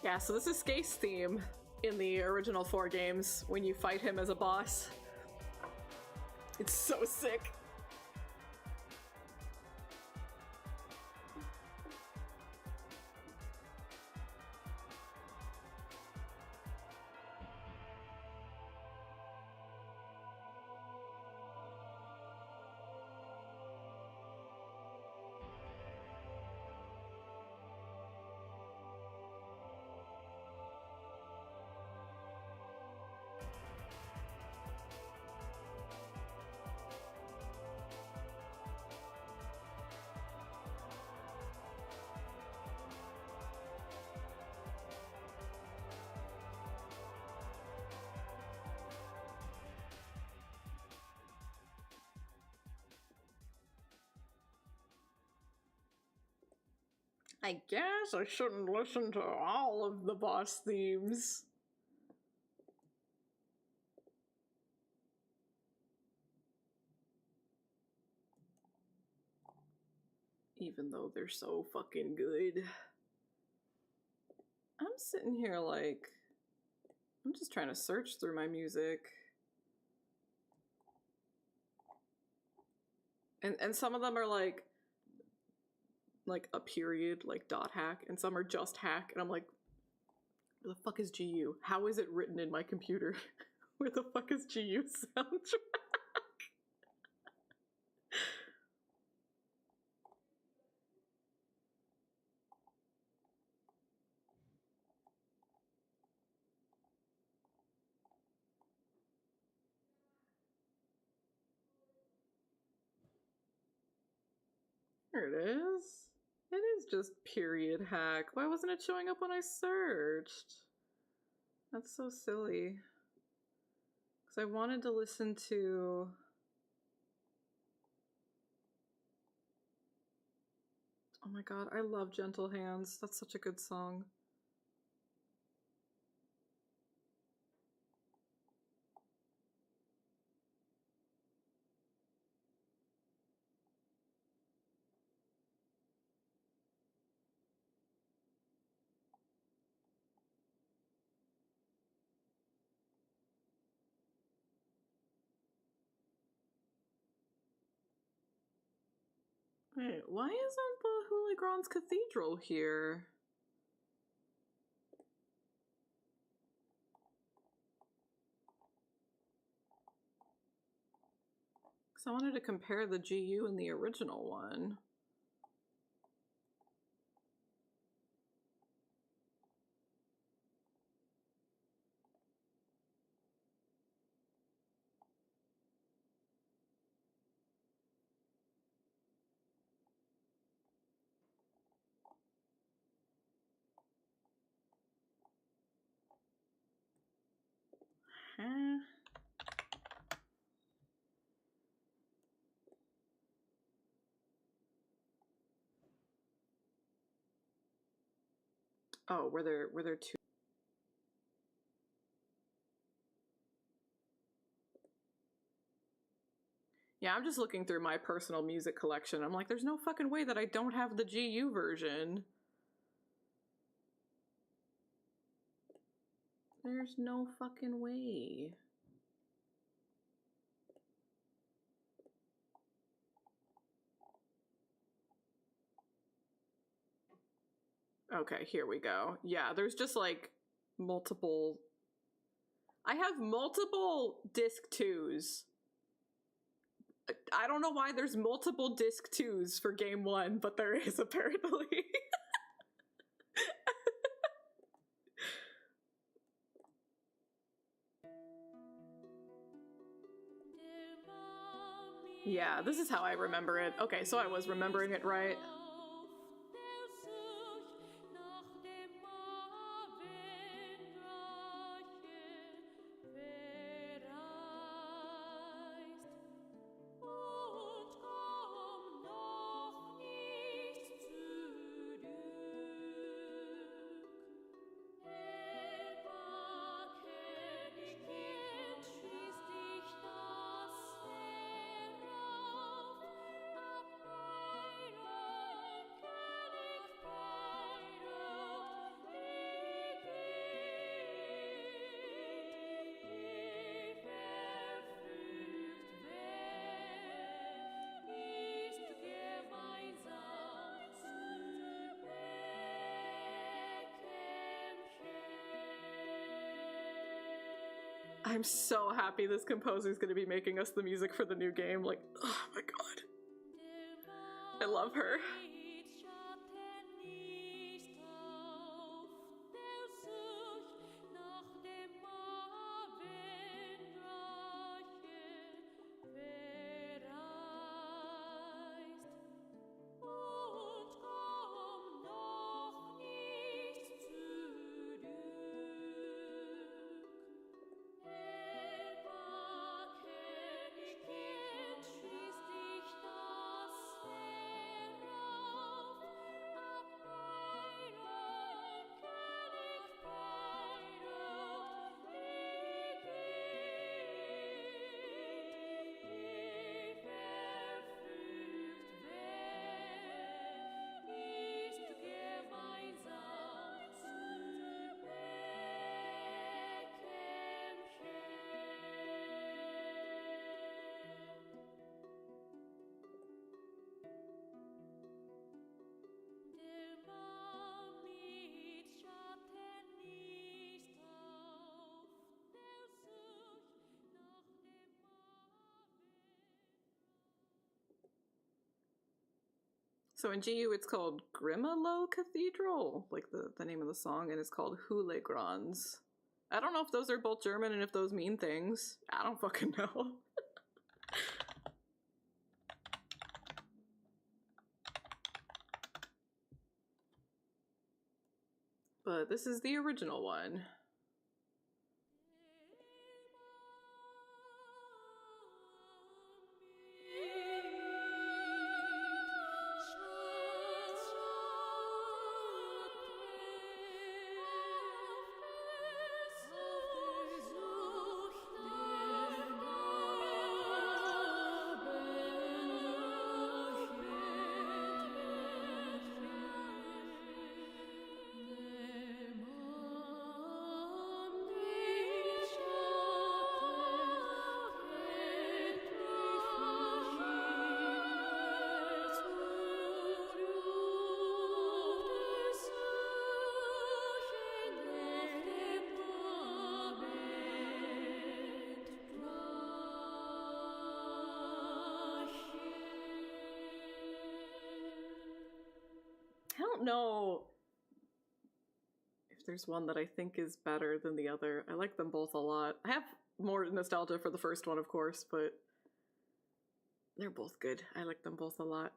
Yeah, so this is Skate's theme in the original 4 games when you fight him as a boss. It's so sick. I guess I shouldn't listen to all of the boss themes. Even though they're so fucking good. I'm sitting here like, I'm just trying to search through my music. And some of them are like a period, like dot hack, and some are just hack, and I'm like, where the fuck is GU? How is it written in my computer? Where the fuck is GU soundtrack? There it is. It is just period hack. Why wasn't it showing up when I searched? That's so silly. Because I wanted to listen to... Oh my god, I love Gentle Hands. That's such a good song. Wait, why isn't the Houligrand's Cathedral here? Because I wanted to compare the GU and the original one. Huh? Oh, were there two? Yeah, I'm just looking through my personal music collection. I'm like, there's no fucking way that I don't have the GU version. There's no fucking way. Okay, here we go. Yeah, there's just like multiple... I have multiple disc 2s. I don't know why there's multiple disc 2s for game 1, but there is apparently. Yeah, this is how I remember it. Okay, so I was remembering it right. I'm so happy this composer is going to be making us the music for the new game. Like, oh my god. I love her. So in GU it's called Grimalo Cathedral, like the name of the song, and it's called Hulegrons. I don't know if those are both German and if those mean things. I don't fucking know. But this is the original one. I don't know if there's one that I think is better than the other. I like them both a lot. I have more nostalgia for the first one, of course, but they're both good. I like them both a lot.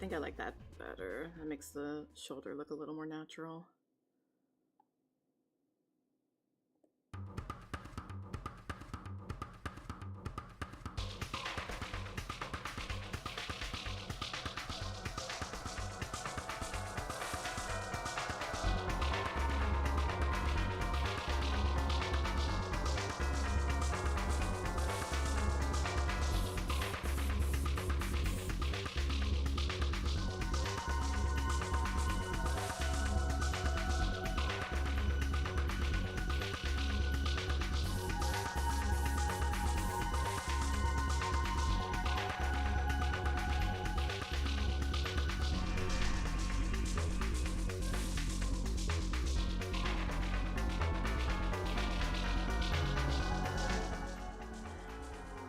think I like that better. That makes the shoulder look a little more natural.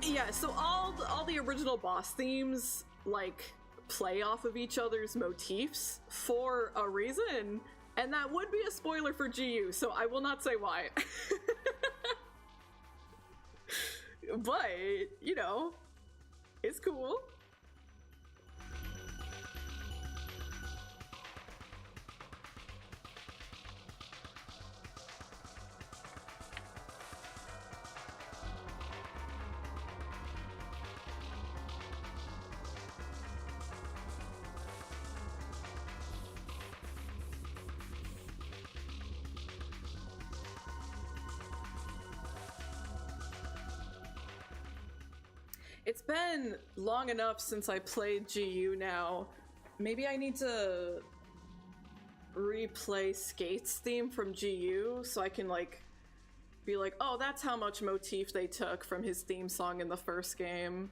Yeah, so all the original boss themes like play off of each other's motifs for a reason, and that would be a spoiler for GU, so I will not say why. But, you know, it's cool. It's been long enough since I played GU now. Maybe I need to replay Skate's theme from GU so I can like be like, oh, that's how much motif they took from his theme song in the first game.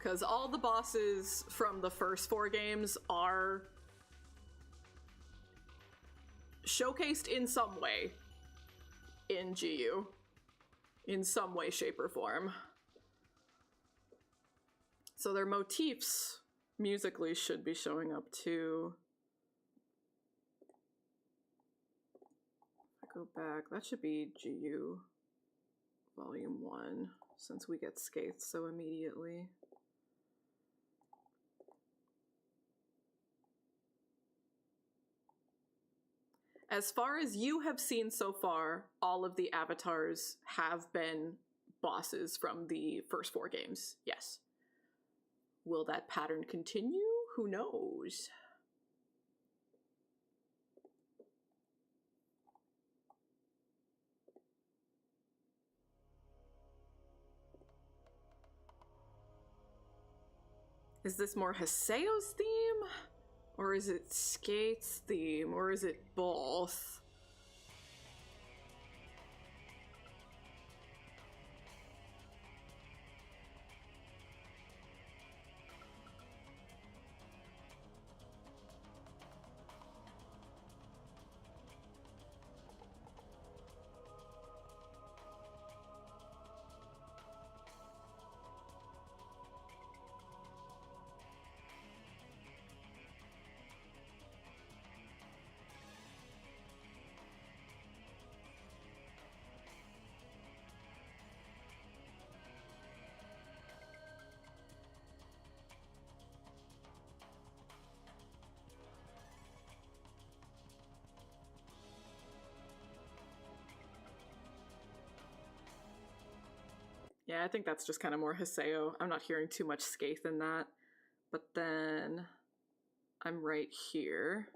Because all the bosses from the first 4 games are showcased in some way in GU. In some way, shape, or form. So their motifs musically should be showing up too. If I go back, that should be GU Volume 1, since we get Skates so immediately. As far as you have seen so far, all of the avatars have been bosses from the first 4 games, yes. Will that pattern continue? Who knows? Is this more Haseo's theme? Or is it Skate's theme? Or is it both? Yeah, I think that's just kind of more Haseo. I'm not hearing too much Skate in that. But then I'm right here.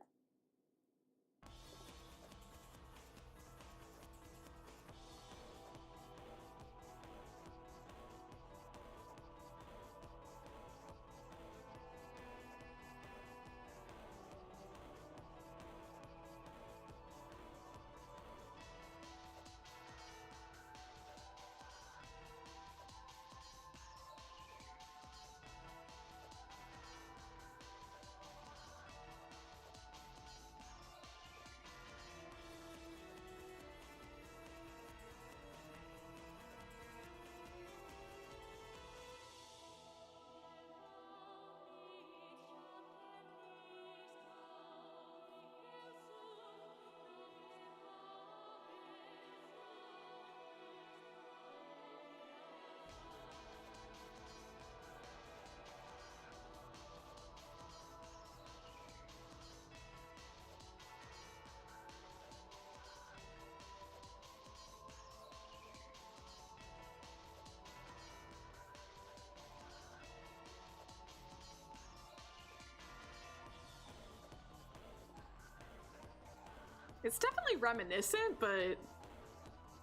It's definitely reminiscent, but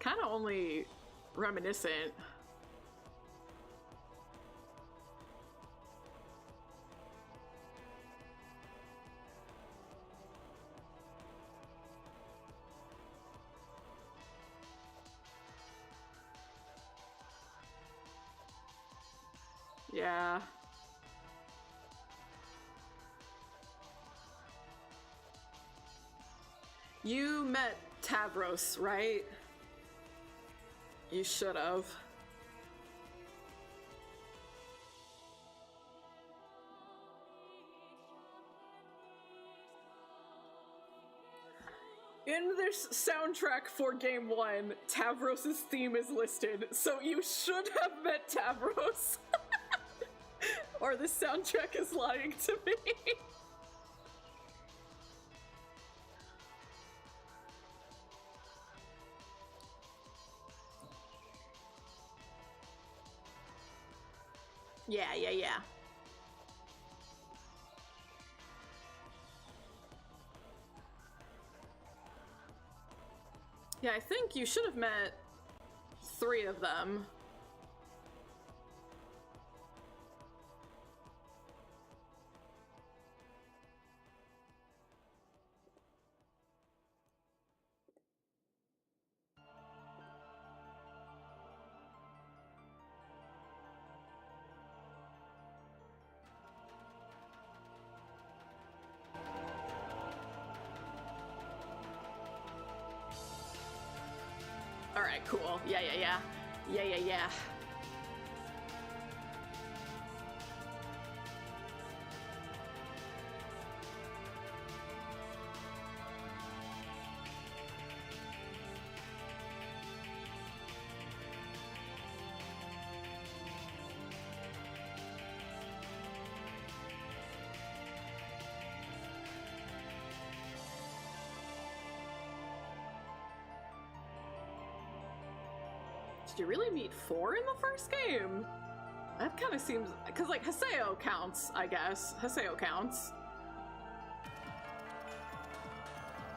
kind of only reminiscent. Yeah. You met Tavros, right? You should have. In this soundtrack for Game 1, Tavros' theme is listed, so you should have met Tavros. Or the soundtrack is lying to me. Yeah. Yeah, I think you should have met 3 of them. Alright, cool. Yeah. Did you really meet 4 in the first game? That kind of seems... Because, like, Haseo counts, I guess. Haseo counts.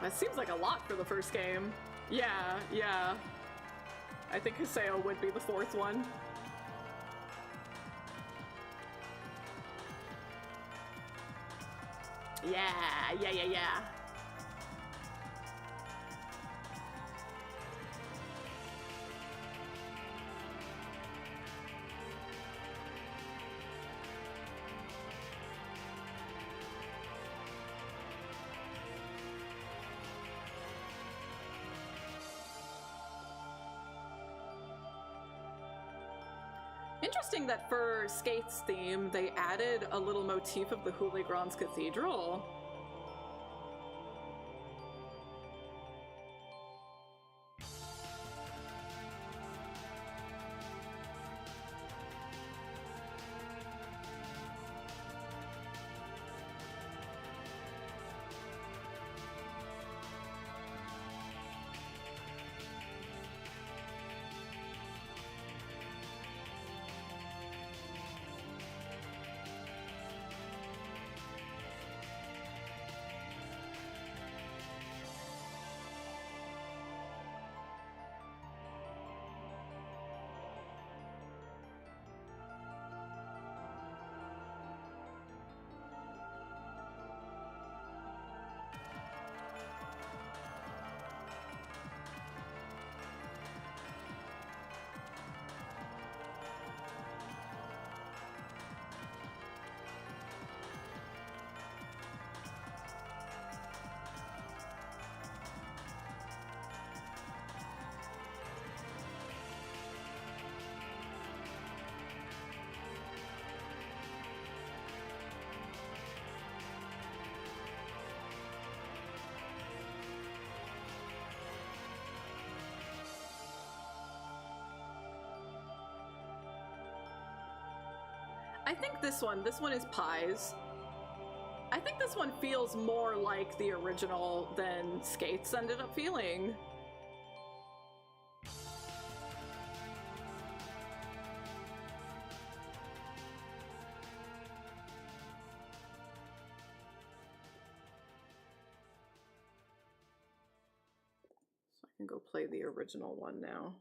That seems like a lot for the first game. Yeah. I think Haseo would be the 4th one. Yeah. Interesting that for Skate's theme, they added a little motif of the Houligrans Cathedral. I think this one is Pies. I think this one feels more like the original than Skates ended up feeling. can go play the original one now.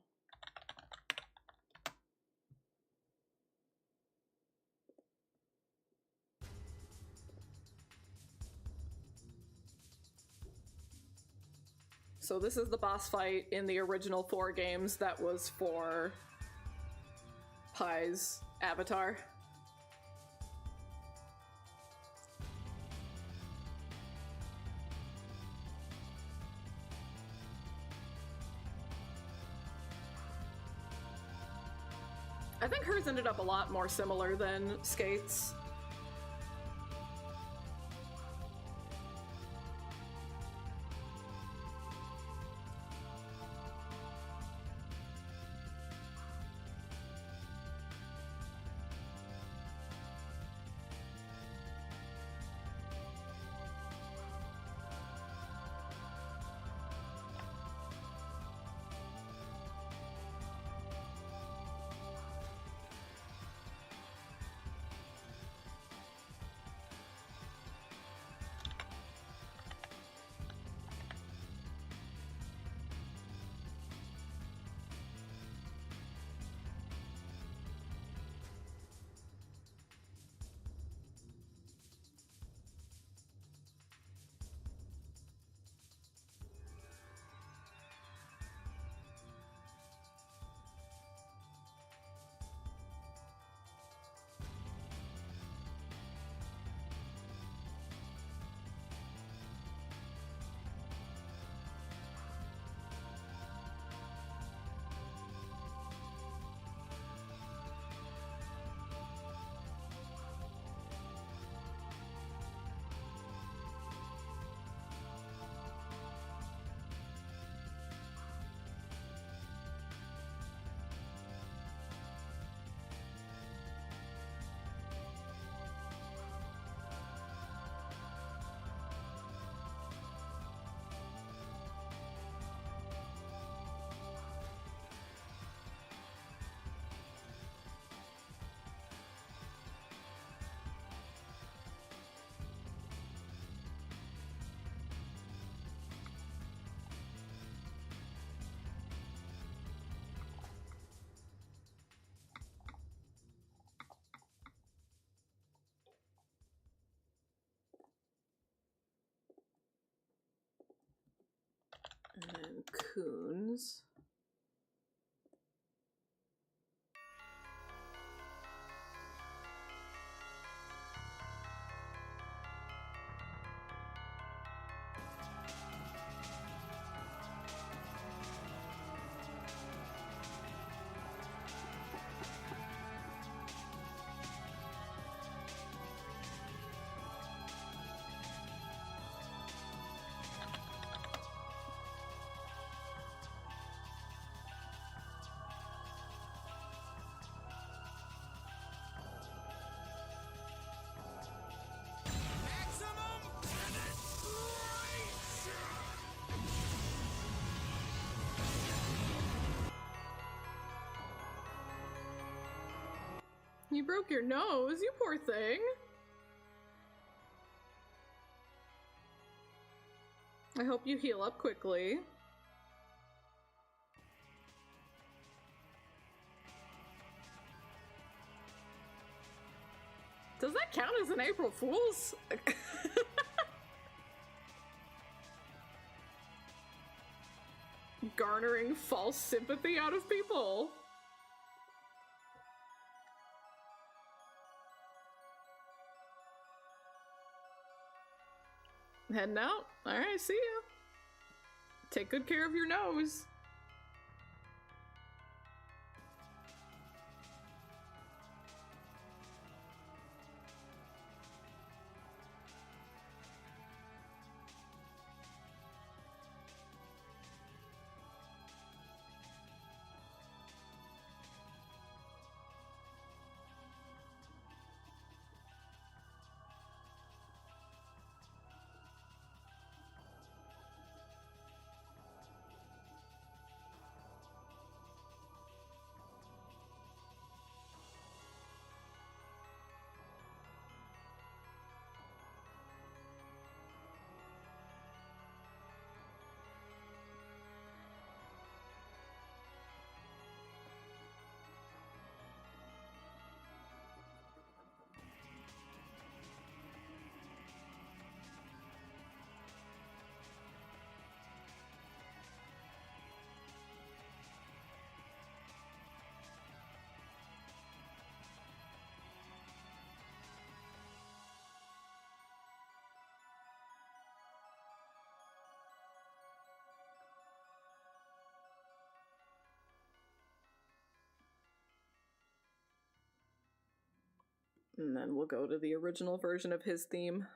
So this is the boss fight in the original 4 games that was for Pai's avatar. I think hers ended up a lot more similar than Skate's. And then Coons. You broke your nose, you poor thing. I hope you heal up quickly. Does that count as an April Fool's? Garnering false sympathy out of people. Heading out? Alright, see ya. Take good care of your nose. And then we'll go to the original version of his theme.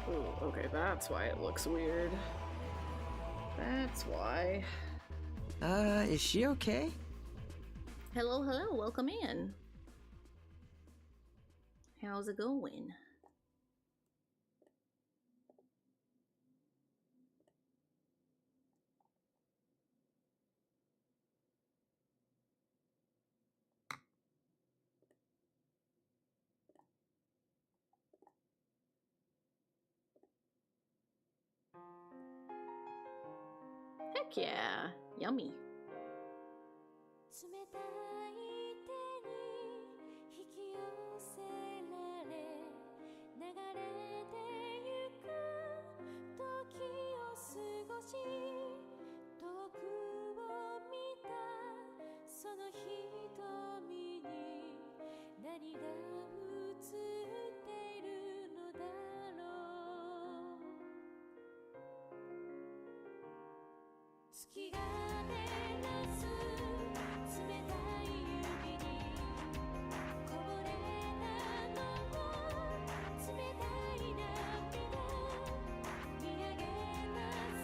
Ooh, okay, that's why it looks weird. That's why. Is she okay? Hello, hello, welcome in. How's it going? Heck yeah, yummy. 冷たい手に引き寄せられ流れてゆく時を過ごし遠くを見たその瞳に何が映っているのだろう月が照らす冷たい指にこぼれたのは冷たい涙見上げた空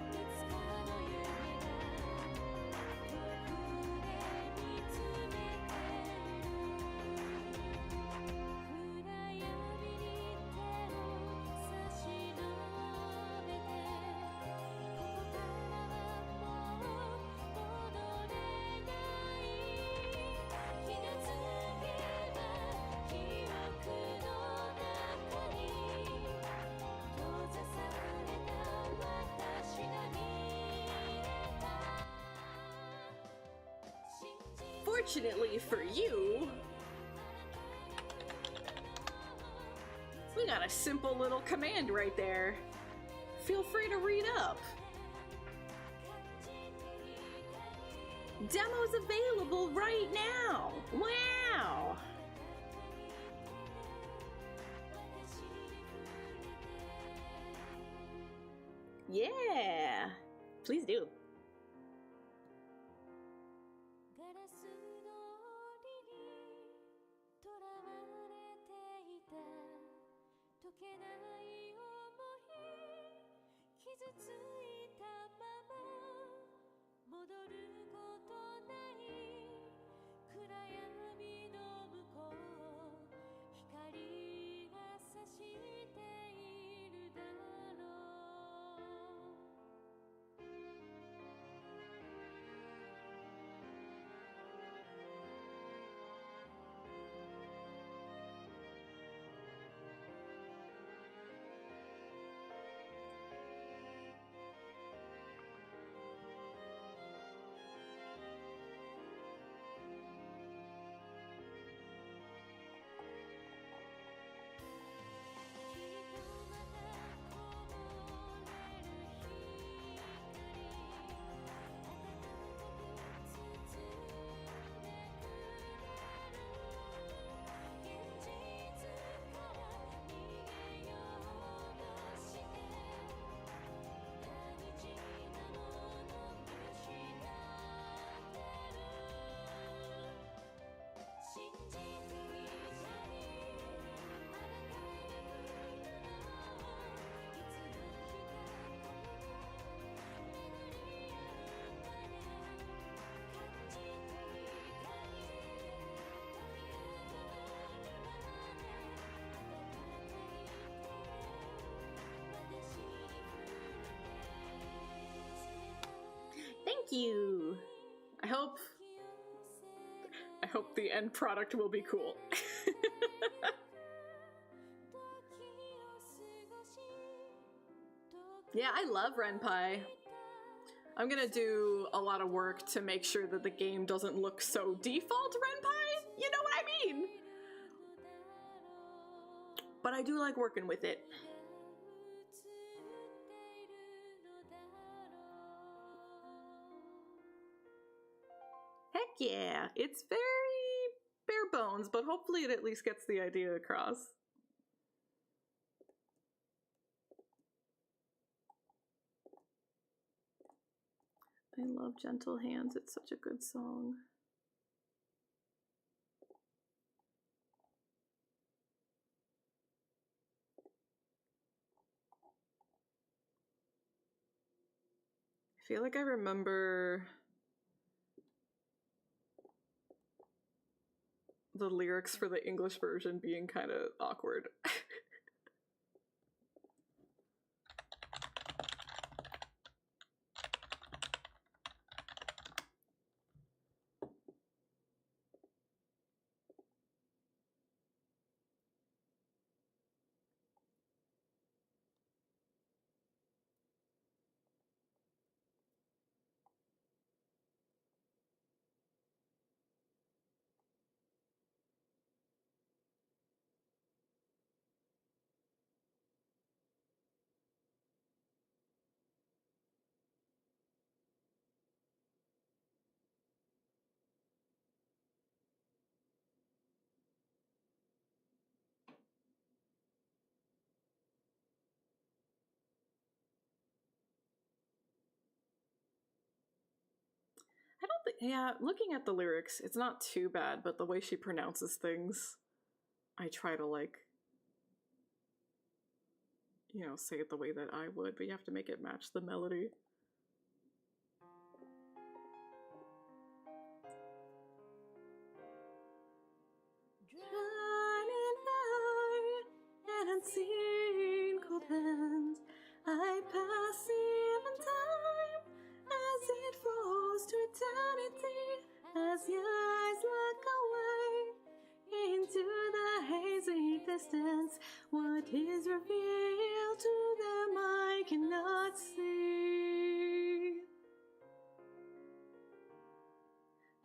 いつかの夢が遠くで見つめてる暗闇に手を差し伸べてここからはもう戻れない気がつけば記憶の中に閉ざされた私が見えた Fortunately for you, we got a simple little command right there. Feel free to read up. Demo's available right now. Wow. Yeah. Please do. ガラス通りにとらわれていた溶けない想い傷ついたまま戻ることない暗闇の向こう光が差しているだろう 「you. I hope the end product will be cool. Yeah, I love Renpai. I'm gonna do a lot of work to make sure that the game doesn't look so default Renpai. You know what I mean? But I do like working with it. Heck yeah, it's very bare bones, but hopefully it at least gets the idea across. I love Gentle Hands, it's such a good song. I feel like I remember the lyrics for the English version being kind of awkward. I don't think, yeah, looking at the lyrics, it's not too bad, but the way she pronounces things, I try to like, you know, say it the way that I would, but you have to make it match the melody. Shining by an unseen cold hand, I pass even time as it flows to eternity, as your eyes look away into the hazy distance. What is revealed to them I cannot see.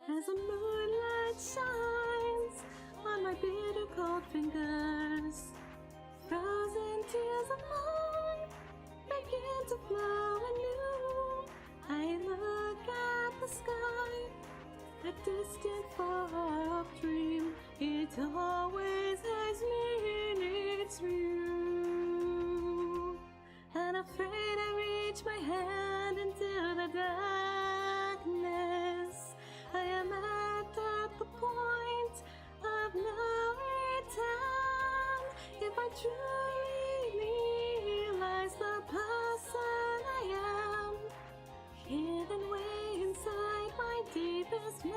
As the moonlight shines on my bitter cold fingers, frozen tears of mine begin to flow anew. I look at the sky, a distant far-off dream. It always has me in its view. And afraid I reach my hand into the darkness, I am at the point of no return. If I truly realize the person I am, hidden way inside my deepest memories,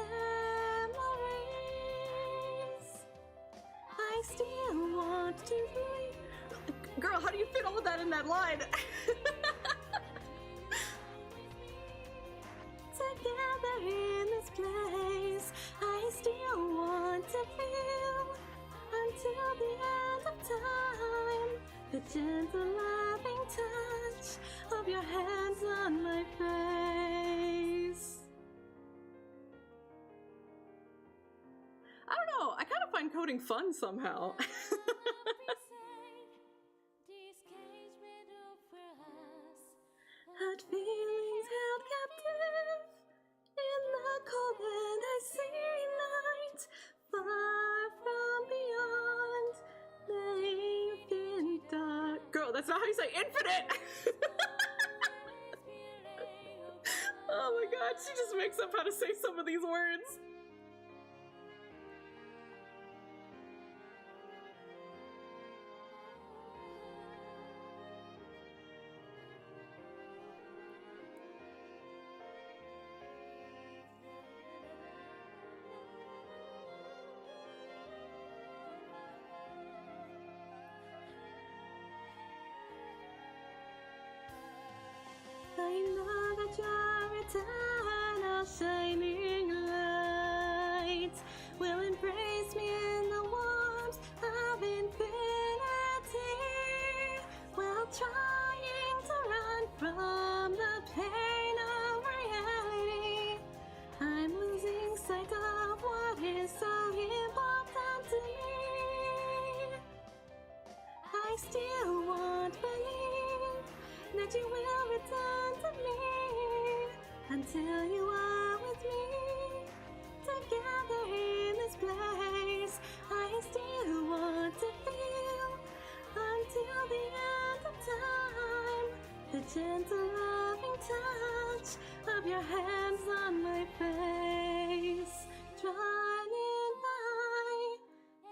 I still want to be. Girl, how do you fit all of that in that line? Together in this place, I still want to feel until the end of time, the gentle loving touch of your hands on my face. I don't know, I kind of find coding fun somehow. Hurt feelings held captive in the cold and icy night, far from beyond the infinite dark. Girl, that's not how you say infinite! Oh my god, she just makes up how to say some of these words. I know that you're returning. still won't believe that you will return to me until you are with me. Together in this place, I still want to feel until the end of time the gentle loving touch of your hands on my face, drawn in by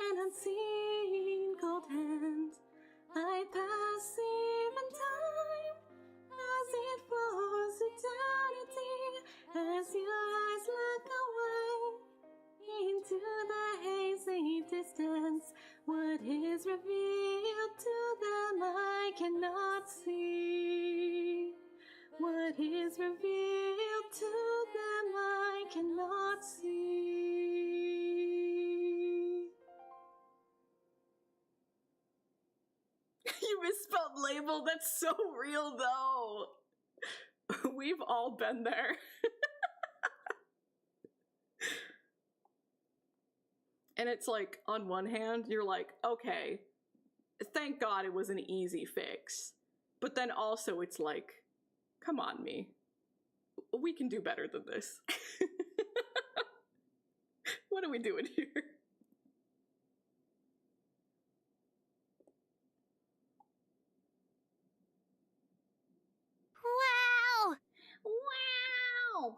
an unseen cold hand. I pass even time as it flows eternity, as your eyes look away into the hazy distance. What is revealed to them I cannot see. What is revealed to them I cannot see. You misspelled label. That's so real though. We've all been there. And it's like, on one hand, you're like, okay, thank God it was an easy fix. But then also it's like, come on, me. We can do better than this. What are we doing here? Wow! Wow!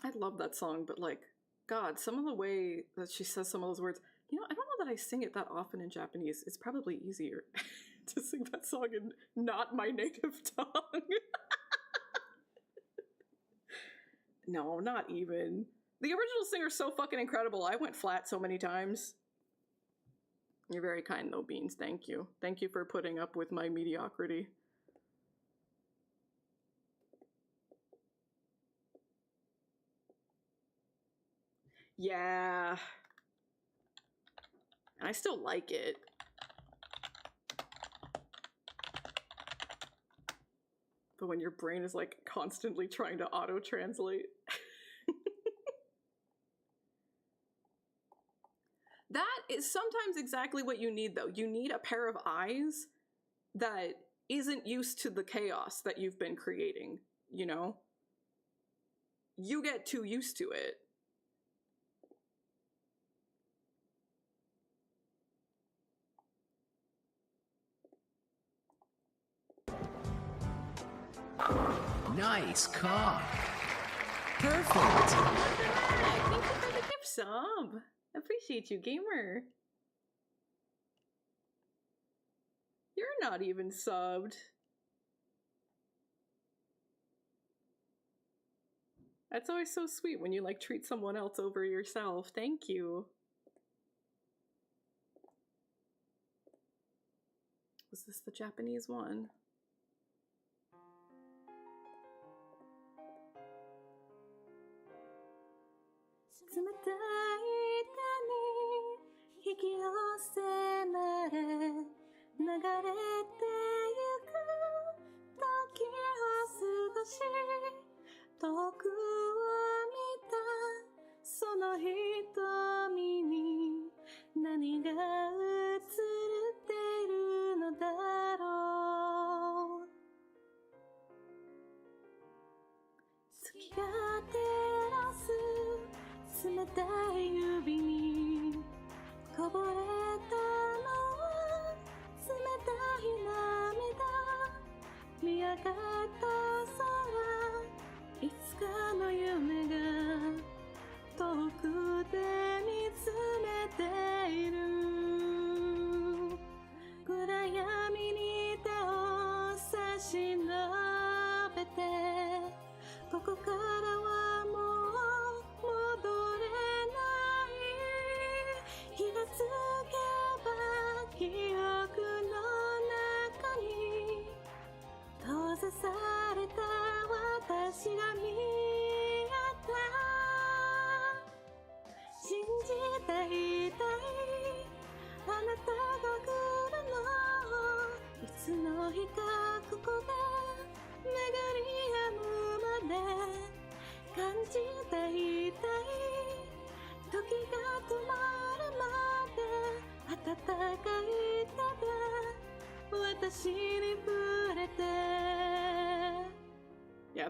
I love that song, but like, God, some of the way that she says some of those words, you know, I don't know that I sing it that often in Japanese. It's probably easier to sing that song in not my native tongue. No, not even. The original singer's so fucking incredible. I went flat so many times. You're very kind though, Beans. Thank you. Thank you for putting up with my mediocrity. Yeah. I still like it. But when your brain is like constantly trying to auto-translate. That is sometimes exactly what you need though. You need a pair of eyes that isn't used to the chaos that you've been creating, you know? You get too used to it. Nice cock. Perfect! Thank you for the gift sub! Appreciate you, gamer. You're not even subbed. That's always so sweet when you like treat someone else over yourself. Thank you. Was this the Japanese one?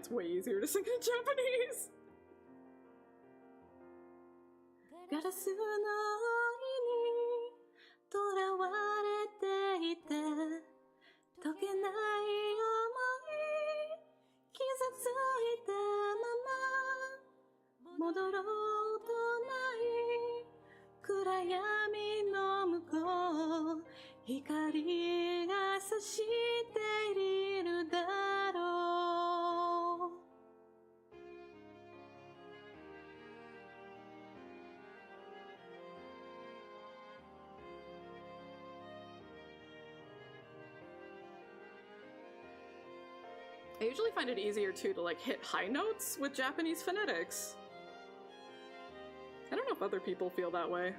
it's way easier to sing in Japanese. ガラスの檻に囚われていて解けない想い傷ついたまま戻ろうとない暗闇の向こう光が差しているだろう I usually find it easier too to like hit high notes with Japanese phonetics. I don't know if other people feel that way.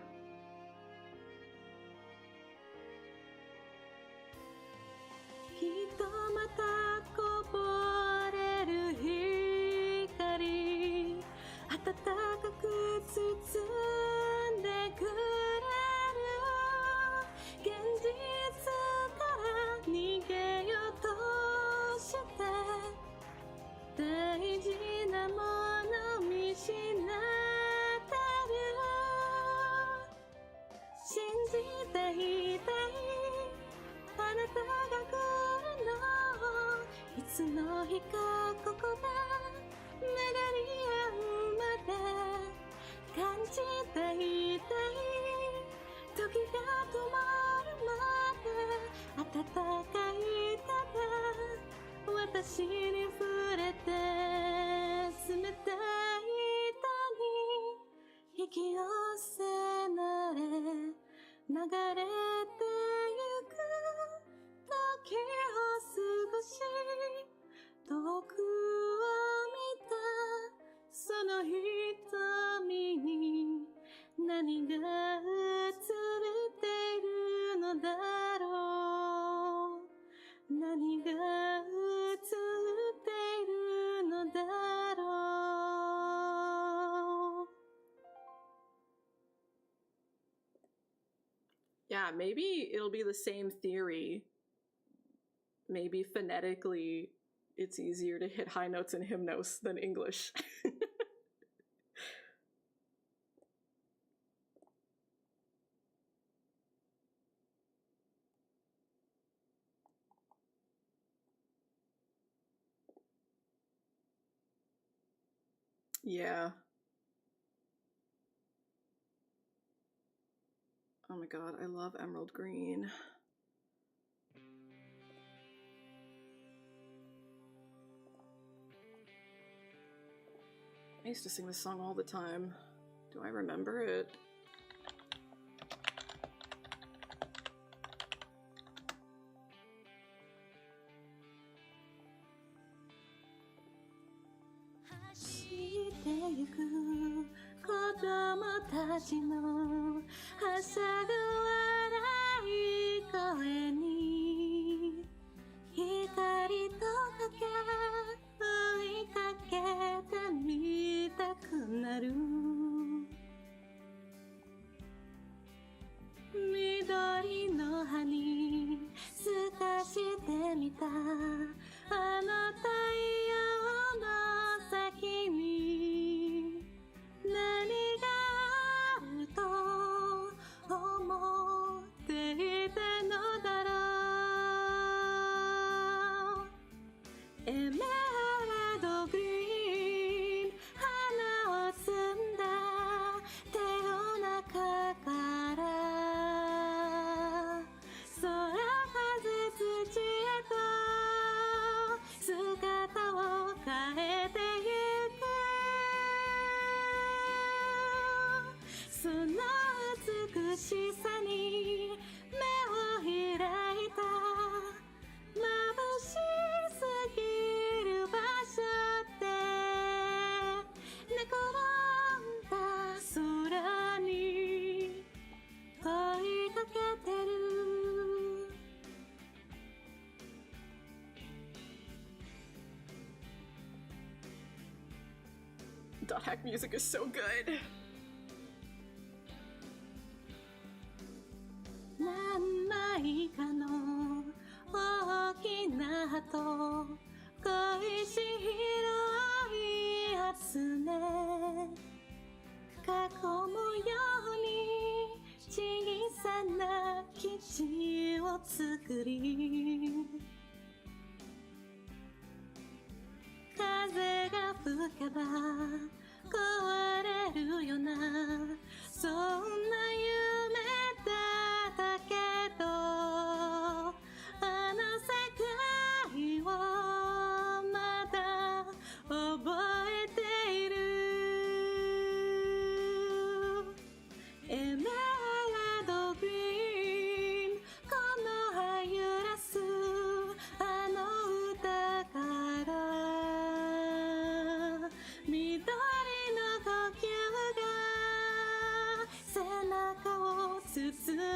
Yeah, maybe it'll be the same theory. Maybe phonetically it's easier to hit high notes in hymnos than English. Yeah. Oh my god, I love emerald green. I used to sing this song all the time. Do I remember it? Dot hack music is so good. 何枚かの大きな鳩恋し広吹けば壊れるよな、そんな夢だったけど、あの世界をまだ覚えている。エメラルドグリーン、この葉揺らすあの歌から、緑の呼吸が背中を包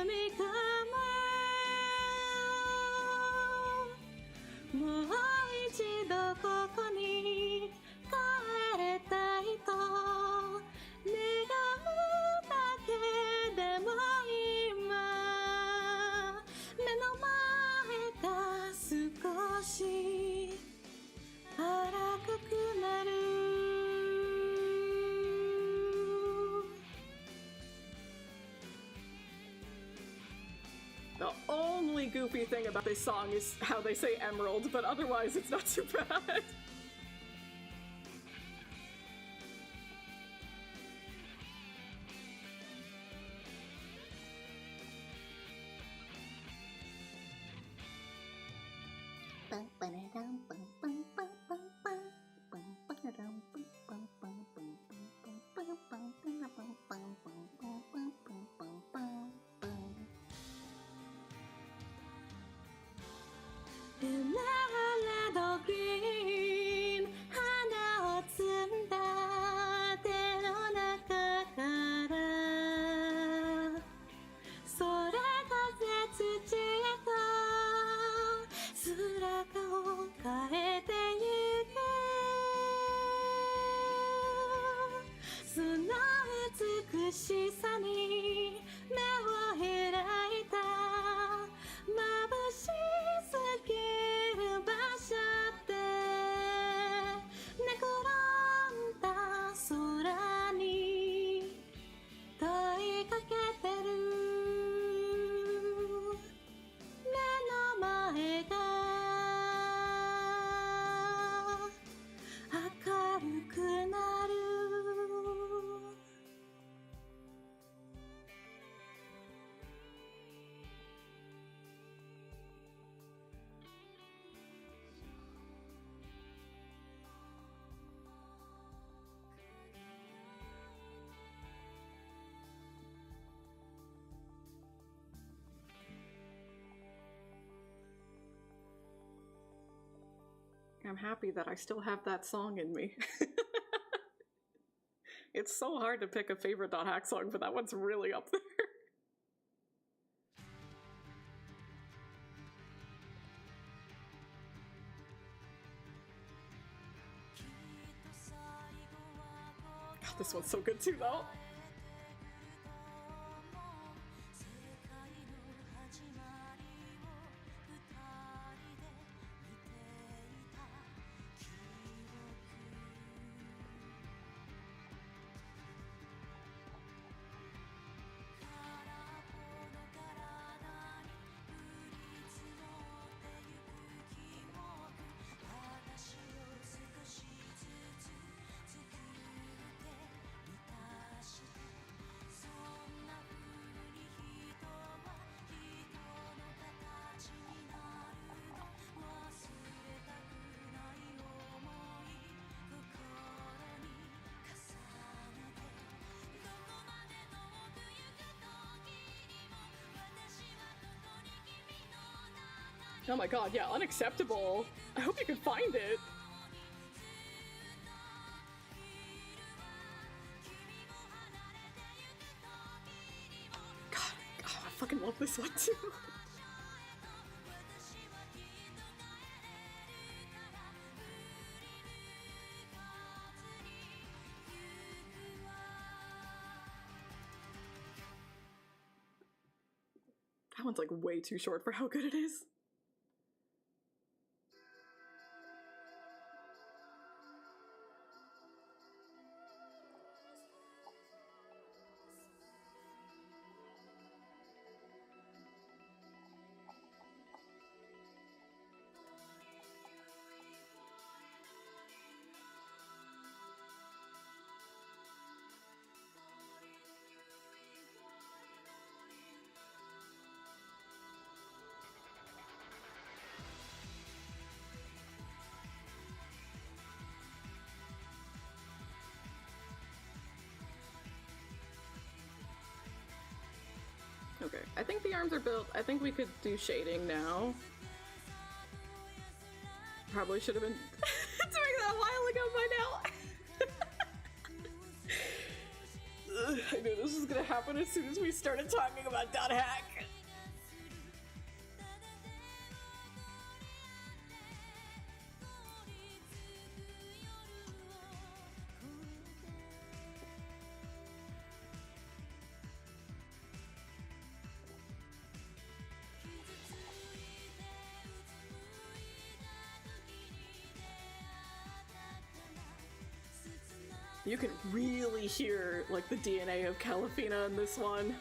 み込む。もう一度ここに帰れたいと願うだけでも、今目の前が少し荒くなる。The only goofy thing about this song is how they say emerald, but otherwise it's not too bad. Emerald green 花を摘んだ手の中から、それ風土へと姿を変えてゆく。その美しさに目を開いた、眩しすぎる場所で寝転んだ空に問いかけてる。目の前が明るくなる。I'm happy that I still have that song in me. It's so hard to pick a favorite .hack song, but that one's really up there. God, this one's so good too, though. Oh my god, yeah, unacceptable. I hope you can find it. God, oh, I fucking love this one too. That one's like way too short for how good it is. Okay, I think the arms are built. I think we could do shading now. Probably should have been doing that a while ago by now. Ugh, I knew this was gonna happen as soon as we started talking about dot hack. You can really hear, like, the DNA of Calafina in this one.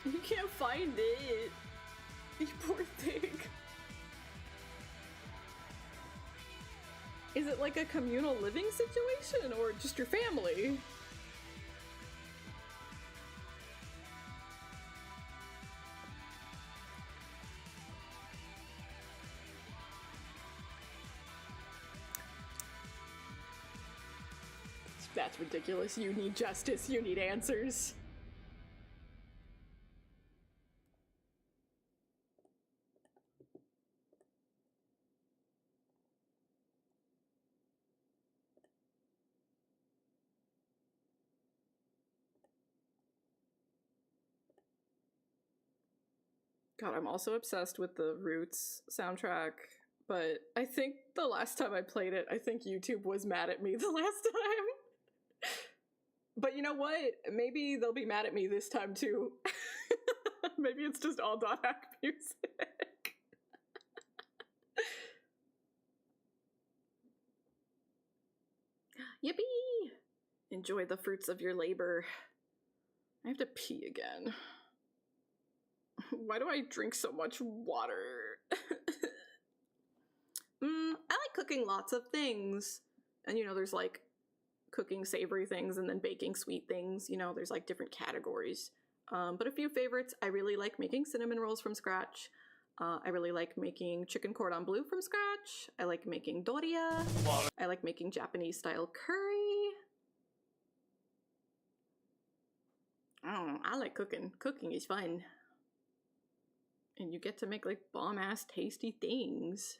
You can't find it. You poor thing. Is it like a communal living situation or just your family? That's ridiculous. You need justice. You need answers. God, I'm also obsessed with the Roots soundtrack, but I think the last time I played it, I think YouTube was mad at me the last time. But you know what? Maybe they'll be mad at me this time too. Maybe it's just all dot hack music. Yippee! Enjoy the fruits of your labor. I have to pee again. Why do I drink so much water? I like cooking lots of things. And you know, there's like cooking savory things and then baking sweet things. You know, there's like different categories. But a few favorites, I really like making cinnamon rolls from scratch. I really like making chicken cordon bleu from scratch. I like making doria. I like making Japanese style curry. I don't know, I like cooking. Cooking is fun. And you get to make like bomb-ass tasty things.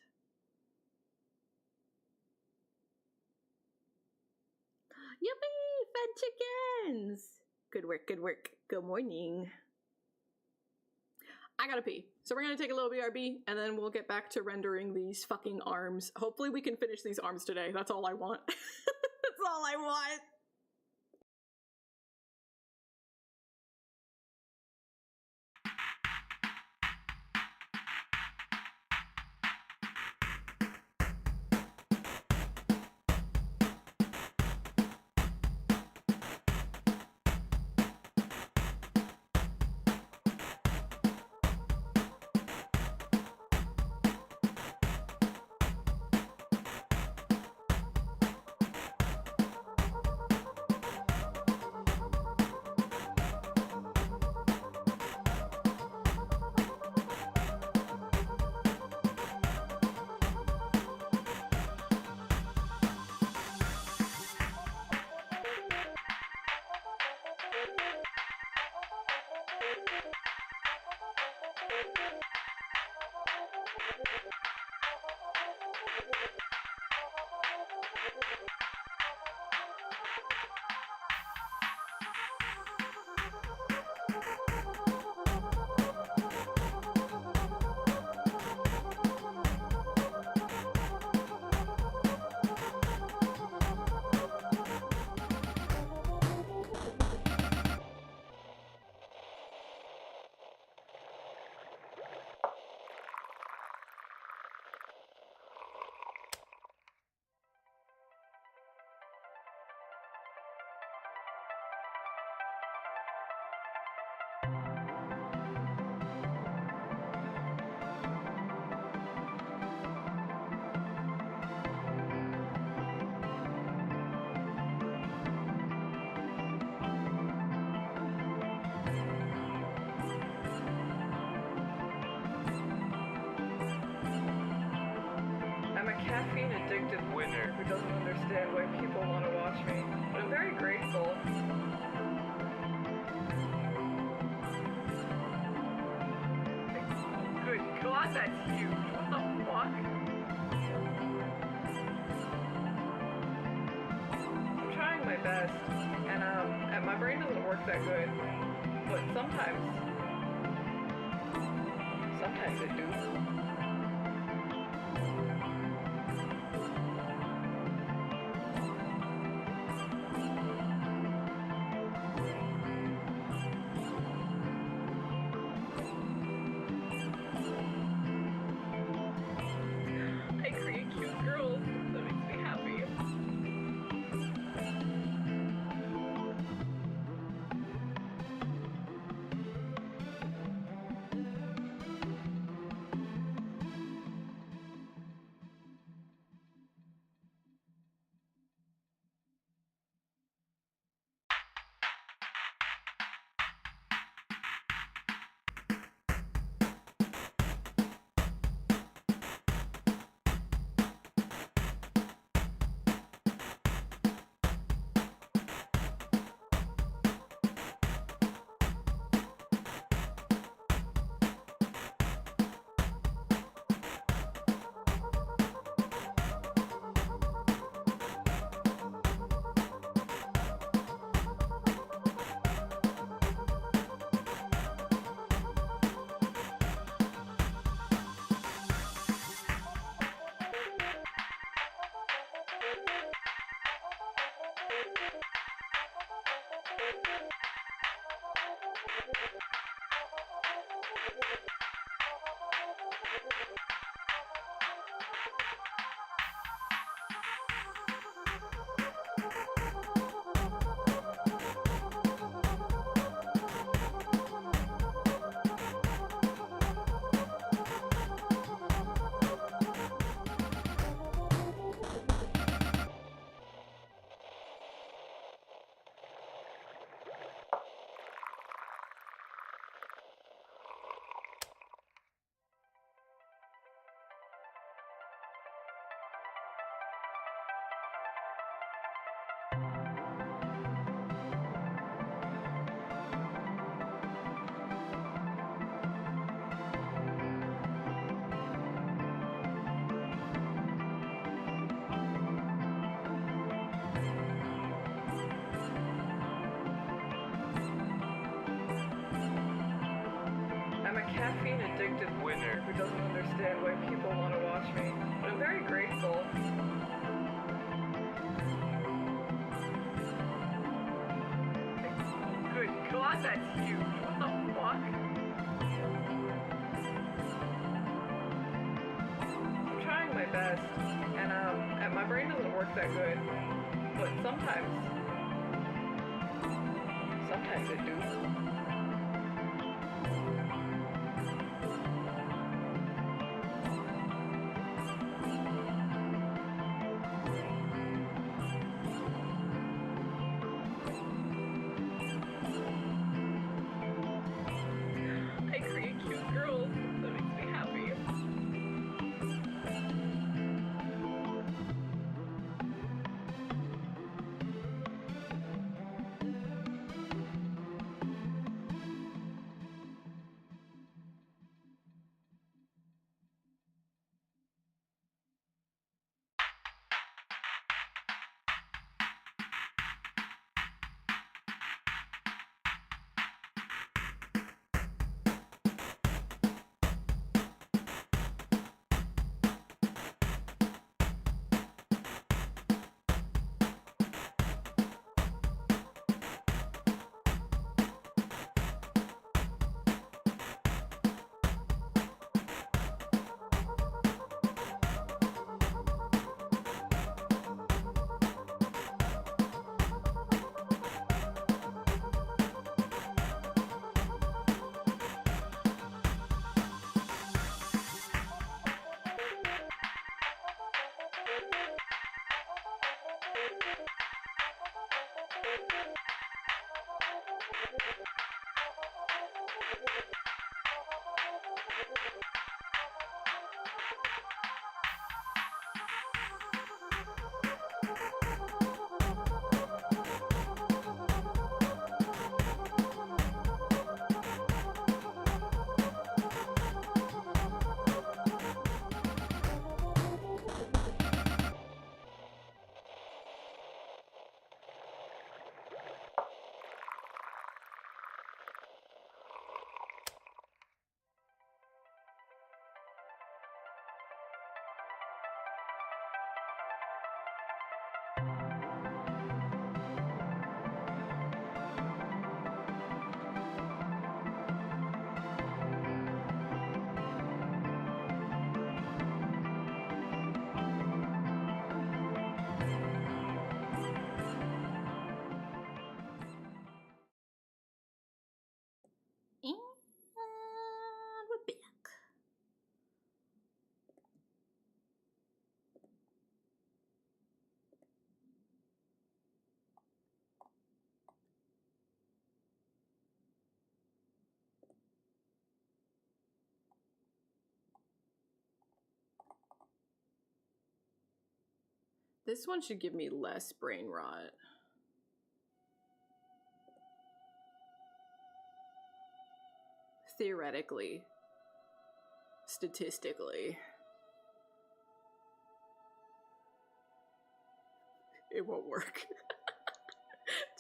Yippee! Fed chickens! Good work, good work. Good morning. I gotta pee. So we're gonna take a little BRB and then we'll get back to rendering these fucking arms. Hopefully we can finish these arms today. That's all I want. That's all I want. I'm a caffeine addicted winner who doesn't understand why people want to watch me, but I'm very grateful. Good God, that's huge. What the fuck? I'm trying my best, and my brain doesn't work that good, but sometimes it do. I create cute girls. That makes me happy. caffeine addicted wizard who doesn't understand why people want to watch me, but I'm very grateful. Good God, that's huge. What the fuck? I'm trying my best, and my brain doesn't work that good, but sometimes it do. I create cute girls. That makes me happy. And we're back. This one should give me less brain rot. Theoretically. Statistically. It won't work.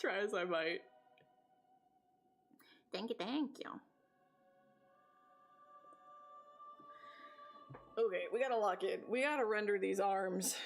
Try as I might. Thank you, thank you. Okay, we gotta lock in. We gotta render these arms.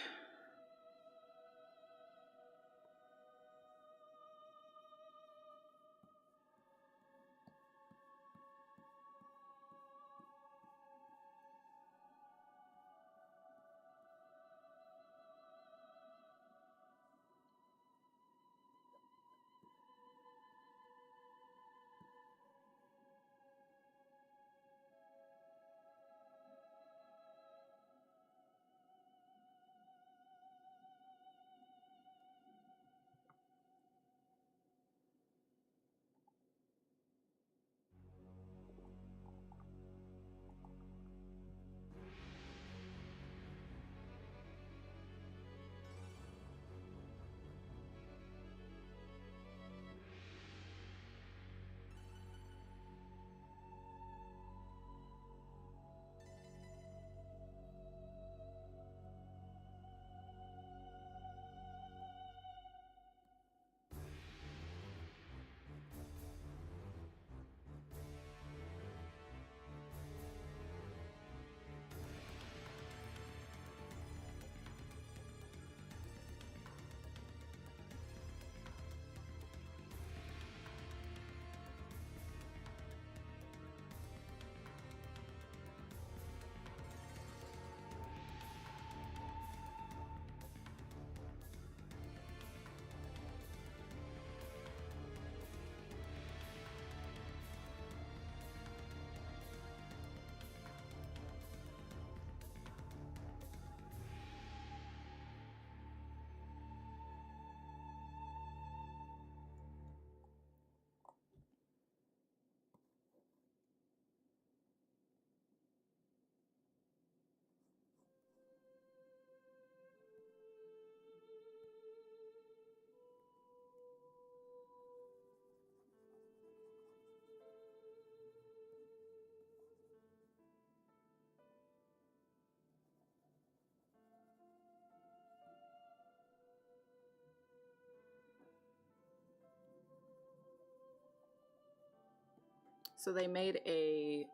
So they made a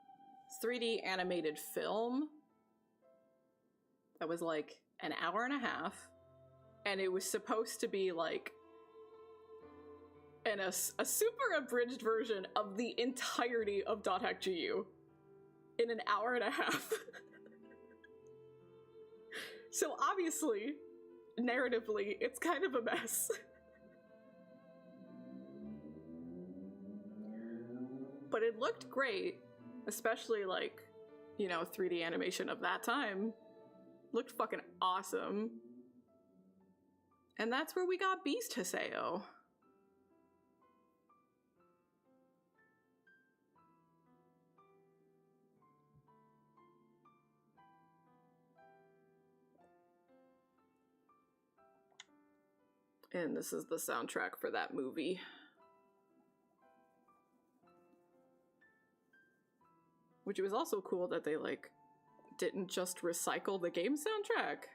3D animated film that was like an hour and a half, and it was supposed to be like a super abridged version of the entirety of Vtuber Chiu in an hour and a half. So obviously, narratively, it's kind of a mess. But it looked great, especially like, you know, 3D animation of that time. Looked fucking awesome. And that's where we got Beast Haseo. And this is the soundtrack for that movie. Which was also cool that they, like, didn't just recycle the game soundtrack.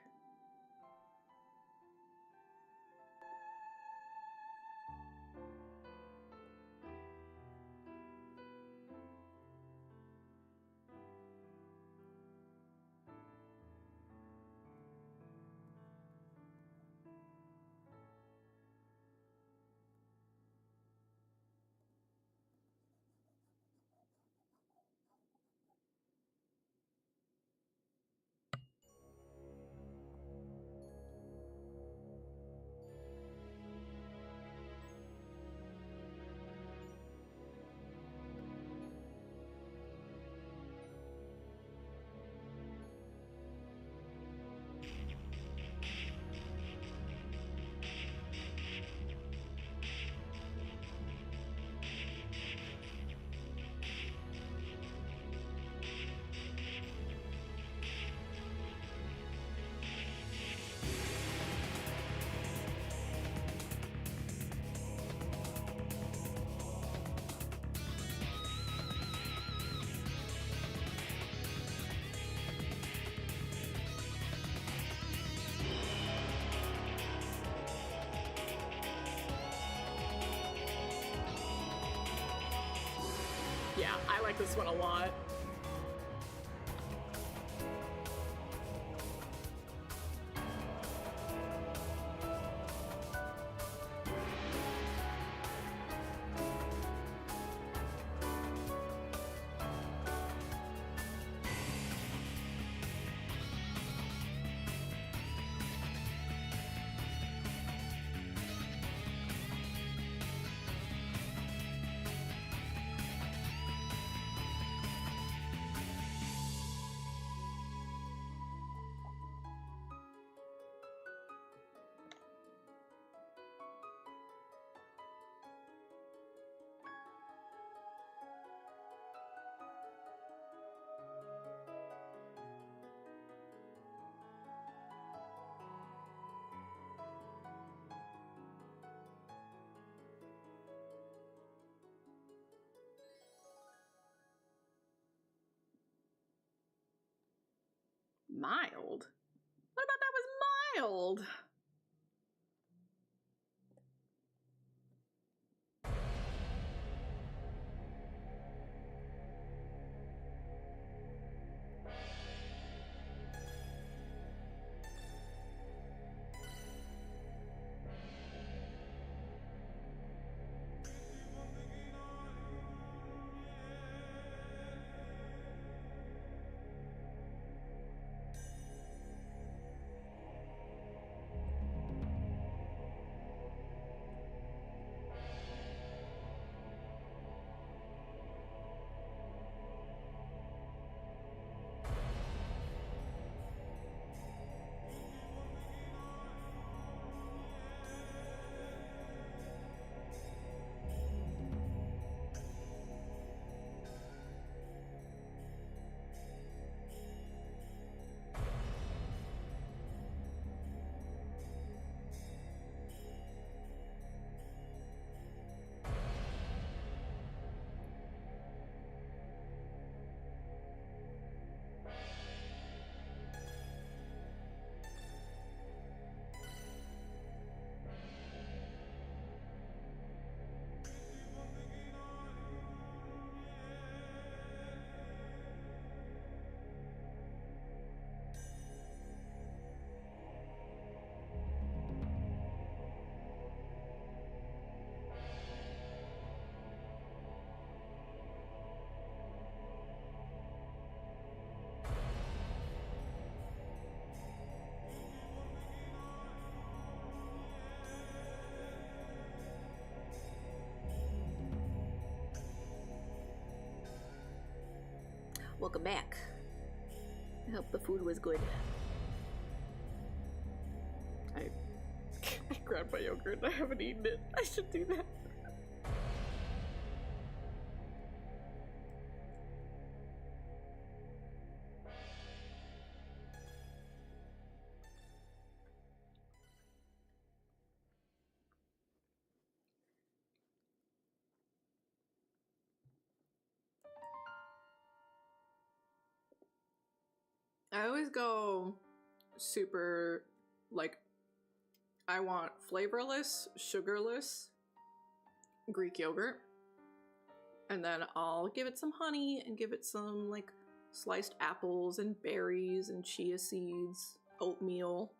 Yeah, I like this one a lot. Mild? What about that was mild? Welcome back. I hope the food was good. I grabbed my yogurt and I haven't eaten it. I should do that. I always go super, like, I want flavorless, sugarless Greek yogurt. And then I'll give it some honey and give it some, like, sliced apples and berries and chia seeds, oatmeal.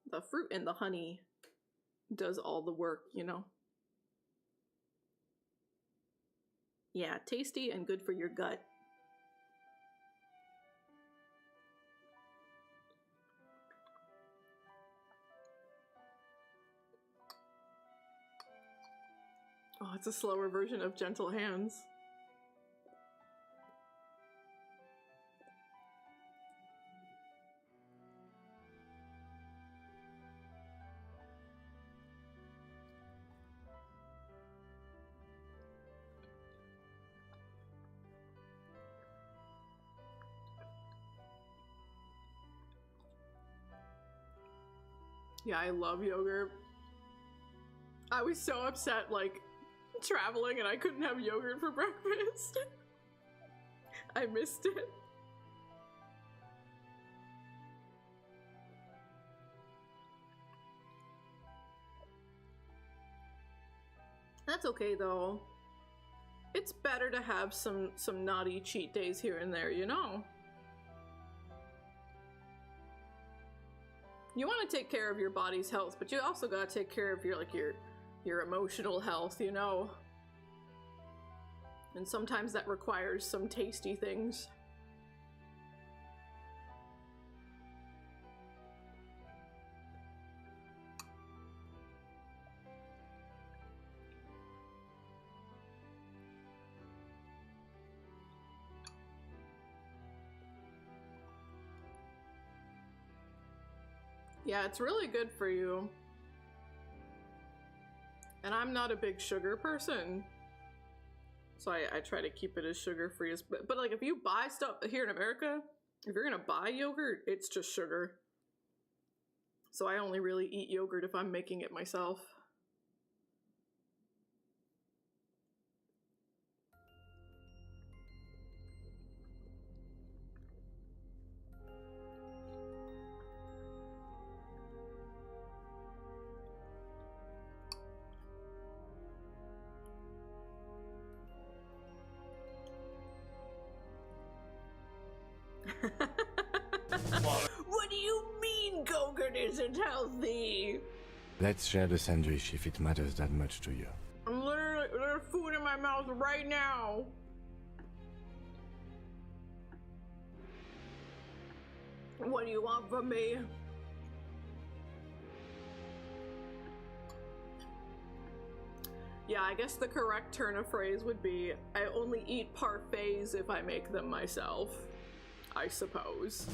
The fruit and the honey does all the work, you know? Yeah, tasty and good for your gut. Oh, it's a slower version of Gentle Hands. Yeah, I love yogurt. I was so upset, like, traveling and I couldn't have yogurt for breakfast. I missed it. That's okay though. It's better to have some naughty cheat days here and there, you know? You want to take care of your body's health, but you also gotta take care of your emotional health, you know? And sometimes that requires some tasty things. Yeah, it's really good for you. And I'm not a big sugar person. So I try to keep it as sugar-free as... But like, if you buy stuff here in America, if you're gonna buy yogurt, it's just sugar. So I only really eat yogurt if I'm making it myself. What do you mean Gogurt isn't healthy? Let's share the sandwich if it matters that much to you. I'm literally, there's food in my mouth right now. What do you want from me? Yeah, I guess the correct turn of phrase would be, I only eat parfaits if I make them myself. I suppose.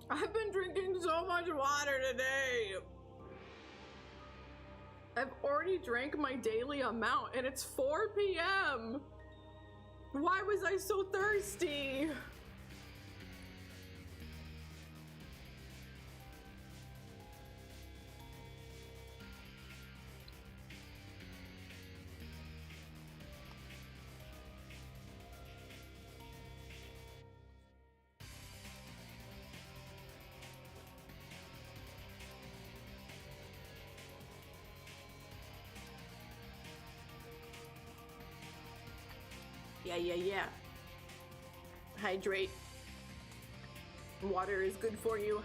I've been drinking so much water today. I've already drank my daily amount and it's 4 p.m. Why was I so thirsty? Yeah. Hydrate. Water is good for you.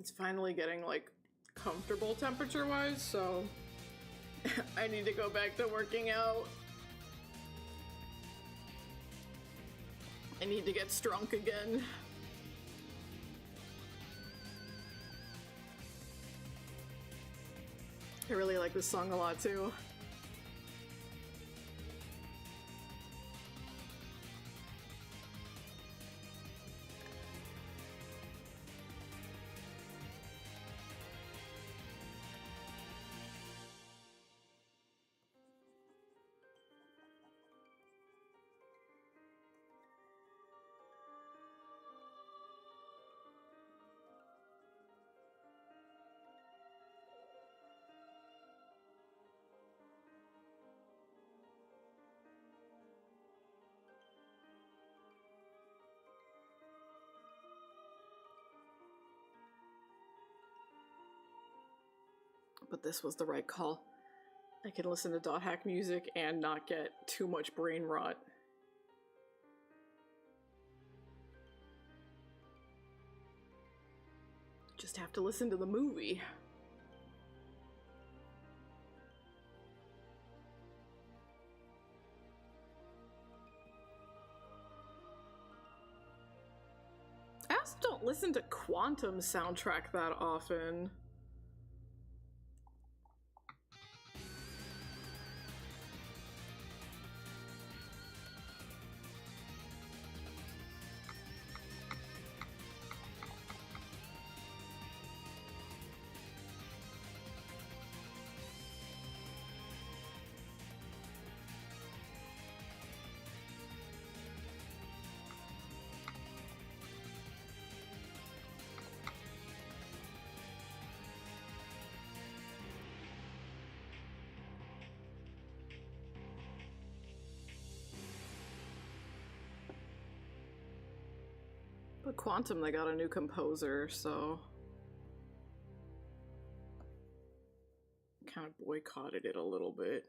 It's finally getting like comfortable temperature wise, so I need to go back to working out. I need to get strong again. I really like this song a lot too. But this was the right call. I can listen to dot hack music and not get too much brain rot. Just have to listen to the movie. I also don't listen to Quantum soundtrack that often. But Quantum, they got a new composer, so kind of boycotted it a little bit.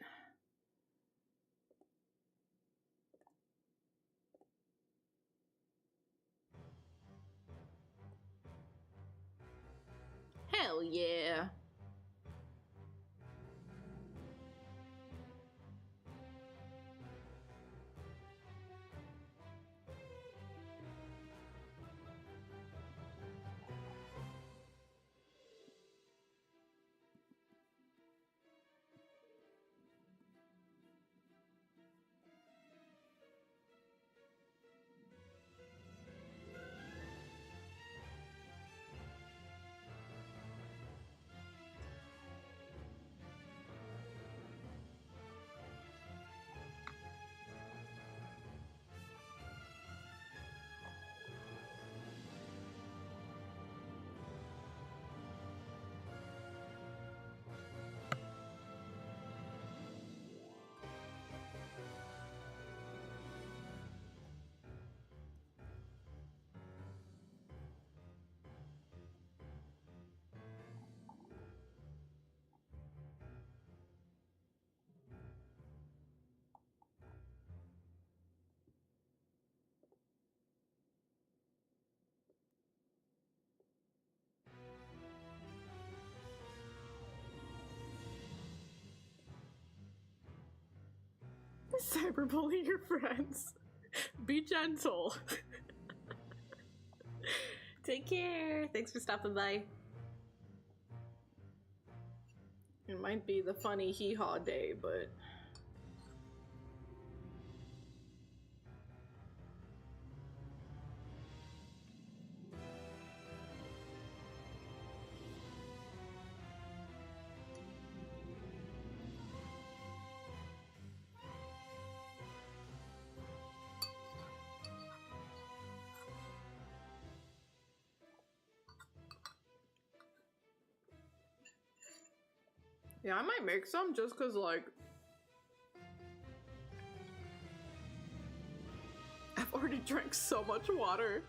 Hell yeah. Cyberbully your friends. Be gentle. Take care. Thanks for stopping by. It might be the funny hee-haw day, but... yeah, I might make some just cause like I've already drank so much water.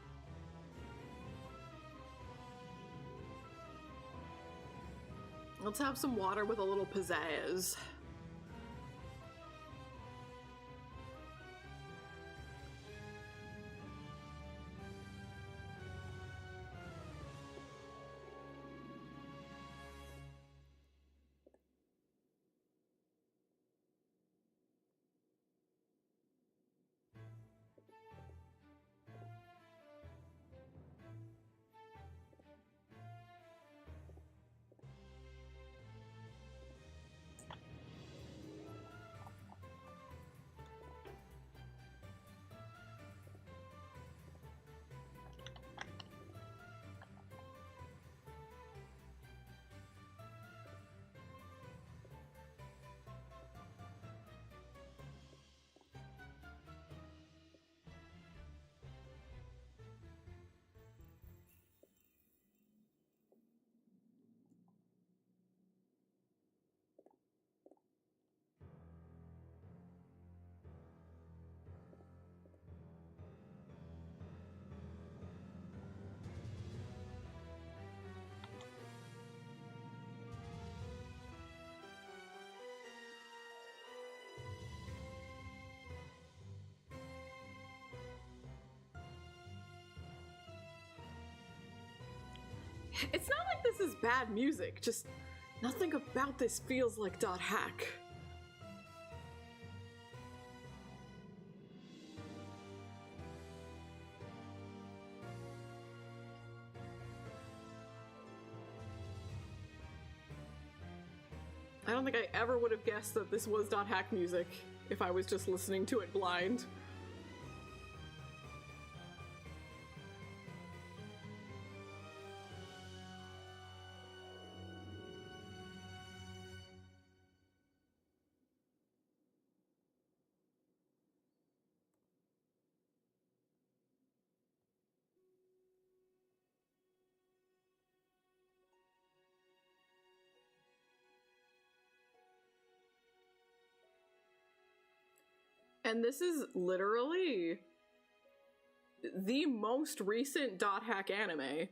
Let's have some water with a little pizzazz. It's not like this is bad music, just nothing about this feels like .hack. I don't think I ever would have guessed that this was .hack music if I was just listening to it blind. And this is literally the most recent .hack anime.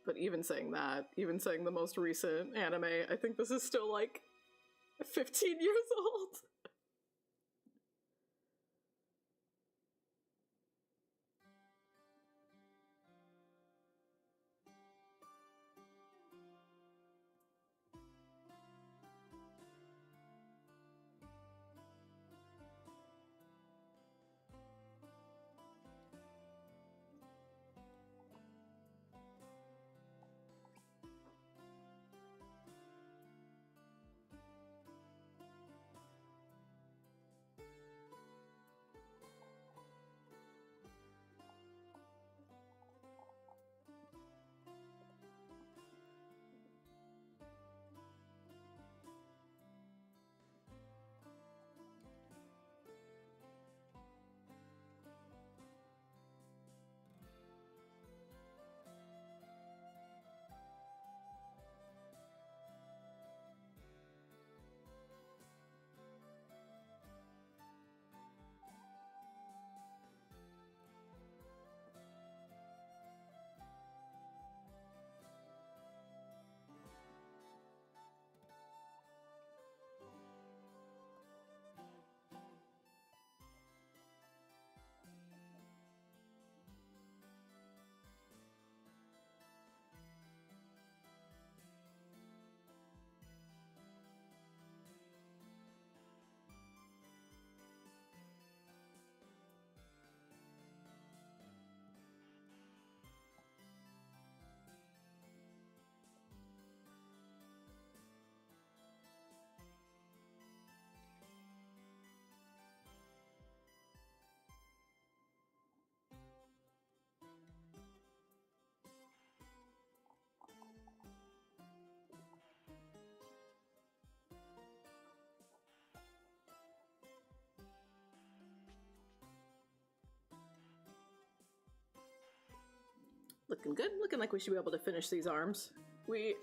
But even saying that, even saying the most recent anime, I think this is still like 15 years old. Looking good, looking like we should be able to finish these arms. We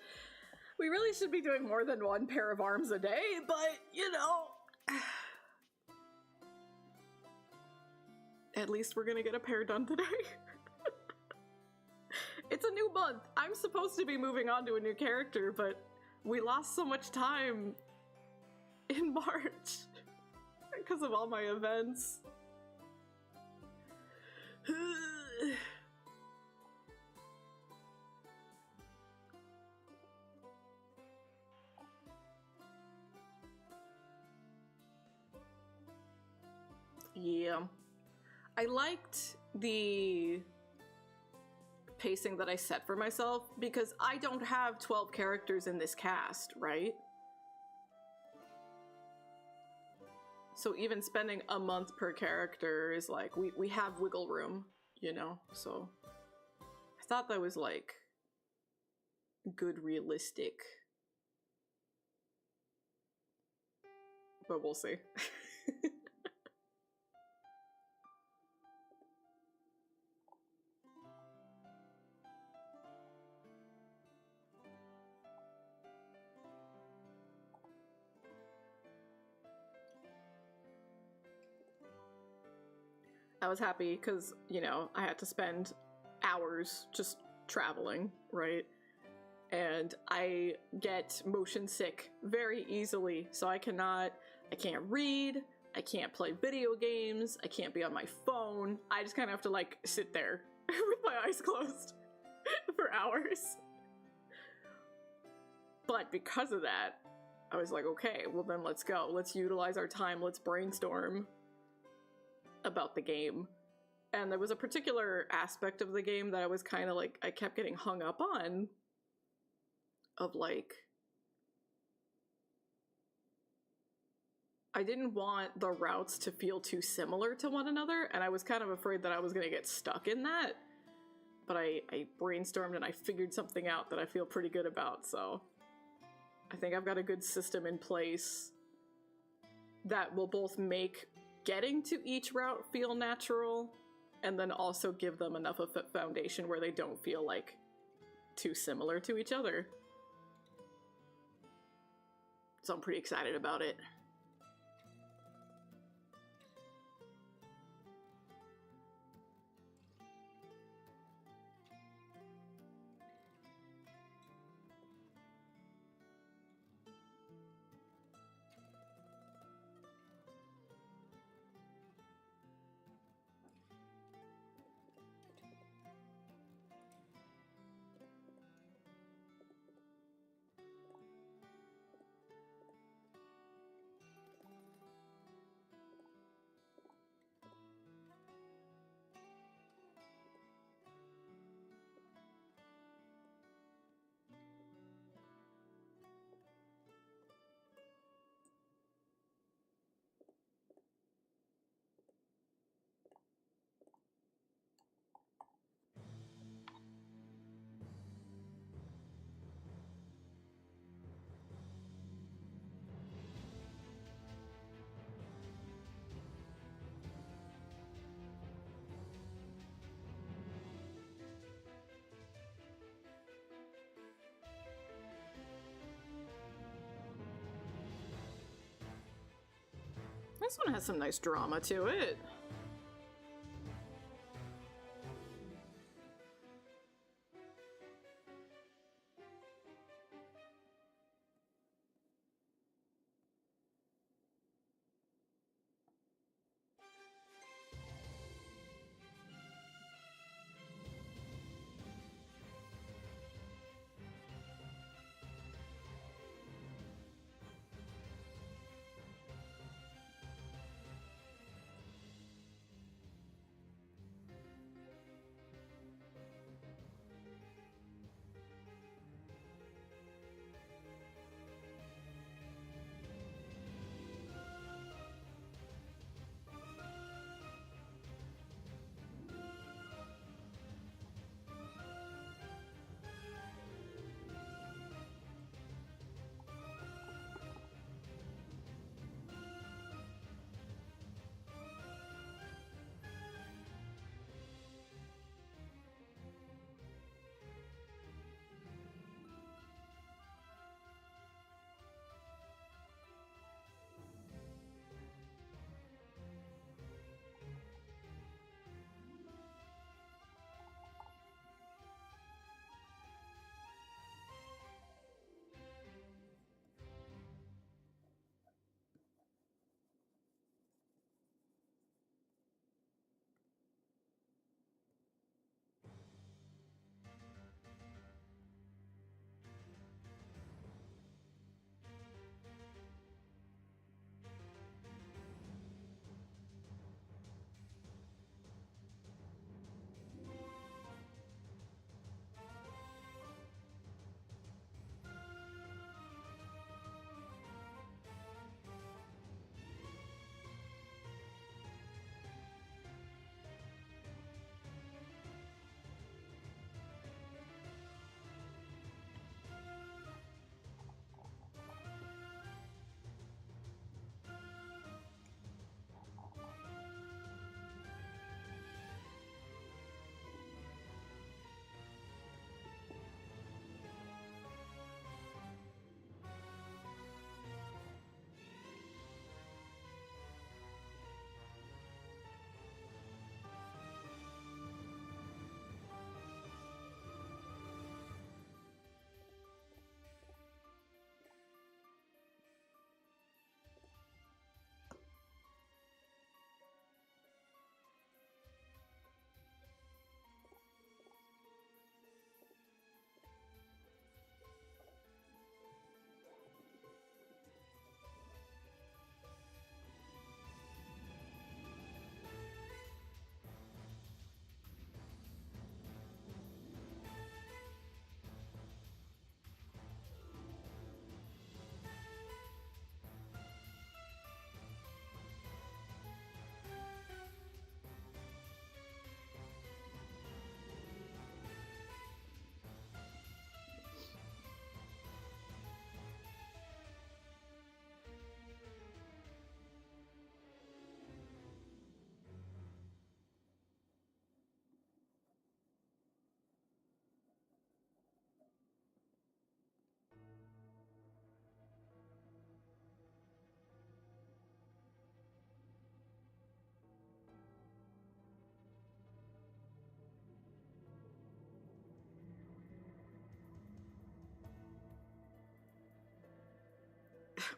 really should be doing more than one pair of arms a day, but you know, at least we're gonna get a pair done today. It's a new month. I'm supposed to be moving on to a new character, but we lost so much time in March because of all my events. Yeah. I liked the pacing that I set for myself because I don't have 12 characters in this cast, right? So even spending a month per character is like, we have wiggle room, you know? So I thought that was like good, realistic but we'll see. I was happy because, you know, I had to spend hours just traveling, right? And I get motion sick very easily, so I can't read, I can't play video games, I can't be on my phone. I just kind of have to like sit there with my eyes closed for hours. But because of that, I was like, okay, well then let's go. Let's utilize our time, let's brainstorm about the game. And there was a particular aspect of the game that I was kind of like, I kept getting hung up on, of like, I didn't want the routes to feel too similar to one another, and I was kind of afraid that I was going to get stuck in that. But I brainstormed and I figured something out that I feel pretty good about, so I think I've got a good system in place that will both make getting to each route feel natural, and then also give them enough of a foundation where they don't feel like too similar to each other. So I'm pretty excited about it. This one has some nice drama to it.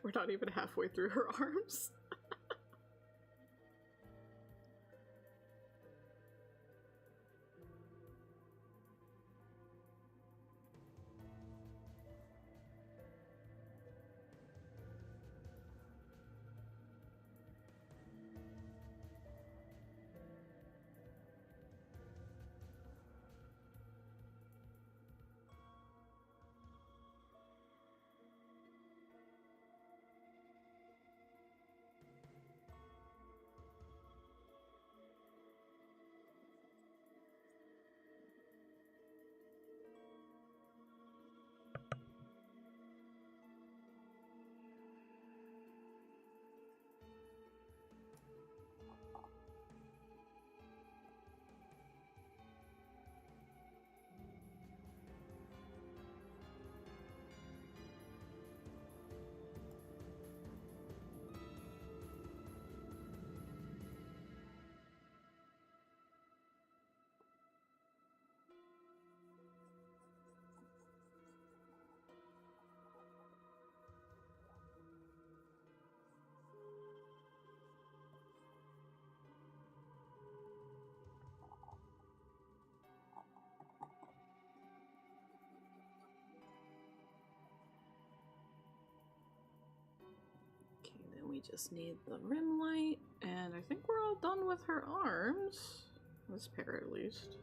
We're not even halfway through her arms. We just need the rim light, and I think we're all done with her arms. This pair, at least.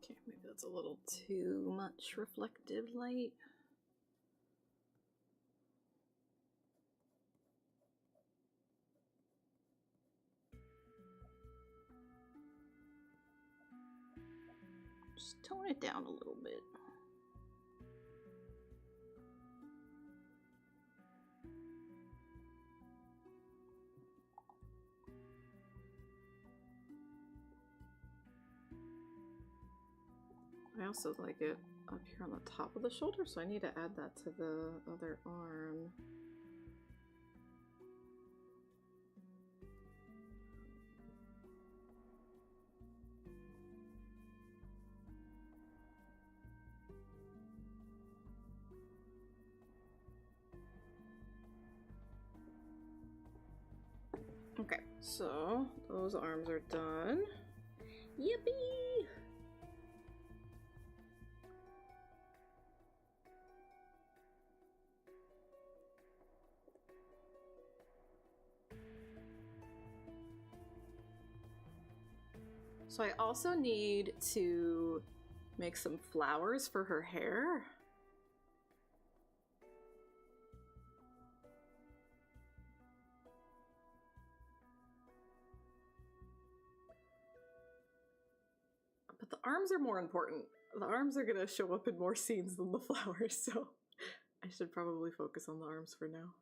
Okay, maybe that's a little too much reflective light. Just tone it down a little bit. I also like it up here on the top of the shoulder, so I need to add that to the other arm. Okay, so those arms are done. Yippee! So I also need to make some flowers for her hair. But the arms are more important. The arms are gonna show up in more scenes than the flowers, so I should probably focus on the arms for now.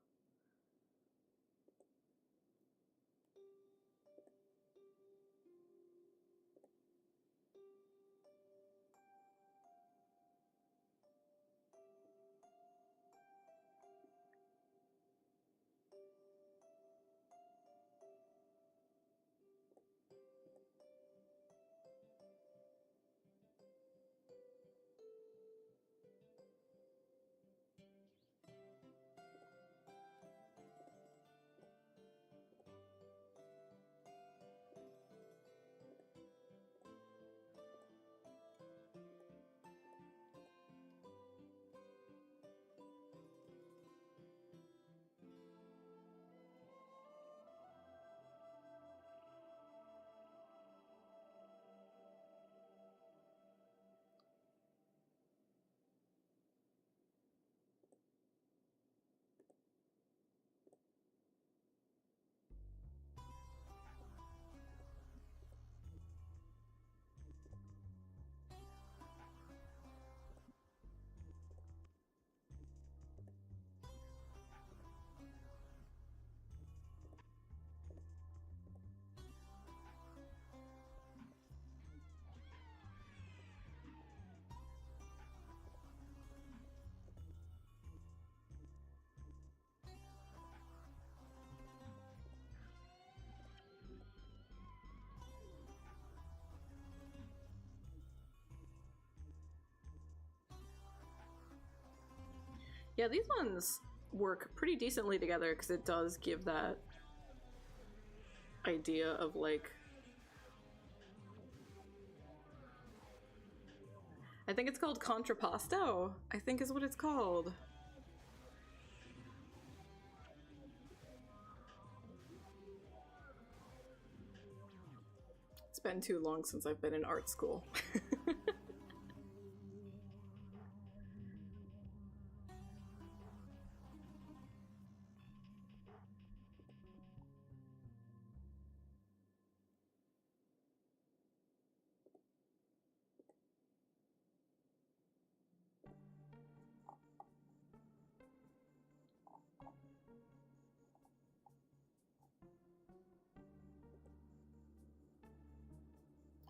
Yeah, these ones work pretty decently together because it does give that idea of like, I think it's called contrapposto, I think is what it's called. It's been too long since I've been in art school.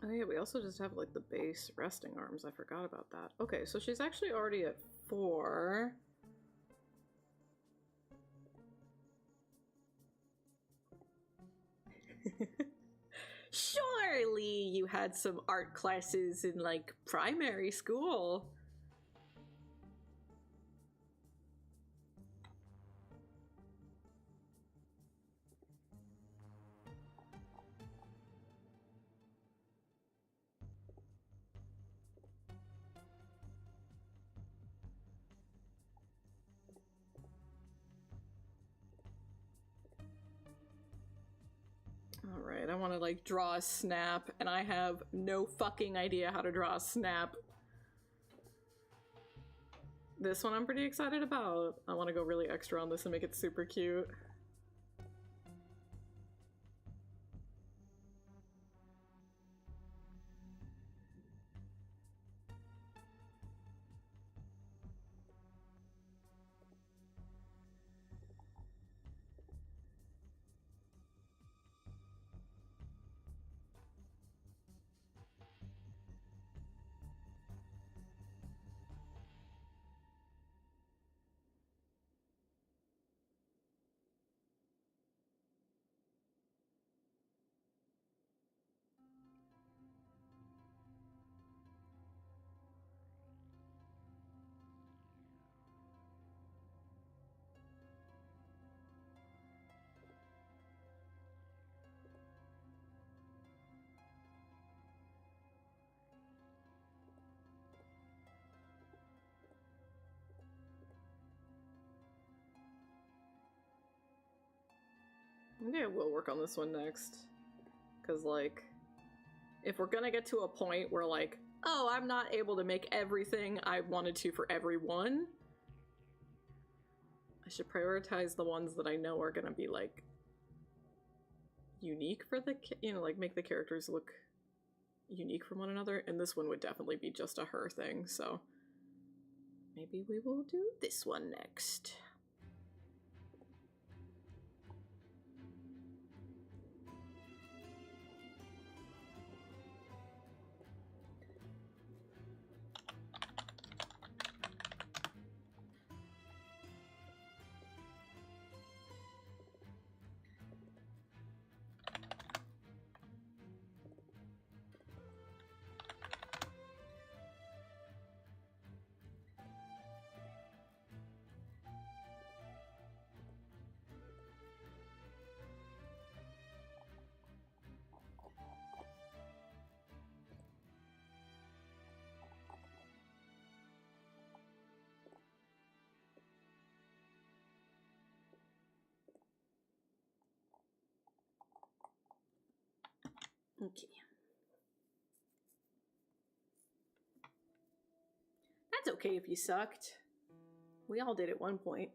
Oh yeah, we also just have like the base resting arms. I forgot about that. Okay, so she's actually already at 4. Surely you had some art classes in like primary school. Alright, I want to like draw a snap, and I have no fucking idea how to draw a snap. This one I'm pretty excited about. I want to go really extra on this and make it super cute. Maybe I will work on this one next. Because, like, if we're gonna get to a point where, like, oh, I'm not able to make everything I wanted to for everyone, I should prioritize the ones that I know are gonna be, like, unique for the, you know, like, make the characters look unique from one another. And this one would definitely be just a her thing, so maybe we will do this one next. Okay. That's okay if you sucked. We all did at one point.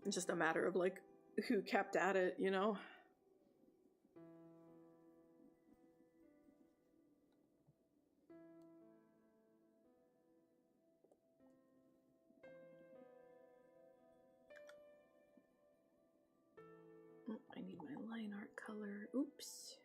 It's just a matter of, like, who kept at it, you know? Oh, I need my line art color. Oops.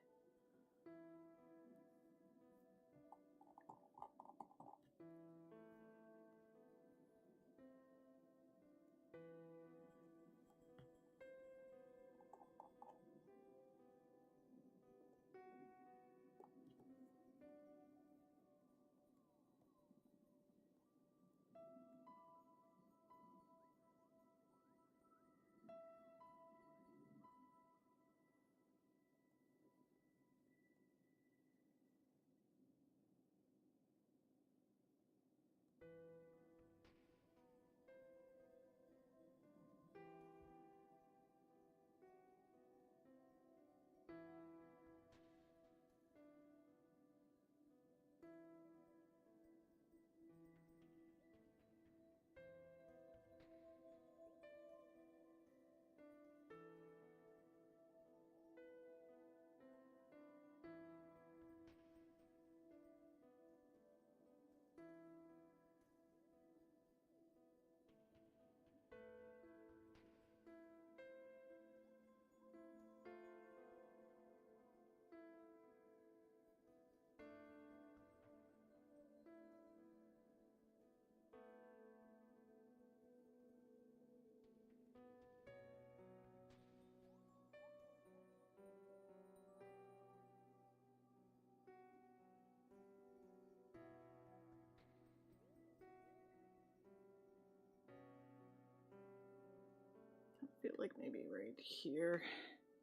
feel like maybe right here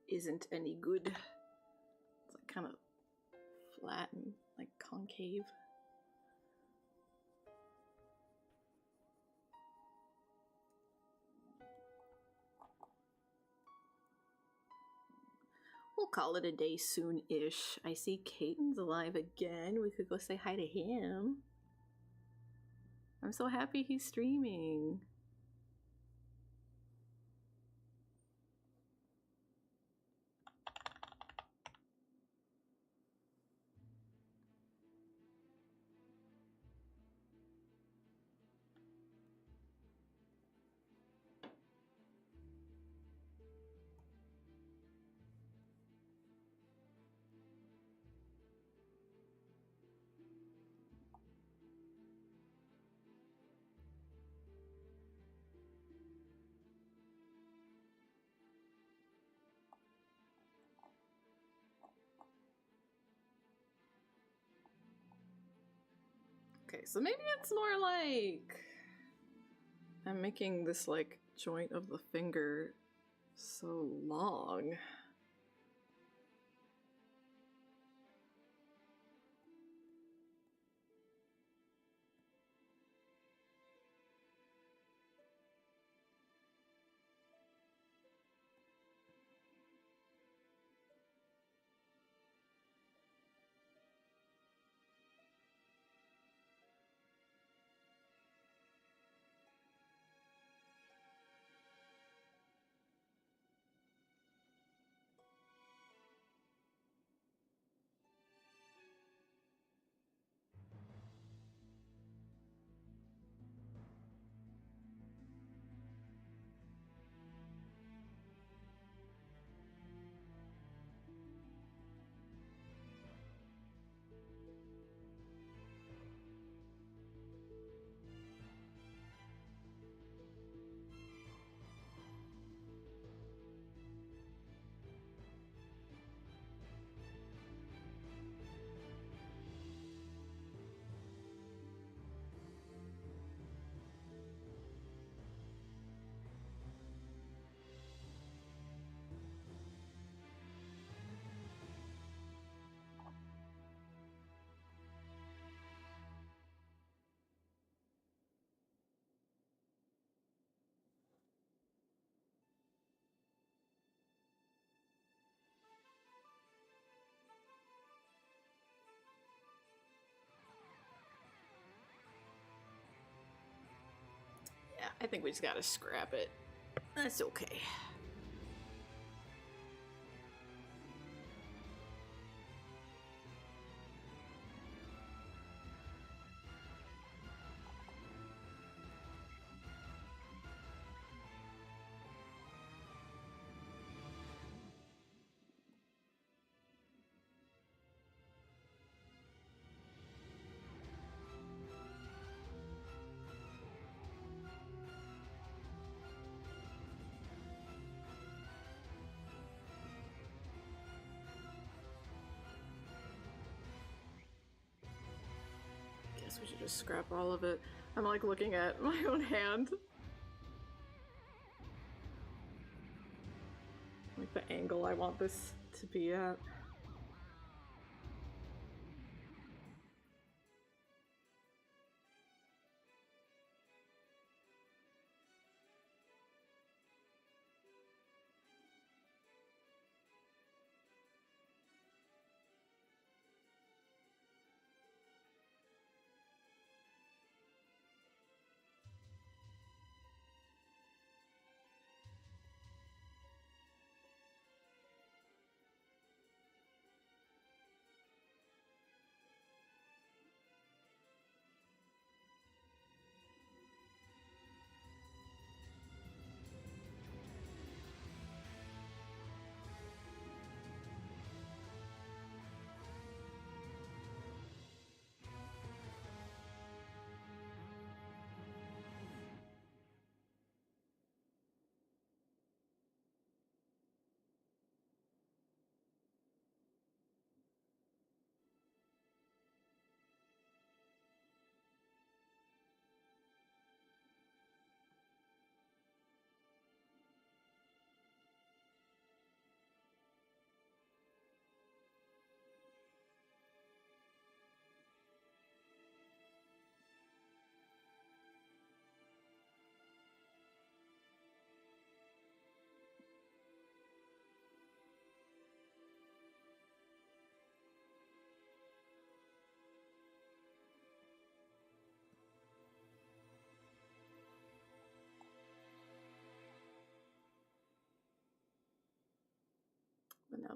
isn't any good. It's like kind of flat and like concave. We'll call it a day soon-ish. I see Caden's alive again. We could go say hi to him. I'm so happy he's streaming. Okay, so maybe it's more like I'm making this like joint of the finger so long. Yeah, I think we just gotta scrap it. That's okay. Guess we should just scrap all of it. I'm like looking at my own hand. Like the angle I want this to be at.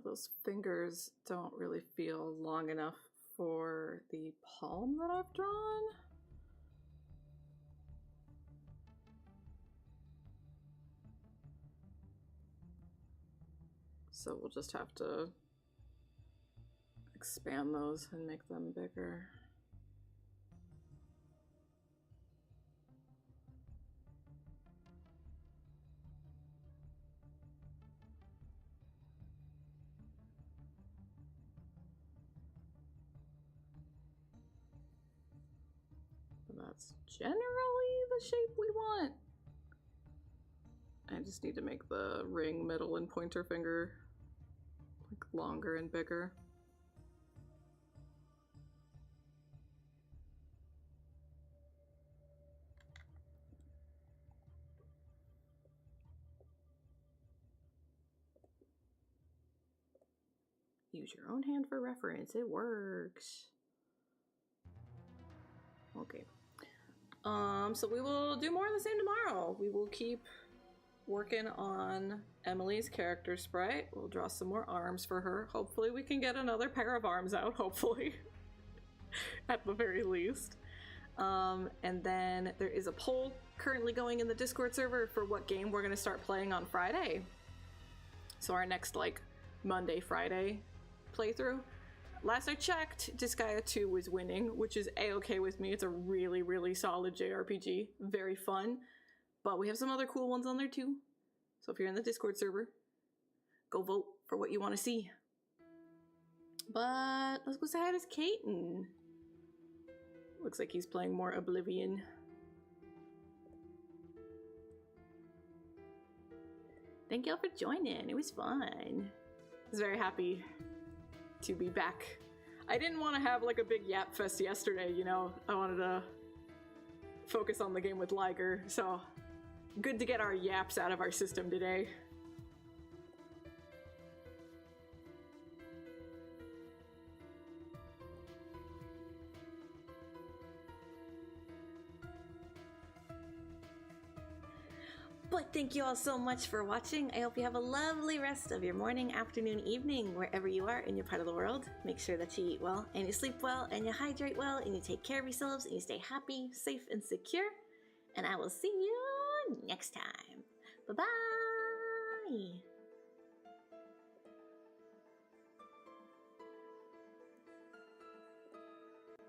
those fingers don't really feel long enough for the palm that I've drawn. So we'll just have to expand those and make them bigger. And that's generally the shape we want. I just need to make the ring, middle, and pointer finger like longer and bigger. Use your own hand for reference. It works. Okay. So we will do more of the same tomorrow. We will keep working on Emily's character sprite. We'll draw some more arms for her. Hopefully we can get another pair of arms out, hopefully. At the very least. And then there is a poll currently going in the Discord server for what game we're going to start playing on Friday. So our next, like, Monday, Friday playthrough. Last I checked, Disgaea 2 was winning, which is a-okay with me. It's a really, really solid JRPG. Very fun. But we have some other cool ones on there too. So if you're in the Discord server, go vote for what you want to see. But let's go say hi to Kaiten. Looks like he's playing more Oblivion. Thank y'all for joining. It was fun. I was very happy to be back. I didn't want to have like a big yap fest yesterday, you know. I wanted to focus on the game with Liger, so good to get our yaps out of our system today. But thank you all so much for watching. I hope you have a lovely rest of your morning, afternoon, evening, wherever you are in your part of the world. Make sure that you eat well, and you sleep well, and you hydrate well, and you take care of yourselves, and you stay happy, safe, and secure. And I will see you next time. Bye-bye!